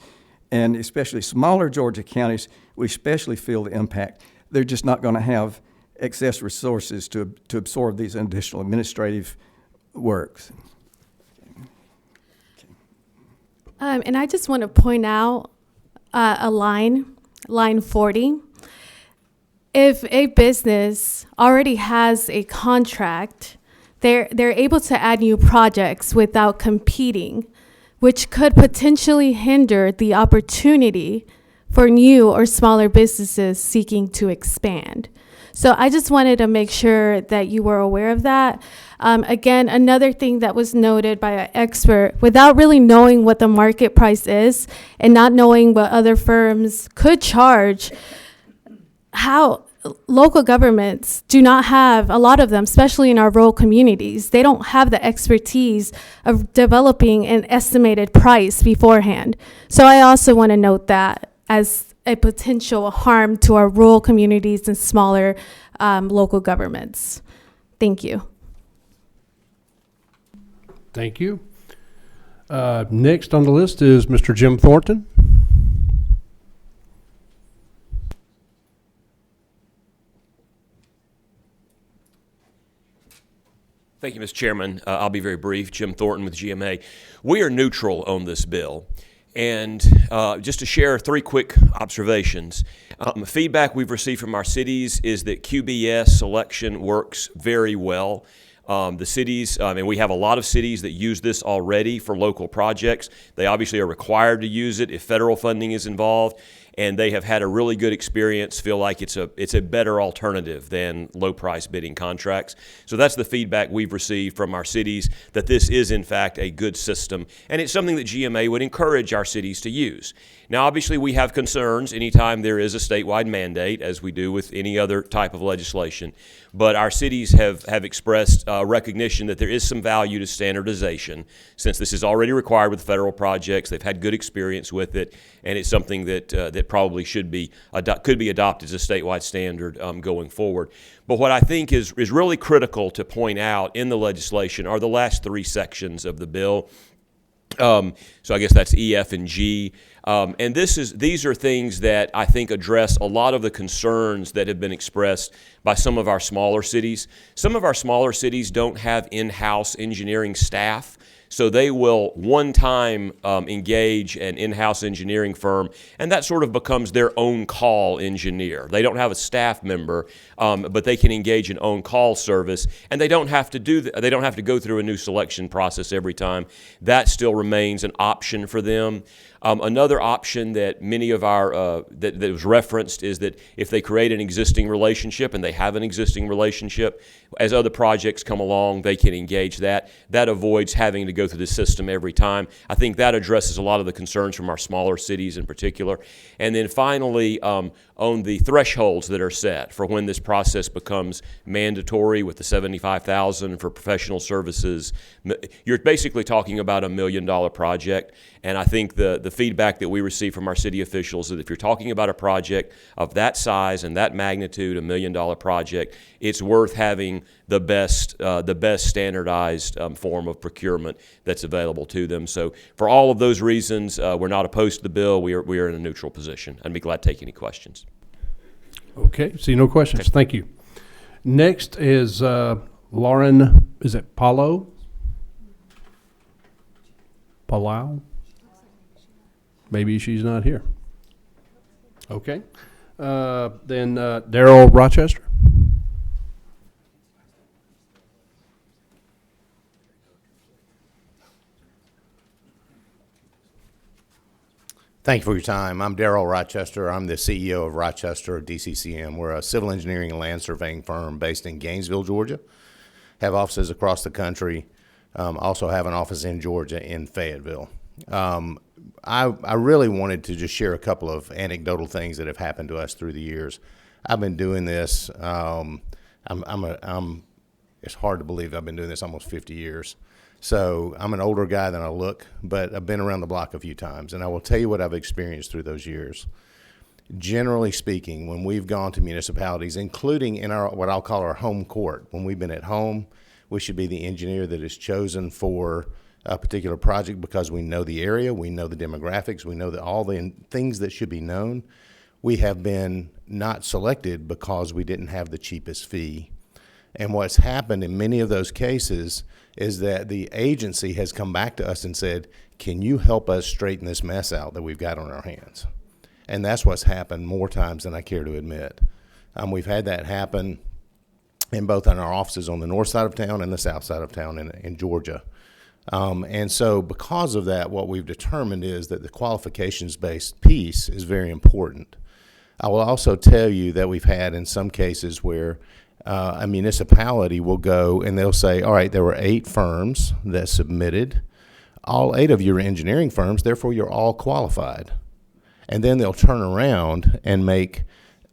And especially smaller Georgia counties, we especially feel the impact. They're just not going to have excess resources to absorb these additional administrative works. And I just want to point out a line 40. If a business already has a contract, they're able to add new projects without competing, which could potentially hinder the opportunity for new or smaller businesses seeking to expand. So I just wanted to make sure that you were aware of that. Again, another thing that was noted by an expert, without really knowing what the market price is and not knowing what other firms could charge, how local governments do not have, a lot of them, especially in our rural communities, they don't have the expertise of developing an estimated price beforehand. So I also want to note that as a potential harm to our rural communities and smaller local governments. Thank you. Thank you. Next on the list is Mr. Jim Thornton. Thank you, Mr. Chairman. I'll be very brief. Jim Thornton with GMA. We are neutral on this bill. And just to share 3 quick observations. Feedback we've received from our cities is that QBS selection works very well. The cities, and we have a lot of cities that use this already for local projects. They obviously are required to use it if federal funding is involved, and they have had a really good experience, feel like it's a better alternative than low-price bidding contracts. So that's the feedback we've received from our cities, that this is, in fact, a good system, and it's something that GMA would encourage our cities to use. Now, obviously, we have concerns anytime there is a statewide mandate, as we do with any other type of legislation, but our cities have expressed recognition that there is some value to standardization, since this is already required with federal projects. They've had good experience with it, and it's something that probably could be adopted as a statewide standard going forward. But what I think is really critical to point out in the legislation are the last 3 sections of the bill. So I guess that's E, F, and G. And these are things that I think address a lot of the concerns that have been expressed by some of our smaller cities. Some of our smaller cities don't have in-house engineering staff, so they will one time engage an in-house engineering firm, and that sort of becomes their own call engineer. They don't have a staff member, but they can engage an own call service, and they don't have to they don't have to go through a new selection process every time. That still remains an option for them. Another option that many of our that was referenced is that if they create an existing relationship, and they have an existing relationship, as other projects come along, they can engage that. That avoids having to go through the system every time. I think that addresses a lot of the concerns from our smaller cities in particular. And then finally, on the thresholds that are set for when this process becomes mandatory with the $75,000 for professional services, you're basically talking about $1 million project. And I think the feedback that we receive from our city officials is that if you're talking about a project of that size and that magnitude, $1 million project, it's worth having the best standardized form of procurement that's available to them. So for all of those reasons, we're not opposed to the bill. We are in a neutral position. I'd be glad to take any questions. Okay, see no questions. Okay. Thank you. Next is Lauren, is it Palau? Maybe she's not here. Okay. Then Daryl Rochester. Thank you for your time. I'm Daryl Rochester. I'm the CEO of Rochester DCCM. We're a civil engineering and land surveying firm based in Gainesville, Georgia. Have offices across the country. Also have an office in Georgia in Fayetteville. I really wanted to just share a couple of anecdotal things that have happened to us through the years. I've been doing this. It's hard to believe I've been doing this almost 50 years. So I'm an older guy than I look, but I've been around the block a few times, and I will tell you what I've experienced through those years. Generally speaking, when we've gone to municipalities, including in our what I'll call our home court, when we've been at home, we should be the engineer that is chosen for a particular project because we know the area, we know the demographics, we know all the things that should be known. We have been not selected because we didn't have the cheapest fee. And what's happened in many of those cases is that the agency has come back to us and said, can you help us straighten this mess out that we've got on our hands? And that's what's happened more times than I care to admit. We've had that happen in both in our offices on the north side of town and the south side of town in Georgia. And so because of that, what we've determined is that the qualifications-based piece is very important. I will also tell you that we've had in some cases where a municipality will go and they'll say, all right, there were 8 firms that submitted. All 8 of you are engineering firms, therefore you're all qualified. And then they'll turn around and make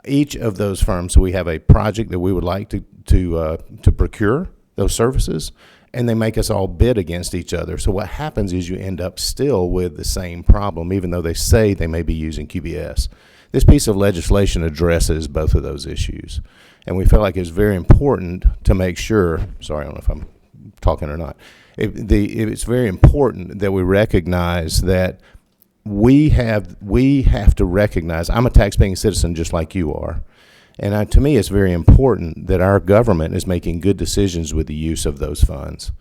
each of those firms, so we have a project that we would like to procure those services, and they make us all bid against each other. So what happens is you end up still with the same problem, even though they say they may be using QBS. This piece of legislation addresses both of those issues. And we feel like it's very important to make sure, sorry, I don't know if I'm talking or not. It's very important that we recognize that we have to recognize, I'm a tax-paying citizen just like you are. And to me, it's very important that our government is making good decisions with the use of those funds.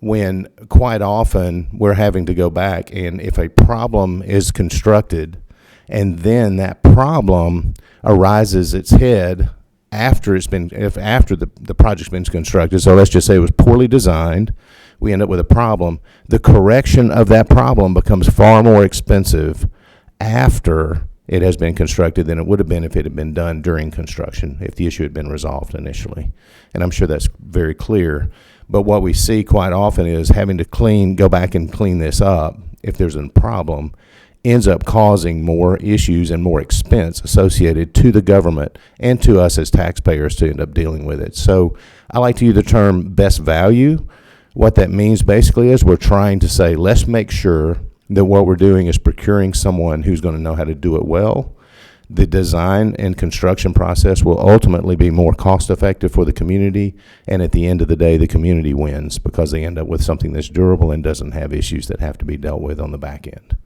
When quite often we're having to go back, and if a problem is constructed and then that problem arises its head after the project's been constructed, so let's just say it was poorly designed, we end up with a problem. The correction of that problem becomes far more expensive after it has been constructed than it would have been if it had been done during construction, if the issue had been resolved initially. And I'm sure that's very clear. But what we see quite often is having to go back and clean this up if there's a problem ends up causing more issues and more expense associated to the government and to us as taxpayers to end up dealing with it. So I like to use the term best value. What that means basically is we're trying to say, let's make sure that what we're doing is procuring someone who's going to know how to do it well. The design and construction process will ultimately be more cost effective for the community, and at the end of the day, the community wins because they end up with something that's durable and doesn't have issues that have to be dealt with on the back end.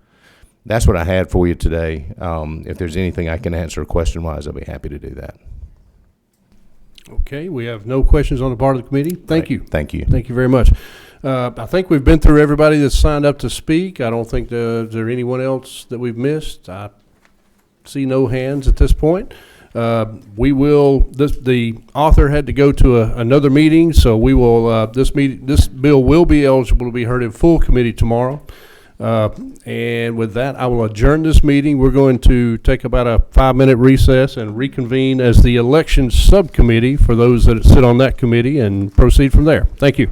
That's what I had for you today. If there's anything I can answer question-wise, I'll be happy to do that. Okay, we have no questions on the part of the committee. Thank you. Thank you. Thank you very much. I think we've been through everybody that's signed up to speak. I don't think is there anyone else that we've missed. I see no hands at this point. The author had to go to another meeting, so we will, this bill will be eligible to be heard in full committee tomorrow. And with that, I will adjourn this meeting. We're going to take about a 5-minute recess and reconvene as the election subcommittee for those that sit on that committee and proceed from there. Thank you.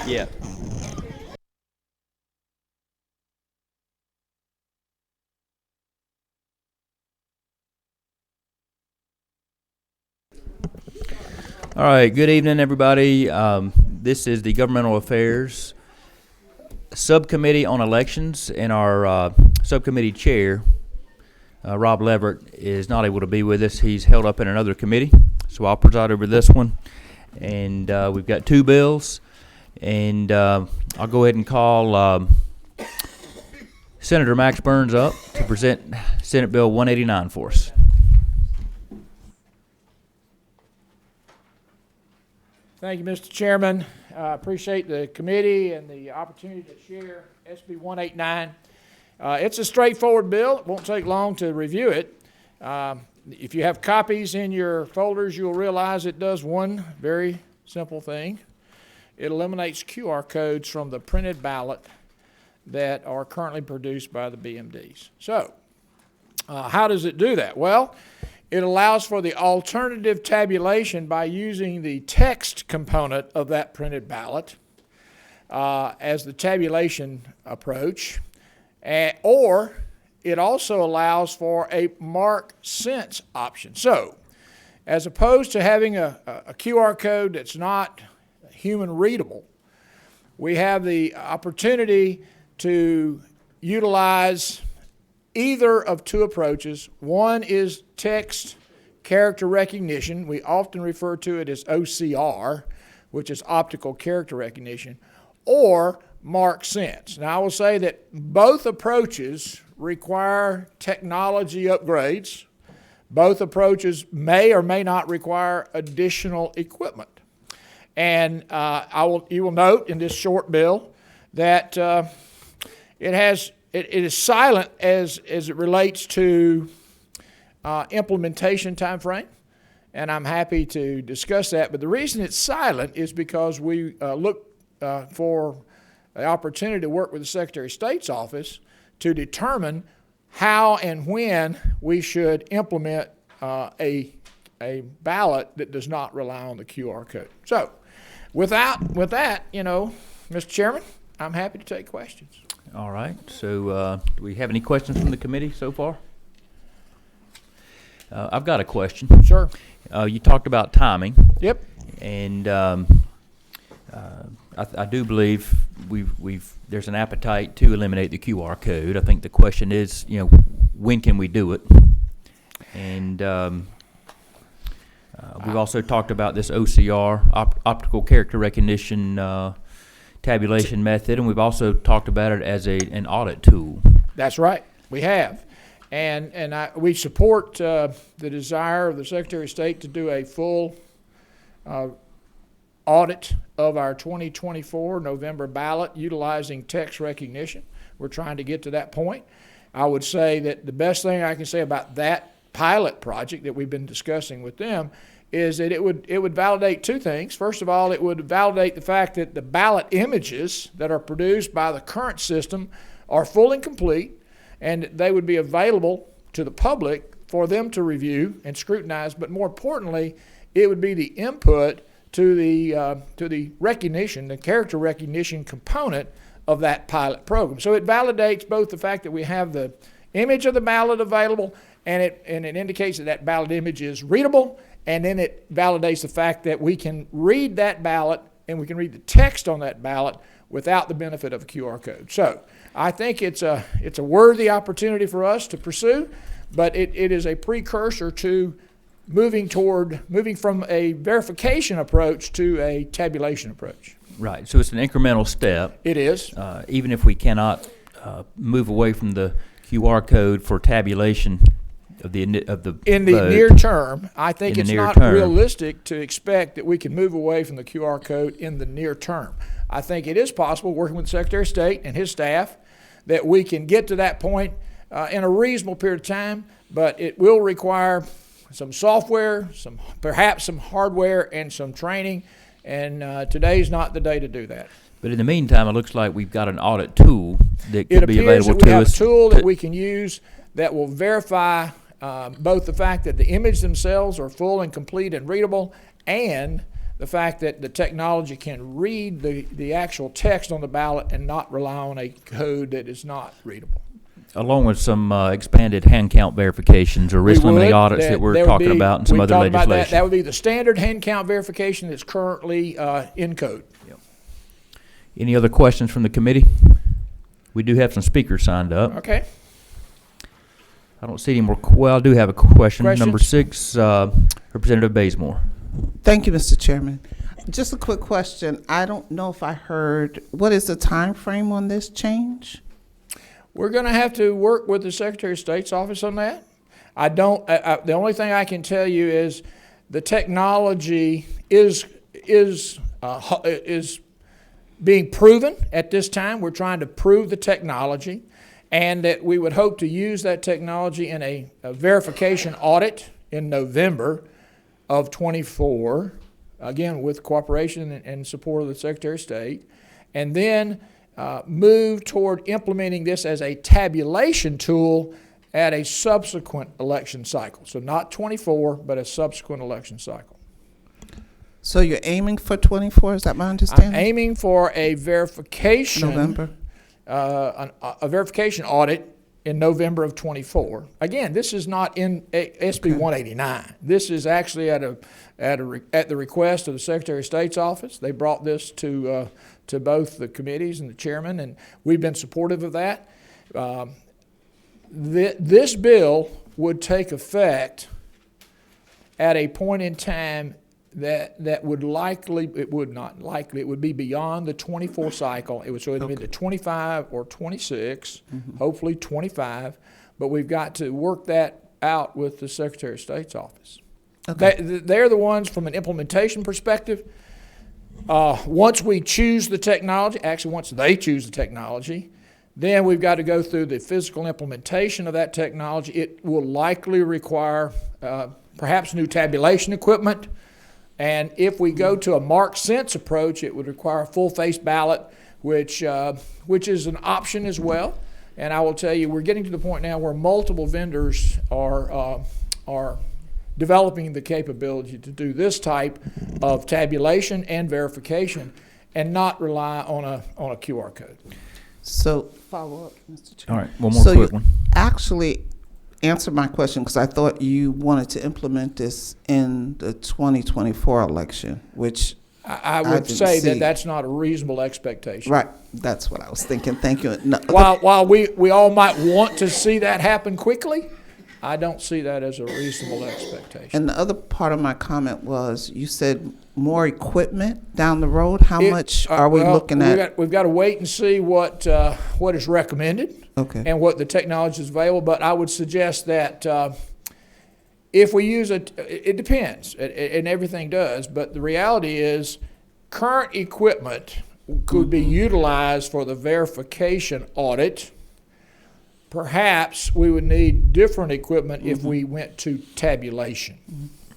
Yeah. All right, good evening, everybody. This is the Governmental Affairs Subcommittee on Elections, and our subcommittee chair, Rob Leverett, is not able to be with us. He's held up in another committee, so I'll preside over this one. And we've got two bills, and I'll go ahead and call Senator Max Burns up to present Senate Bill 189 for us. Thank you, Mr. Chairman. I appreciate the committee and the opportunity to share SB 189. It's a straightforward bill. It won't take long to review it. If you have copies in your folders, you'll realize it does one very simple thing. It eliminates QR codes from the printed ballot that are currently produced by the BMDs. So, how does it do that? Well, it allows for the alternative tabulation by using the text component of that printed ballot as the tabulation approach, or it also allows for a mark sense option. So, as opposed to having a QR code that's not human readable, we have the opportunity to utilize either of two approaches. One is text character recognition. We often refer to it as OCR, which is optical character recognition, or mark sense. Now, I will say that both approaches require technology upgrades. Both approaches may or may not require additional equipment. And you will note in this short bill that it is silent as it relates to implementation time frame, and I'm happy to discuss that. But the reason it's silent is because we look for the opportunity to work with the Secretary of State's office to determine how and when we should implement a ballot that does not rely on the QR code. So, with that, Mr. Chairman, I'm happy to take questions. All right. So, do we have any questions from the committee so far? I've got a question. Sure. You talked about timing. Yep. And I do believe there's an appetite to eliminate the QR code. I think the question is, when can we do it? And we've also talked about this OCR, optical character recognition tabulation method, and we've also talked about it as an audit tool. That's right. We have. And we support the desire of the Secretary of State to do a full audit of our 2024 November ballot utilizing text recognition. We're trying to get to that point. I would say that the best thing I can say about that pilot project that we've been discussing with them is that it would validate two things. First of all, it would validate the fact that the ballot images that are produced by the current system are full and complete, and they would be available to the public for them to review and scrutinize. But more importantly, it would be the input to the recognition, the character recognition component of that pilot program. So it validates both the fact that we have the image of the ballot available, and it indicates that ballot image is readable, and then it validates the fact that we can read that ballot and we can read the text on that ballot without the benefit of a QR code. So I think it's a worthy opportunity for us to pursue, but it is a precursor to moving from a verification approach to a tabulation approach. Right. So it's an incremental step. It is. Even if we cannot move away from the QR code for tabulation of the in the vote, near term, I think it's not realistic to expect that we can move away from the QR code in the near term. I think it is possible, working with the Secretary of State and his staff, that we can get to that point in a reasonable period of time, but it will require some software, perhaps some hardware, and some training, and today's not the day to do that. But in the meantime, it looks like we've got an audit tool that could be available to us. It appears that we have a tool that we can use that will verify both the fact that the images themselves are full and complete and readable, and the fact that the technology can read the actual text on the ballot and not rely on a code that is not readable. Along with some expanded hand count verifications or risk limiting audits that we're talking about and some other legislation. That would be the standard hand count verification that's currently in code. Yep. Any other questions from the committee? We do have some speakers signed up. Okay. I don't see any more. Well, I do have a question. Questions? Number 6, Representative Bazemore. Thank you, Mr. Chairman. Just a quick question. I don't know if I heard, what is the time frame on this change? We're going to have to work with the Secretary of State's office on that. The only thing I can tell you is the technology is being proven at this time. We're trying to prove the technology, and that we would hope to use that technology in a verification audit in November of 24, again with cooperation and support of the Secretary of State, and then move toward implementing this as a tabulation tool at a subsequent election cycle. So not 24, but a subsequent election cycle. So you're aiming for 24, is that my understanding? I'm aiming for a verification, November. A verification audit in November of 24. Again, this is not in SB 189. This is actually at the request of the Secretary of State's office. They brought this to both the committees and the chairman, and we've been supportive of that. This bill would take effect at a point in time that would likely, it would be beyond the 24 cycle. It would so it'd be the 25 or 26, hopefully 25, but we've got to work that out with the Secretary of State's office. Okay. They're the ones from an implementation perspective. Once we choose the technology, actually once they choose the technology, then we've got to go through the physical implementation of that technology. It will likely require perhaps new tabulation equipment. And if we go to a marked sense approach, it would require a full-face ballot, which is an option as well. And I will tell you, we're getting to the point now where multiple vendors are developing the capability to do this type of tabulation and verification, and not rely on a QR code. So follow up, Mr. Chairman. All right, one more quick one. Actually answer my question, because I thought you wanted to implement this in the 2024 election, which I would say that that's not a reasonable expectation. Right, that's what I was thinking. Thank you. No, while we all might want to see that happen quickly, I don't see that as a reasonable expectation. And the other part of my comment was, you said more equipment down the road. How much are we looking at? We've got to wait and see what is recommended. Okay. And what the technology is available. But I would suggest that if we use it depends, and everything does. But the reality is, current equipment could be utilized for the verification audit. Perhaps we would need different equipment if we went to tabulation.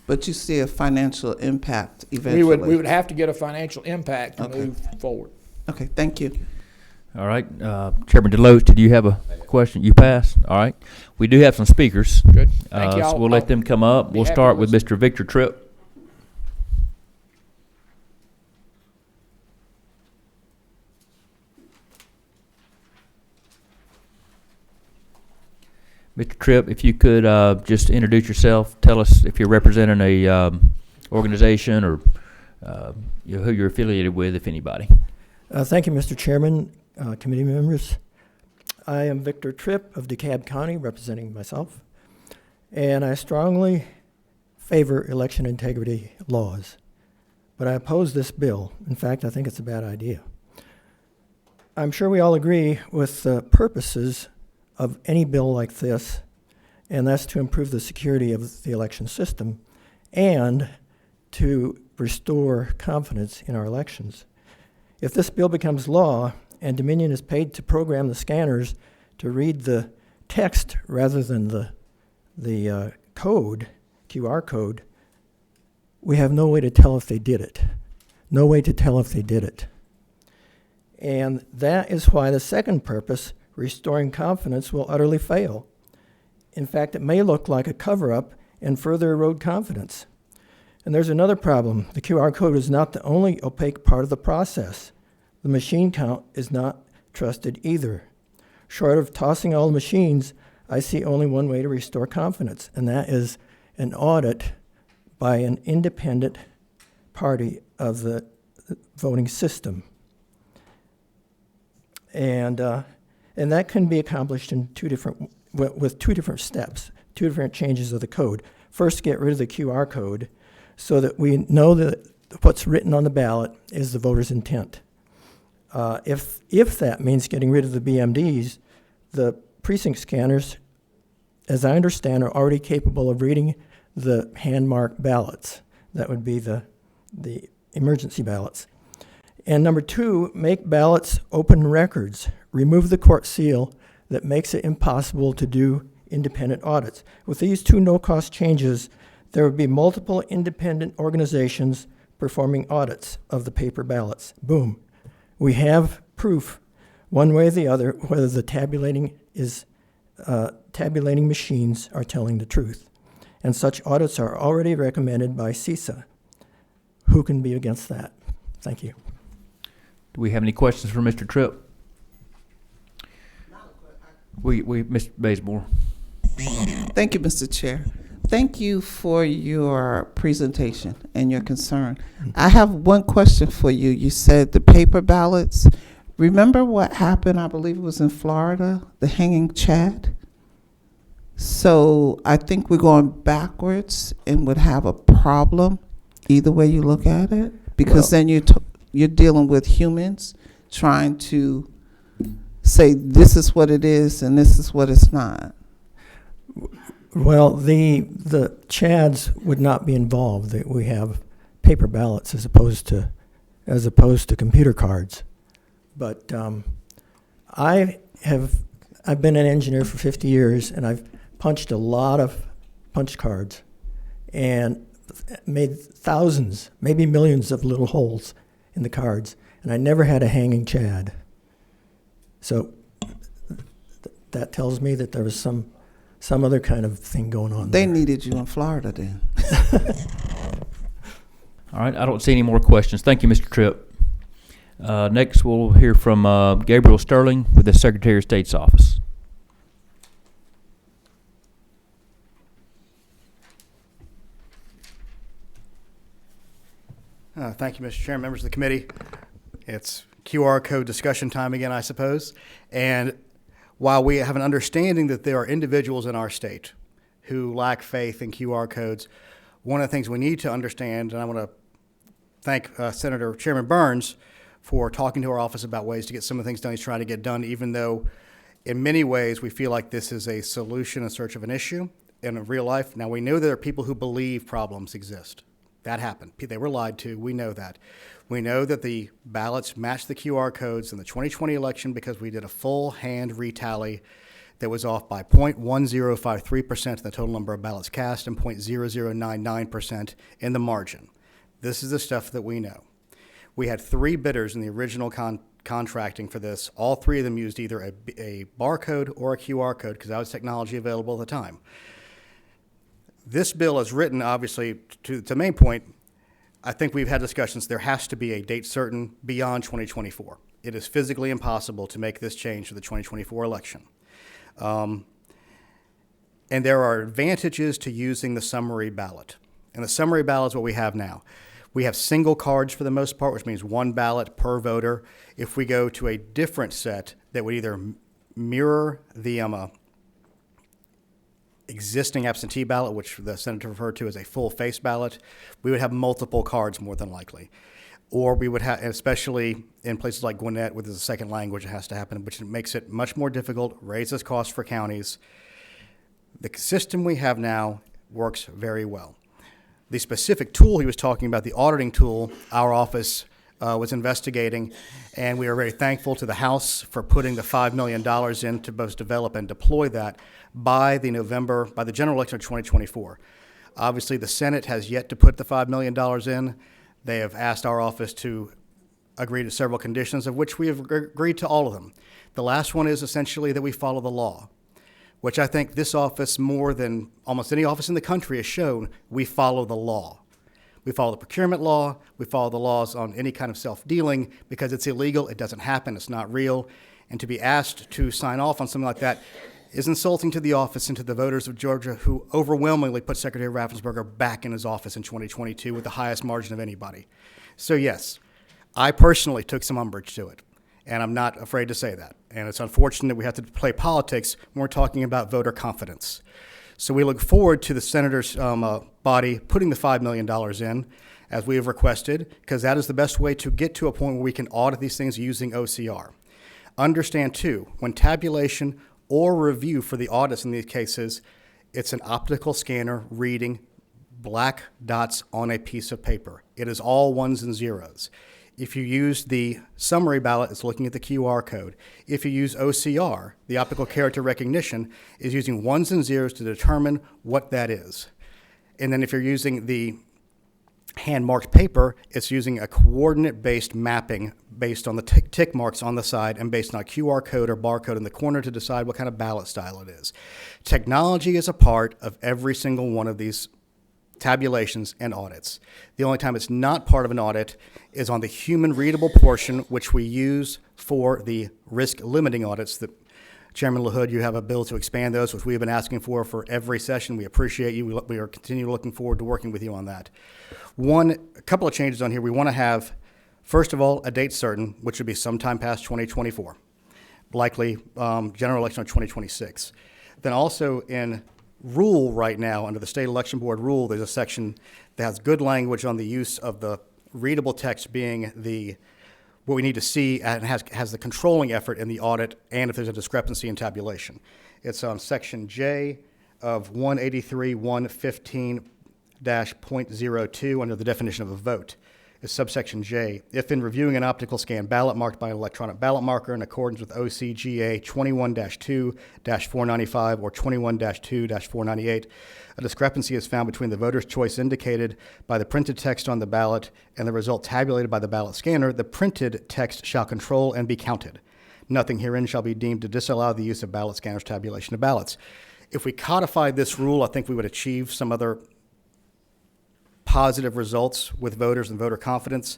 But you see a financial impact eventually. We would have to get a financial impact to move forward. Okay, thank you. All right, Chairman Deloach, did you have a question? You passed. All right, we do have some speakers. Good. Thank you. So we'll let them come up. We'll start with Mr. Victor Tripp. Mr. Tripp, if you could just introduce yourself, tell us if you're representing a organization or who you're affiliated with, if anybody. Thank you, Mr. Chairman, committee members. I am Victor Tripp of DeKalb County, representing myself, and I strongly favor election integrity laws, but I oppose this bill. In fact, I think it's a bad idea. I'm sure we all agree with the purposes of any bill like this, and that's to improve the security of the election system and to restore confidence in our elections. If this bill becomes law and Dominion is paid to program the scanners to read the text rather than the code, QR code, we have no way to tell if they did it. No way to tell if they did it. And that is why the second purpose, restoring confidence, will utterly fail. In fact, it may look like a cover-up and further erode confidence. And there's another problem. The QR code is not the only opaque part of the process. The machine count is not trusted either. Short of tossing all the machines, I see only one way to restore confidence, and that is an audit by an independent party of the voting system. And that can be accomplished in with two different steps, two different changes of the code. First, get rid of the QR code so that we know that what's written on the ballot is the voter's intent. If that means getting rid of the BMDs, the precinct scanners, as I understand, are already capable of reading the hand-marked ballots. That would be the emergency ballots. And number two, make ballots open records. Remove the court seal that makes it impossible to do independent audits. With these two no-cost changes, there would be multiple independent organizations performing audits of the paper ballots. Boom. We have proof, one way or the other, whether the tabulating machines are telling the truth. And such audits are already recommended by CISA. Who can be against that? Thank you. Do we have any questions for Mr. Tripp? Mr. Bazemore. Thank you, Mr. Chair. Thank you for your presentation and your concern. I have one question for you. You said the paper ballots. Remember what happened, I believe it was in Florida, the hanging Chad? So I think we're going backwards and would have a problem either way you look at it, because then you're dealing with humans trying to say this is what it is and this is what it's not. Well, the Chads would not be involved. We have paper ballots as opposed to computer cards. But I've been an engineer for 50 years, and I've punched a lot of punch cards and made thousands, maybe millions of little holes in the cards, and I never had a hanging Chad. So that tells me that there was some other kind of thing going on They there. needed you in Florida then. All right, I don't see any more questions. Thank you, Mr. Tripp. Next, we'll hear from Gabriel Sterling with the Secretary of State's office. Thank you, Mr. Chairman, members of the committee. It's QR code discussion time again, I suppose. And while we have an understanding that there are individuals in our state who lack faith in QR codes, one of the things we need to understand, and I want to thank Senator Chairman Burns for talking to our office about ways to get some of the things done he's trying to get done, even though in many ways we feel like this is a solution in search of an issue in real life. Now, we know there are people who believe problems exist. That happened. They were lied to. We know that. We know that the ballots matched the QR codes in the 2020 election because we did a full hand retally that was off by 0.1053% in the total number of ballots cast and 0.0099% in the margin. This is the stuff that we know. We had 3 bidders in the original contracting for this. All 3 of them used either a barcode or a QR code because that was technology available at the time. This bill is written, obviously, to the main point, I think we've had discussions, there has to be a date certain beyond 2024. It is physically impossible to make this change for the 2024 election. And there are advantages to using the summary ballot. And the summary ballot is what we have now. We have single cards for the most part, which means 1 ballot per voter. If we go to a different set that would either mirror the existing absentee ballot, which the senator referred to as a full face ballot, we would have multiple cards more than likely. Or we would have, especially in places like Gwinnett, where there's a second language, it has to happen, which makes it much more difficult, raises costs for counties. The system we have now works very well. The specific tool he was talking about, the auditing tool, our office was investigating, and we are very thankful to the House for putting the $5 million in to both develop and deploy that by the general election of 2024. Obviously, the Senate has yet to put the $5 million in. They have asked our office to agree to several conditions, of which we have agreed to all of them. The last one is essentially that we follow the law, which I think this office, more than almost any office in the country, has shown we follow the law. We follow the procurement law. We follow the laws on any kind of self-dealing because it's illegal. It doesn't happen. It's not real. And to be asked to sign off on something like that is insulting to the office and to the voters of Georgia who overwhelmingly put Secretary Raffensperger back in his office in 2022 with the highest margin of anybody. So yes, I personally took some umbrage to it, and I'm not afraid to say that. And it's unfortunate we have to play politics when we're talking about voter confidence. So we look forward to the senator's body putting the $5 million in, as we have requested, because that is the best way to get to a point where we can audit these things using OCR. Understand, too, when tabulation or review for the audits in these cases, it's an optical scanner reading black dots on a piece of paper. It is all ones and zeros. If you use the summary ballot, it's looking at the QR code. If you use OCR, the optical character recognition is using ones and zeros to determine what that is. And then if you're using the hand-marked paper, it's using a coordinate-based mapping based on the tick marks on the side and based on a QR code or barcode in the corner to decide what kind of ballot style it is. Technology is a part of every single one of these tabulations and audits. The only time it's not part of an audit is on the human-readable portion, which we use for the risk-limiting audits that Chairman LaHood, you have a bill to expand those, which we have been asking for every session. We appreciate you. We are continuing looking forward to working with you on that. A couple of changes on here. We want to have, first of all, a date certain, which would be sometime past 2024, likely general election of 2026. Then also in rule right now, under the State Election Board rule, there's a section that has good language on the use of the readable text being what we need to see and has the controlling effort in the audit and if there's a discrepancy in tabulation. It's on section J of 183.115-.02 under the definition of a vote. It's subsection J. If in reviewing an optical scan ballot marked by an electronic ballot marker in accordance with OCGA 21-2-495 or 21-2-498, a discrepancy is found between the voter's choice indicated by the printed text on the ballot and the result tabulated by the ballot scanner, the printed text shall control and be counted. Nothing herein shall be deemed to disallow the use of ballot scanners' tabulation of ballots. If we codified this rule, I think we would achieve some other positive results with voters and voter confidence.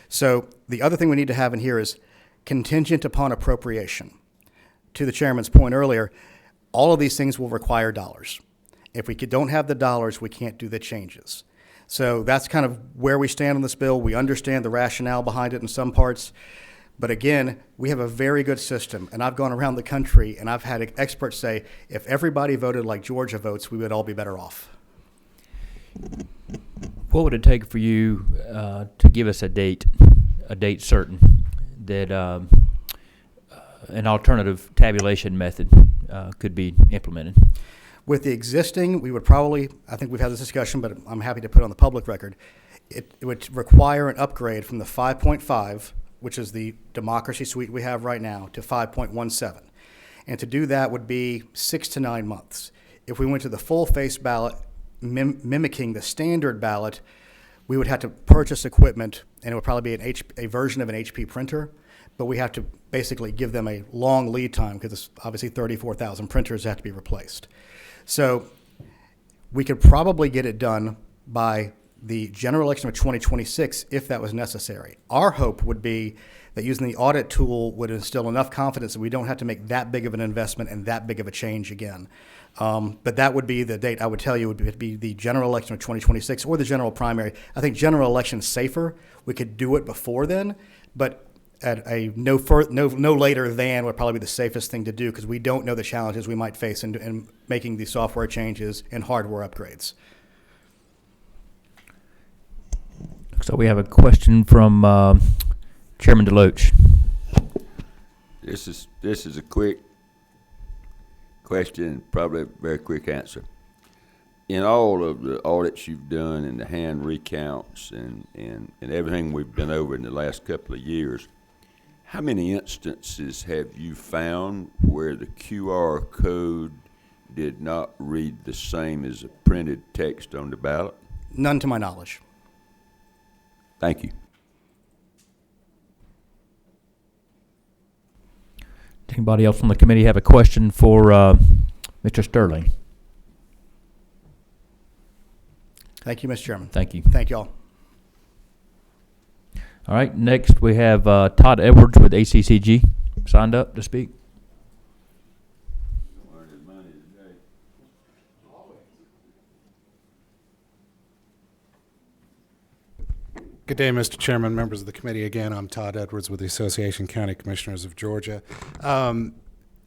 So the other thing we need to have in here is contingent upon appropriation. To the chairman's point earlier, all of these things will require dollars. If we don't have the dollars, we can't do the changes. So that's kind of where we stand on this bill. We understand the rationale behind it in some parts. But again, we have a very good system. And I've gone around the country and I've had experts say, if everybody voted like Georgia votes, we would all be better off. What would it take for you to give us a date certain that an alternative tabulation method could be implemented? With the existing, we would probably, I think we've had this discussion, but I'm happy to put it on the public record, it would require an upgrade from the 5.5, which is the democracy suite we have right now, to 5.17. And to do that would be 6 to 9 months. If we went to the full face ballot, mimicking the standard ballot, we would have to purchase equipment, and it would probably be a version of an HP printer, but we have to basically give them a long lead time because it's obviously 34,000 printers that have to be replaced. So we could probably get it done by the general election of 2026 if that was necessary. Our hope would be that using the audit tool would instill enough confidence that we don't have to make that big of an investment and that big of a change again. But that would be the date I would tell you would be the general election of 2026 or the general primary. I think general election is safer. We could do it before then, but at a no later than would probably be the safest thing to do because we don't know the challenges we might face in making these software changes and hardware upgrades. So we have a question from Chairman DeLoach. This is a quick question, probably a very quick answer. In all of the audits you've done and the hand recounts and everything we've been over in the last couple of years, how many instances have you found where the QR code did not read the same as the printed text on the ballot? None to my knowledge. Thank you. Anybody else on the committee have a question for Mr. Sterling? Thank you, Mr. Chairman. Thank you. Thank you all. All right, next we have Todd Edwards with ACCG signed up to speak. Good day, Mr. Chairman, members of the committee. Again, I'm Todd Edwards with the Association of County Commissioners of Georgia.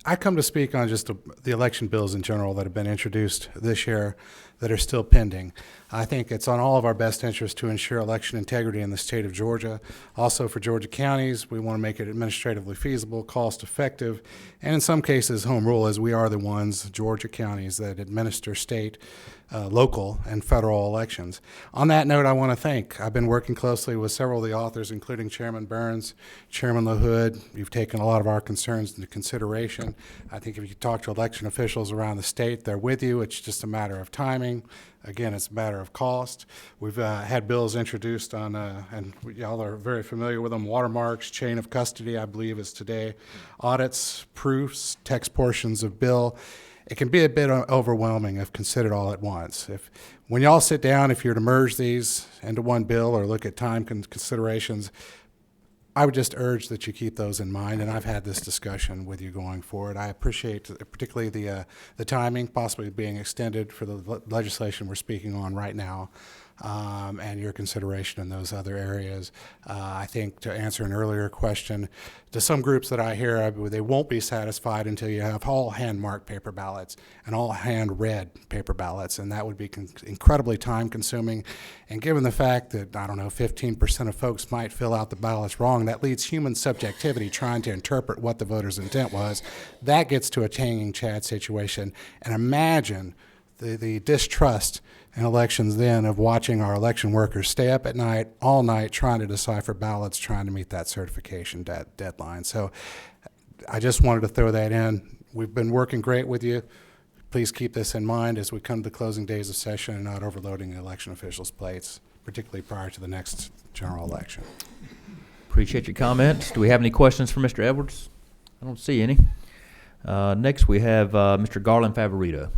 I come to speak on just the election bills in general that have been introduced this year that are still pending. I think it's on all of our best interest to ensure election integrity in the state of Georgia. Also for Georgia counties, we want to make it administratively feasible, cost effective, and in some cases home rule, as we are the ones, Georgia counties, that administer state, local, and federal elections. On that note, I want to thank, I've been working closely with several of the authors, including Chairman Burns, Chairman LaHood. You've taken a lot of our concerns into consideration. I think if you talk to election officials around the state, they're with you. It's just a matter of timing. Again, it's a matter of cost. We've had bills introduced on, and y'all are very familiar with them, watermarks, chain of custody, I believe is today, audits, proofs, text portions of bill. It can be a bit overwhelming if considered all at once. When y'all sit down, if you're to merge these into one bill or look at time considerations, I would just urge that you keep those in mind, and I've had this discussion with you going forward. I appreciate particularly the timing, possibly being extended for the legislation we're speaking on right now, and your consideration in those other areas. I think to answer an earlier question, to some groups that I hear, they won't be satisfied until you have all hand-marked paper ballots and all hand-read paper ballots, and that would be incredibly time-consuming. And given the fact that, I don't know, 15% of folks might fill out the ballots wrong, that leads human subjectivity trying to interpret what the voter's intent was. That gets to a hanging chad situation. And imagine the distrust in elections then of watching our election workers stay up at night, all night, trying to decipher ballots, trying to meet that certification deadline. So I just wanted to throw that in. We've been working great with you. Please keep this in mind as we come to the closing days of session and not overloading the election officials' plates, particularly prior to the next general election. Appreciate your comments. Do we have any questions for Mr. Edwards? I don't see any. Next, we have Mr. Garland Favorito.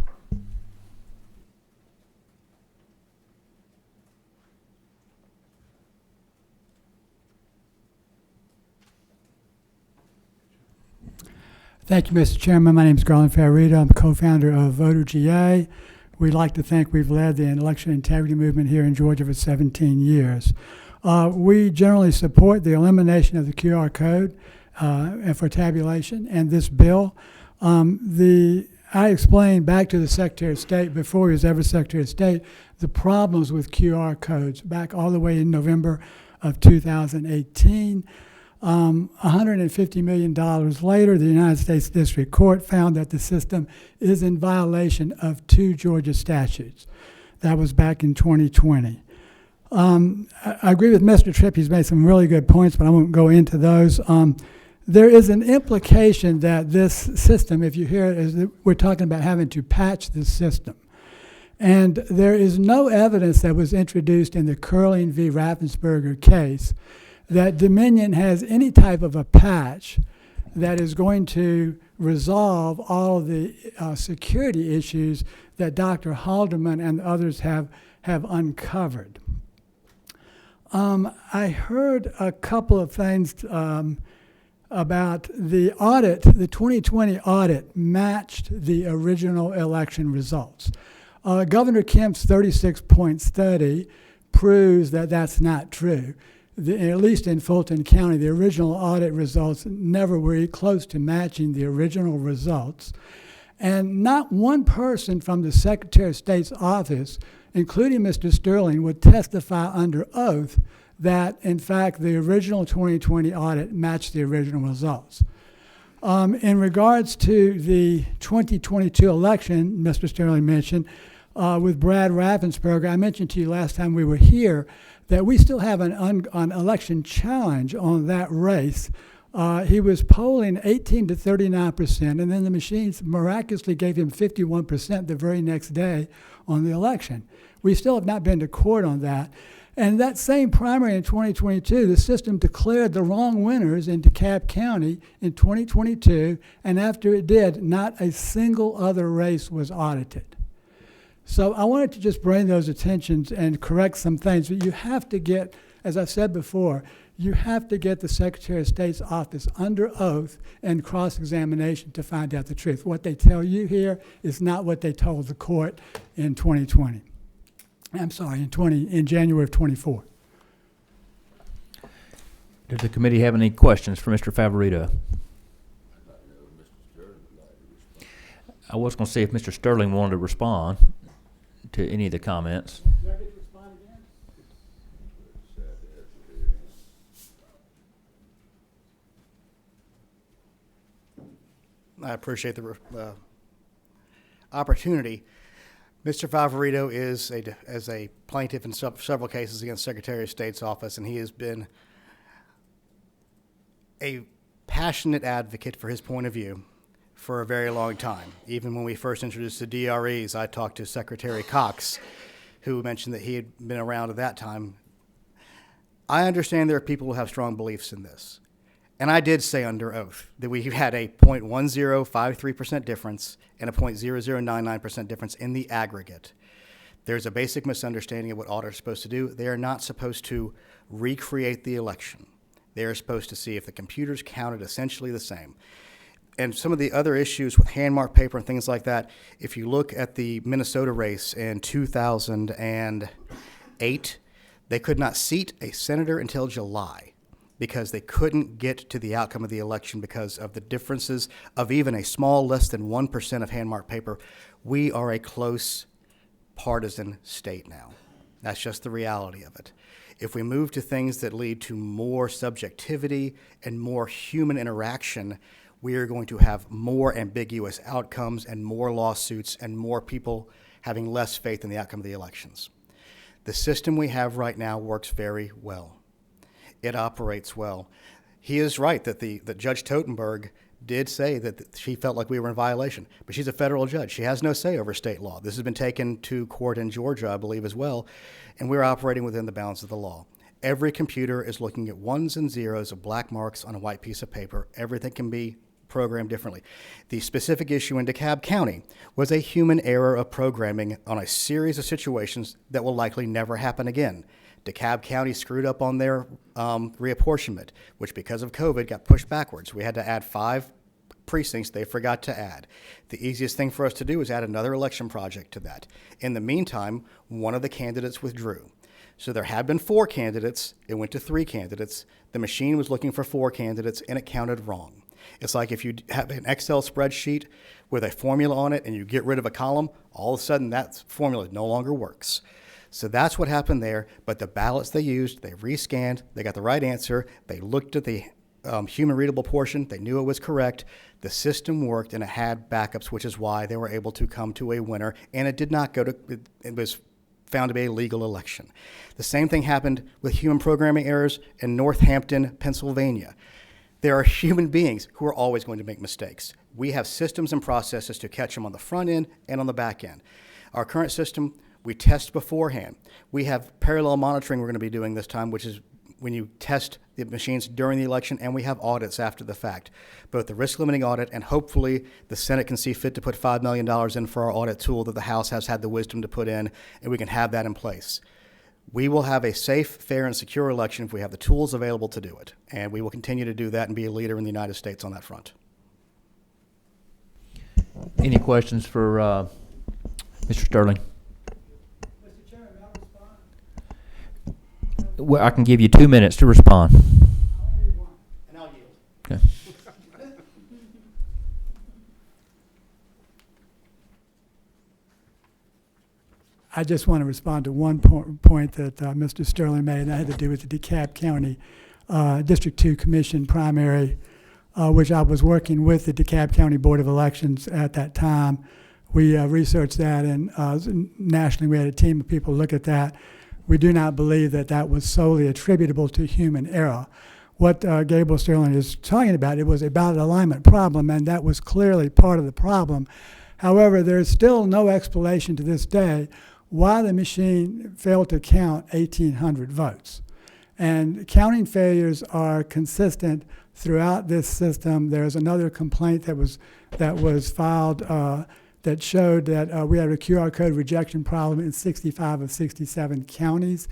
Thank you, Mr. Chairman. My name is Garland Favorito. I'm co-founder of Voter GA. We'd like to think we've led the election integrity movement here in Georgia for 17 years. We generally support the elimination of the QR code for tabulation and this bill. I explained back to the Secretary of State before he was ever Secretary of State the problems with QR codes back all the way in November of 2018. $150 million later, the United States District Court found that the system is in violation of 2 Georgia statutes. That was back in 2020. I agree with Mr. Tripp. He's made some really good points, but I won't go into those. There is an implication that this system, if you hear it, is that we're talking about having to patch the system. And there is no evidence that was introduced in the Curling v. Raffensperger case that Dominion has any type of a patch that is going to resolve all of the security issues that Dr. Halderman and others have uncovered. I heard a couple of things about the audit. The 2020 audit matched the original election results. Governor Kemp's 36-point study proves that that's not true. At least in Fulton County, the original audit results never were close to matching the original results. And not one person from the Secretary of State's office, including Mr. Sterling, would testify under oath that, in fact, the original 2020 audit matched the original results. In regards to the 2022 election, Mr. Sterling mentioned, with Brad Raffensperger, I mentioned to you last time we were here that we still have an election challenge on that race. He was polling 18 to 39%, and then the machines miraculously gave him 51% the very next day on the election. We still have not been to court on that. And that same primary in 2022, the system declared the wrong winners in DeKalb County in 2022, and after it did, not a single other race was audited. So I wanted to just bring those attentions and correct some things. But you have to get, as I said before, you have to get the Secretary of State's office under oath and cross-examination to find out the truth. What they tell you here is not what they told the court in 2020. I'm sorry, in January of 24. Does the committee have any questions for Mr. Favorito? I was going to see if Mr. Sterling wanted to respond to any of the comments. I appreciate the opportunity. Mr. Favorito is a plaintiff in several cases against Secretary of State's office, and he has been a passionate advocate for his point of view for a very long time. Even when we first introduced the DREs, I talked to Secretary Cox, who mentioned that he had been around at that time. I understand there are people who have strong beliefs in this. And I did say under oath that we had a 0.1053% difference and a 0.0099% difference in the aggregate. There's a basic misunderstanding of what auditors are supposed to do. They are not supposed to recreate the election. They are supposed to see if the computers counted essentially the same. And some of the other issues with hand marked paper and things like that, if you look at the Minnesota race in 2008, they could not seat a senator until July, because they couldn't get to the outcome of the election because of the differences of even a small, less than 1% of hand-marked paper. We are a close partisan state now. That's just the reality of it. If we move to things that lead to more subjectivity and more human interaction, we are going to have more ambiguous outcomes and more lawsuits and more people having less faith in the outcome of the elections. The system we have right now works very well. It operates well. He is right that that Judge Totenberg did say that she felt like we were in violation, but she's a federal judge. She has no say over state law. This has been taken to court in Georgia, I believe, as well, and we're operating within the bounds of the law. Every computer is looking at ones and zeros of black marks on a white piece of paper. Everything can be programmed differently. The specific issue in DeKalb County was a human error of programming on a series of situations that will likely never happen again. DeKalb County screwed up on their reapportionment, which because of COVID got pushed backwards. We had to add 5 precincts they forgot to add. The easiest thing for us to do is add another election project to that. In the meantime, one of the candidates withdrew. So there had been 4 candidates, it went to 3 candidates. The machine was looking for 4 candidates and it counted wrong. It's like if you have an Excel spreadsheet with a formula on it and you get rid of a column, all of a sudden that formula no longer works. So that's what happened there, but the ballots they used, they rescanned, they got the right answer, they looked at the human readable portion, they knew it was correct, the system worked and it had backups, which is why they were able to come to a winner, and it did not go to, it was found to be a legal election. The same thing happened with human programming errors in Northampton, Pennsylvania. There are human beings who are always going to make mistakes. We have systems and processes to catch them on the front end and on the back end. Our current system, we test beforehand. We have parallel monitoring we're going to be doing this time, which is when you test the machines during the election, and we have audits after the fact, both the risk limiting audit and hopefully the Senate can see fit to put $5 million in for our audit tool that the House has had the wisdom to put in, and we can have that in place. We will have a safe, fair, and secure election if we have the tools available to do it, and we will continue to do that and be a leader in the United States on that front. Any questions for Mr. Sterling? Well, I can give you 2 minutes to respond. And I'll yield. Okay. I just want to respond to one point that Mr. Sterling made, and that had to do with the DeKalb County District 2 Commission primary, which I was working with the DeKalb County Board of Elections at that time. We researched that, and nationally we had a team of people look at that. We do not believe that that was solely attributable to human error. What Gabriel Sterling is talking about, it was a ballot alignment problem, and that was clearly part of the problem. However, there's still no explanation to this day why the machine failed to count 1,800 votes. And counting failures are consistent throughout this system. There's another complaint that was filed that showed that we had a QR code rejection problem in 65 of 67 counties.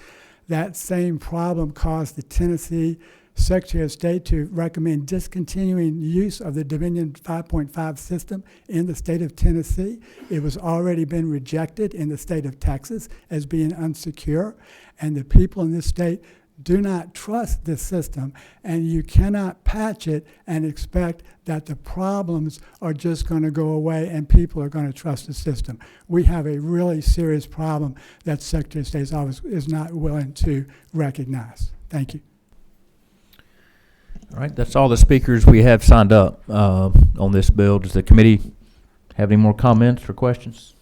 That same problem caused the Tennessee Secretary of State to recommend discontinuing use of the Dominion 5.5 system in the state of Tennessee. It was already been rejected in the state of Texas as being unsecure, and the people in this state do not trust this system, and you cannot patch it and expect that the problems are just going to go away and people are going to trust the system. We have a really serious problem that Secretary of State's office is not willing to recognize. Thank you. All right, that's all the speakers we have signed up on this bill. Does the committee have any more comments or questions?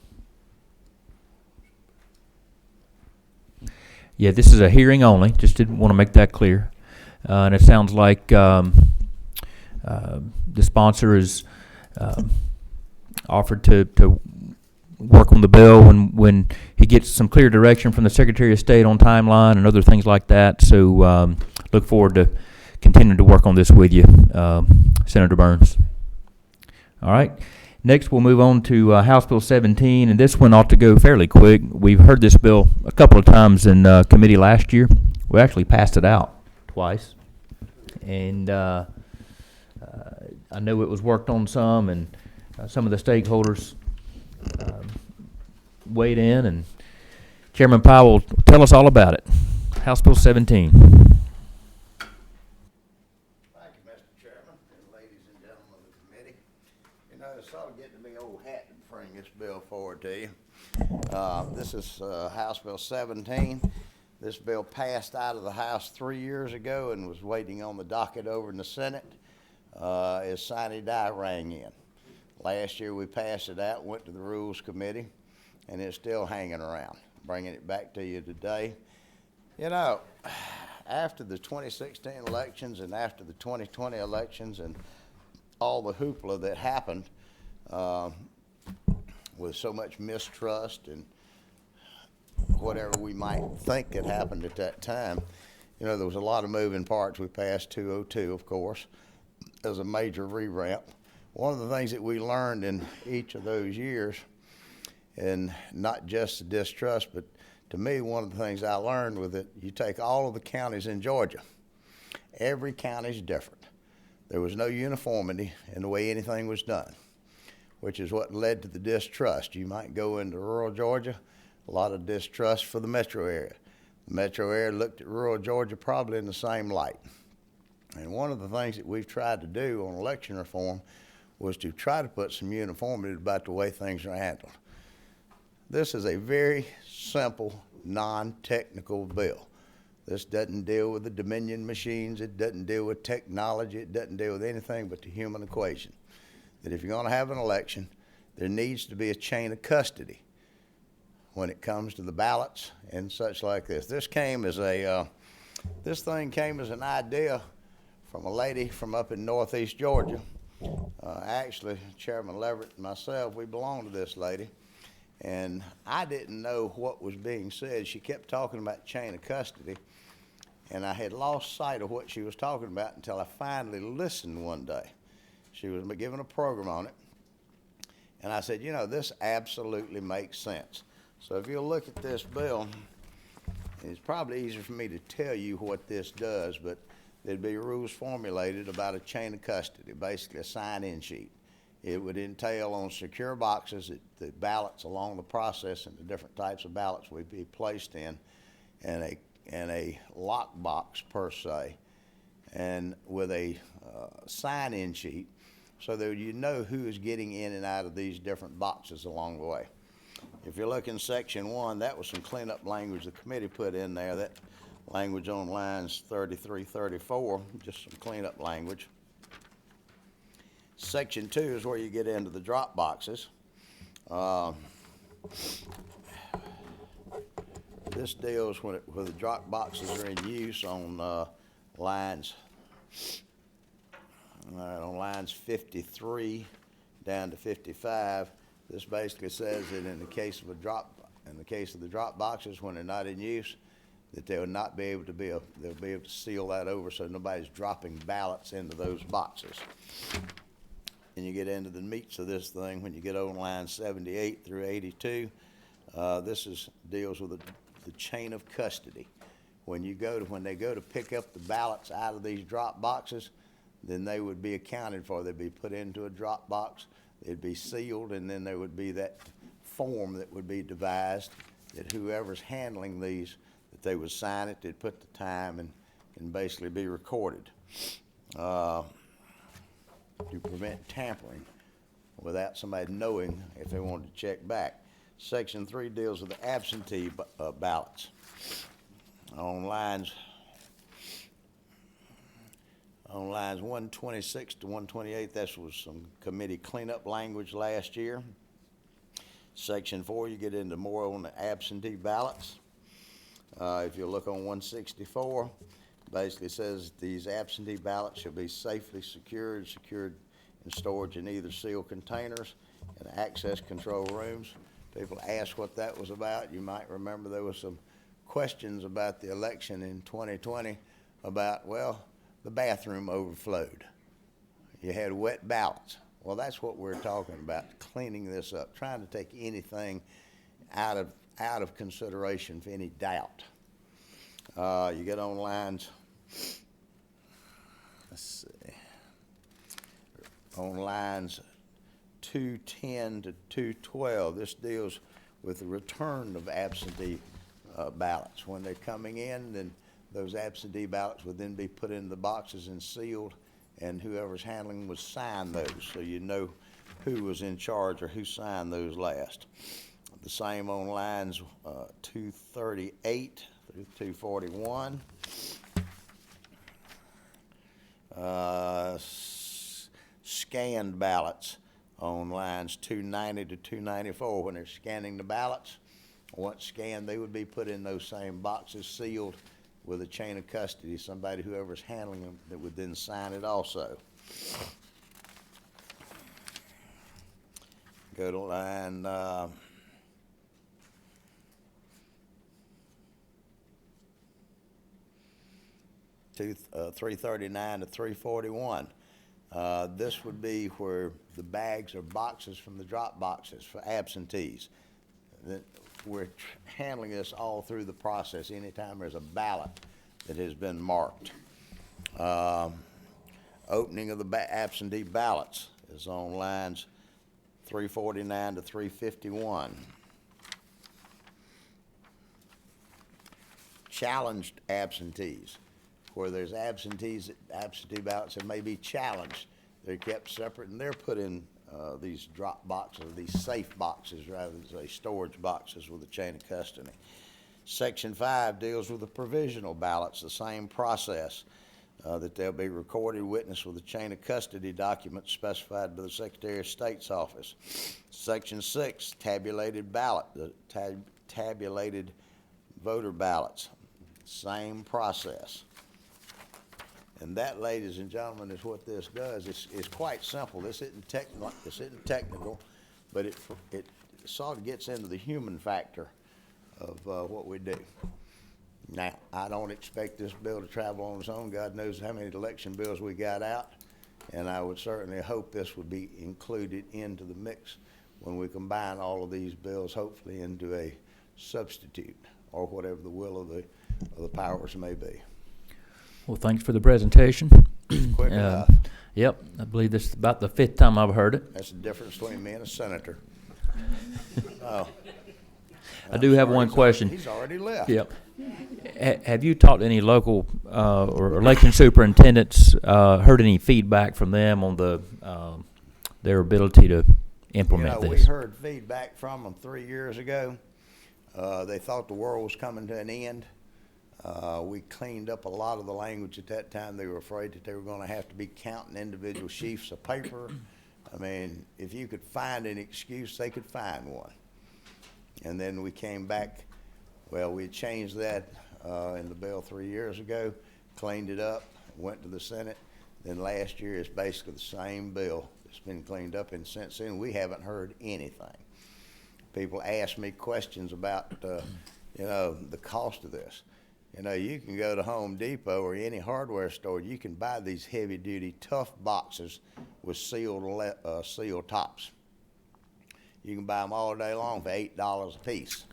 Yeah, this is a hearing only. Just didn't want to make that clear. And it sounds like the sponsor is offered to work on the bill when he gets some clear direction from the Secretary of State on timeline and other things like that. So look forward to continuing to work on this with you, Senator Burns. All right. Next, we'll move on to House Bill 17, and this one ought to go fairly quick. We've heard this bill a couple of times in committee last year. We actually passed it out twice, and I know it was worked on some, and some of the stakeholders weighed in, and Chairman Powell will tell us all about it. House Bill 17. Forward to you. This is House Bill 17. This bill passed out of the House 3 years ago and was waiting on the docket over in the Senate as sine die rang in. Last year we passed it out, went to the Rules Committee, and it's still hanging around. Bringing it back to you today. You know, after the 2016 elections and after the 2020 elections and all the hoopla that happened, with so much mistrust and whatever we might think had happened at that time. You know, there was a lot of moving parts. We passed 202, of course, as a major re-ramp. One of the things that we learned in each of those years, and not just the distrust, but to me, one of the things I learned was that you take all of the counties in Georgia. Every county is different. There was no uniformity in the way anything was done, which is what led to the distrust. You might go into rural Georgia, a lot of distrust for the metro area. The metro area looked at rural Georgia probably in the same light. And one of the things that we've tried to do on election reform was to try to put some uniformity about the way things are handled. This is a very simple, non-technical bill. This doesn't deal with the Dominion machines, it doesn't deal with technology, it doesn't deal with anything but the human equation. That if you're going to have an election, there needs to be a chain of custody when it comes to the ballots and such like this. This thing came as an idea from a lady from up in northeast Georgia. Actually, Chairman Leverett and myself, we belong to this lady, and I didn't know what was being said. She kept talking about chain of custody, and I had lost sight of what she was talking about until I finally listened one day. She was giving a program on it, and I said, you know, this absolutely makes sense. So if you'll look at this bill, it's probably easier for me to tell you what this does, but there'd be rules formulated about a chain of custody, basically a sign-in sheet. It would entail on secure boxes that the ballots along the process and the different types of ballots would be placed in, and a lock box per se, and with a sign-in sheet, so that you know who is getting in and out of these different boxes along the way. If you look in section 1, that was some cleanup language the committee put in there. That language on lines 33, 34, just some cleanup language. Section 2 is where you get into the drop boxes. This deals when the drop boxes are in use on lines 53 down to 55. This basically says that in the case of the drop boxes, when they're not in use, that they'll not be able to they'll be able to seal that over so nobody's dropping ballots into those boxes. And you get into the meats of this thing when you get on line 78 through 82. This deals with the chain of custody, when they go to pick up the ballots out of these drop boxes, then they would be accounted for. They'd be put into a drop box, they'd be sealed, and then there would be that form that would be devised that whoever's handling these, that they would sign it, they'd put the time and basically be recorded to prevent tampering without somebody knowing if they wanted to check back. Section 3 deals with the absentee ballots. On lines 126 to 128, that was some committee cleanup language last year. Section 4, you get into more on the absentee ballots. If you look on 164, basically says these absentee ballots shall be safely secured in storage in either sealed containers and access control rooms. People asked what that was about. You might remember there was some questions about the election in 2020 about, well, the bathroom overflowed. You had wet ballots. Well, that's what we're talking about, cleaning this up, trying to take anything out of consideration for any doubt. You get on lines, let's see, on lines 210 to 212, this deals with the return of absentee ballots. When they're coming in, then those absentee ballots would then be put in the boxes and sealed, and whoever's handling would sign those, so you know who was in charge or who signed those last. The same on lines 238 through 241. Scanned ballots on lines 290 to 294. When they're scanning the ballots, once scanned, they would be put in those same boxes, sealed with a chain of custody, somebody, whoever's handling them, that would then sign it also. Go to line 339 to 341. This would be where the bags or boxes from the drop boxes for absentees. We're handling this all through the process anytime there's a ballot that has been marked. Opening of the absentee ballots is on lines 349 to 351. Challenged absentees, where there's absentee ballots that may be challenged. They're kept separate and they're put in these drop boxes, these safe boxes rather than say storage boxes with a chain of custody. Section 5 deals with the provisional ballots, the same process, that they'll be recorded witness with a chain of custody document specified by the Secretary of State's office. Section 6, tabulated ballot, the tabulated voter ballots, same process. And that, ladies and gentlemen, is what this does. It's quite simple. This isn't technical, but it sort of gets into the human factor of what we do. Now, I don't expect this bill to travel on its own. God knows how many election bills we got out, and I would certainly hope this would be included into the mix when we combine all of these bills, hopefully into a substitute or whatever the will of the powers may be. Well, thanks for the presentation. Quick enough. Yep, I believe this is about the 5th time I've heard it. That's the difference between me and a senator. Oh. I do have one question. He's already left. Yep. Have you talked to any local or election superintendents, heard any feedback from them on their ability to implement We this? heard feedback from them 3 years ago. They thought the world was coming to an end. We cleaned up a lot of the language at that time. They were afraid that they were going to have to be counting individual sheafs of paper. I mean, if you could find an excuse, they could find one. And then we came back, well, we changed that in the bill 3 years ago, cleaned it up, went to the Senate. Then last year it's basically the same bill. It's been cleaned up, and since then we haven't heard anything. People ask me questions about, the cost of this. You can go to Home Depot or any hardware store. You can buy these heavy-duty, tough boxes with sealed tops. You can buy them all day long for $8 a piece.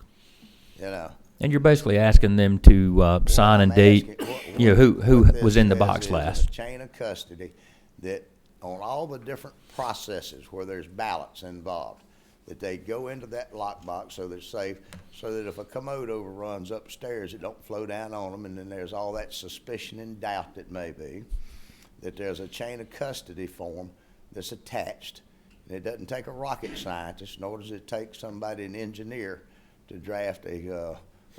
And you're basically asking them to sign and date, who was in the box last. A chain of custody that on all the different processes where there's ballots involved, that they go into that lockbox so they're safe, so that if a commode overruns upstairs, it don't flow down on them, and then there's all that suspicion and doubt that may be, that there's a chain of custody form that's attached. And it doesn't take a rocket scientist, nor does it take somebody, an engineer, to draft a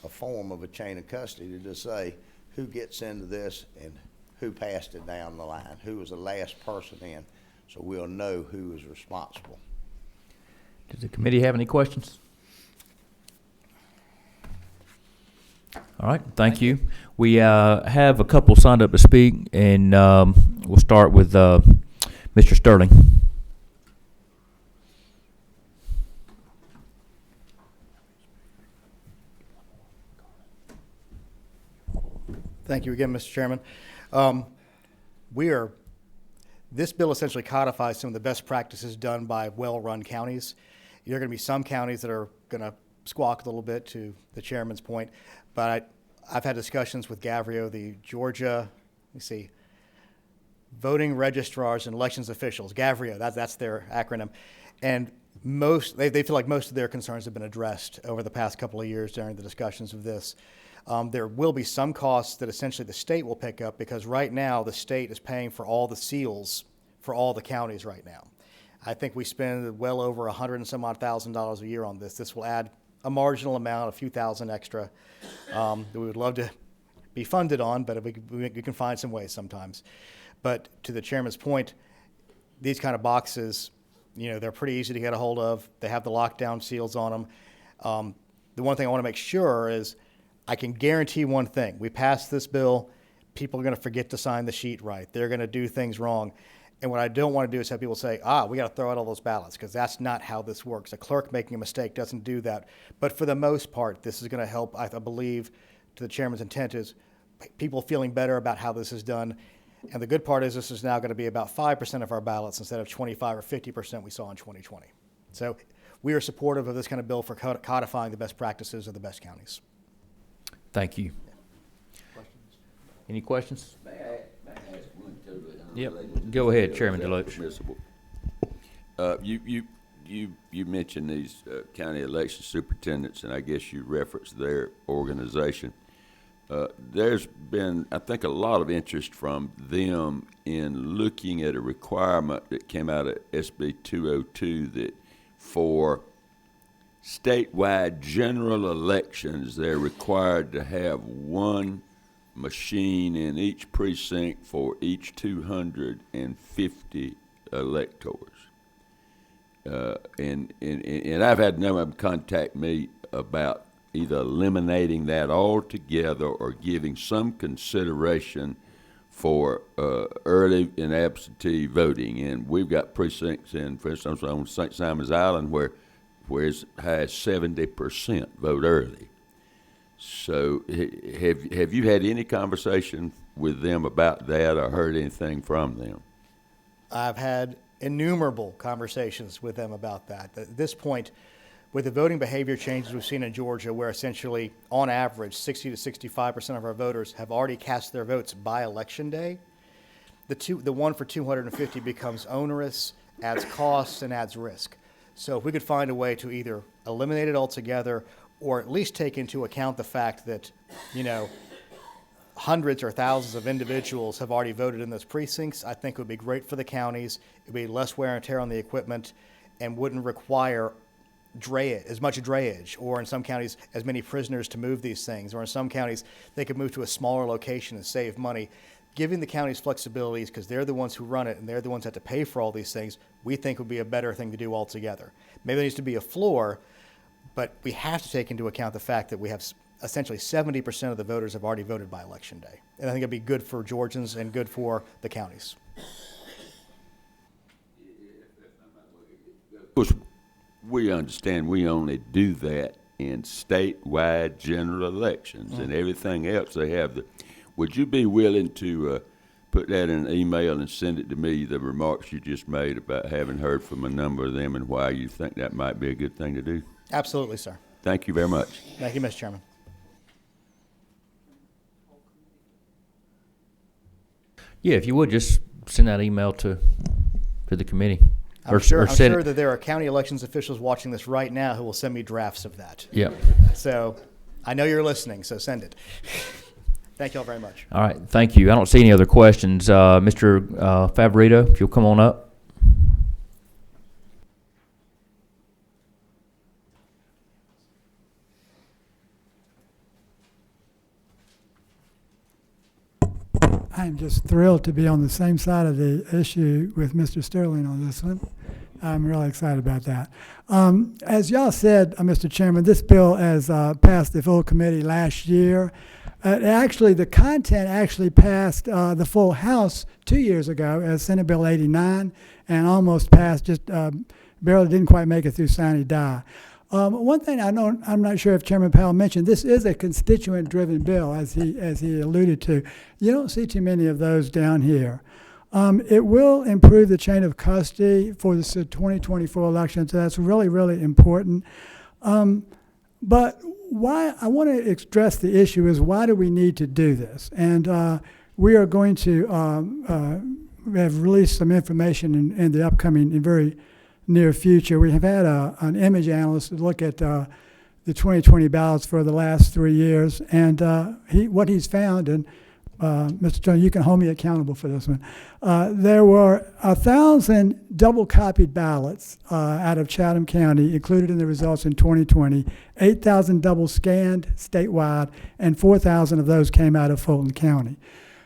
form of a chain of custody to say who gets into this and who passed it down the line, who was the last person in, so we'll know who is responsible. Does the committee have any questions? All right, thank you. We have a couple signed up to speak, and we'll start with Mr. Sterling. Thank you again, Mr. Chairman. This bill essentially codifies some of the best practices done by well-run counties. There are going to be some counties that are going to squawk a little bit, to the chairman's point, but I've had discussions with Gavrio, the Georgia, voting registrars and elections officials, Gavrio, that's their acronym, and they feel like most of their concerns have been addressed over the past couple of years during the discussions of this. There will be some costs that essentially the state will pick up, because right now the state is paying for all the seals for all the counties right now. I think we spend well over $100,000 and some odd a year on this. This will add a marginal amount, a few thousand extra, that we would love to be funded on, but we can find some ways sometimes. But to the chairman's point, these kind of boxes, they're pretty easy to get a hold of. They have the lockdown seals on them. The one thing I want to make sure is, I can guarantee one thing. We pass this bill, people are going to forget to sign the sheet right. They're going to do things wrong. And what I don't want to do is have people say, we got to throw out all those ballots, because that's not how this works. A clerk making a mistake doesn't do that. But for the most part, this is going to help, I believe, to the chairman's intent, is people feeling better about how this is done. And the good part is this is now going to be about 5% of our ballots instead of 25 or 50% we saw in 2020. So we are supportive of this kind of bill for codifying the best practices of the best counties. Thank you. Any questions? May I ask one totally Yep. unrelated? Go ahead, Chairman Deloach. You mentioned these county election superintendents, and I guess you referenced their organization. There's been, I think, a lot of interest from them in looking at a requirement that came out of SB 202 that for statewide general elections, they're required to have one machine in each precinct for each 250 electors. And I've had a number of them contact me about either eliminating that altogether or giving some consideration for early and absentee voting. And we've got precincts in, for instance, on St. Simon's Island where as high as 70% vote early. So have you had any conversation with them about that or heard anything from them? I've had innumerable conversations with them about that. At this point, with the voting behavior changes we've seen in Georgia, where essentially, on average, 60 to 65% of our voters have already cast their votes by Election Day, the one for 250 becomes onerous, adds costs, and adds risk. So if we could find a way to either eliminate it altogether or at least take into account the fact that, hundreds or thousands of individuals have already voted in those precincts, I think it would be great for the counties. It would be less wear and tear on the equipment and wouldn't require as much drayage, or in some counties, as many prisoners to move these things, or in some counties, they could move to a smaller location and save money. Giving the counties flexibilities, because they're the ones who run it and they're the ones that have to pay for all these things, we think would be a better thing to do altogether. Maybe there needs to be a floor, but we have to take into account the fact that we have essentially 70% of the voters have already voted by Election Day. And I think it'd be good for Georgians and good for the counties. Of course, we understand we only do that in statewide general elections, and everything else they have. Would you be willing to put that in an email and send it to me, the remarks you just made about having heard from a number of them and why you think that might be a good thing to do? Absolutely, sir. Thank you very much. Thank you, Mr. Chairman. Yeah, if you would, just send that email to the committee. I'm sure that there are county elections officials watching this right now who will send me drafts of that. Yeah. So I know you're listening, so send it. Thank you all very much. All right, thank you. I don't see any other questions. Mr. Favorito, if you'll come on up. I'm just thrilled to be on the same side of the issue with Mr. Sterling on this one. I'm really excited about that. As y'all said, Mr. Chairman, this bill has passed the full committee last year. The content actually passed the full House 2 years ago as Senate Bill 89 and almost passed, just barely didn't quite make it through sine die. One thing I'm not sure if Chairman Powell mentioned, this is a constituent-driven bill, as he alluded to. You don't see too many of those down here. It will improve the chain of custody for the 2024 election, so that's really, really important. But why I want to stress the issue is, why do we need to do this? And we are going to have released some information in the upcoming and very near future. We have had an image analyst look at the 2020 ballots for the last 3 years, and what he's found, and Mr. Jones, you can hold me accountable for this one. There were 1,000 double-copied ballots out of Chatham County included in the results in 2020, 8,000 double-scanned statewide, and 4,000 of those came out of Fulton County.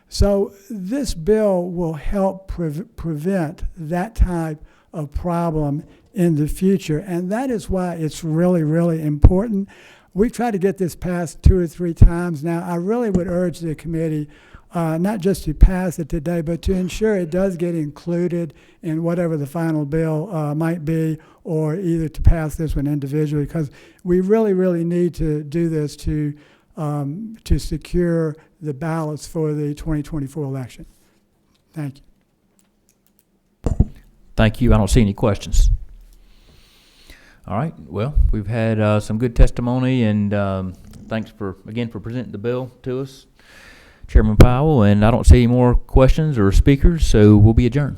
So this bill will help prevent that type of problem in the future, and that is why it's really, really important. We've tried to get this passed 2 or 3 times now. I really would urge the committee not just to pass it today, but to ensure it does get included in whatever the final bill might be, or either to pass this one individually, because we really, really need to do this to secure the ballots for the 2024 election. Thank you. Thank you. I don't see any questions. All right. Well, we've had some good testimony, and thanks again for presenting the bill to us, Chairman Powell. And I don't see any more questions or speakers, so we'll be adjourned.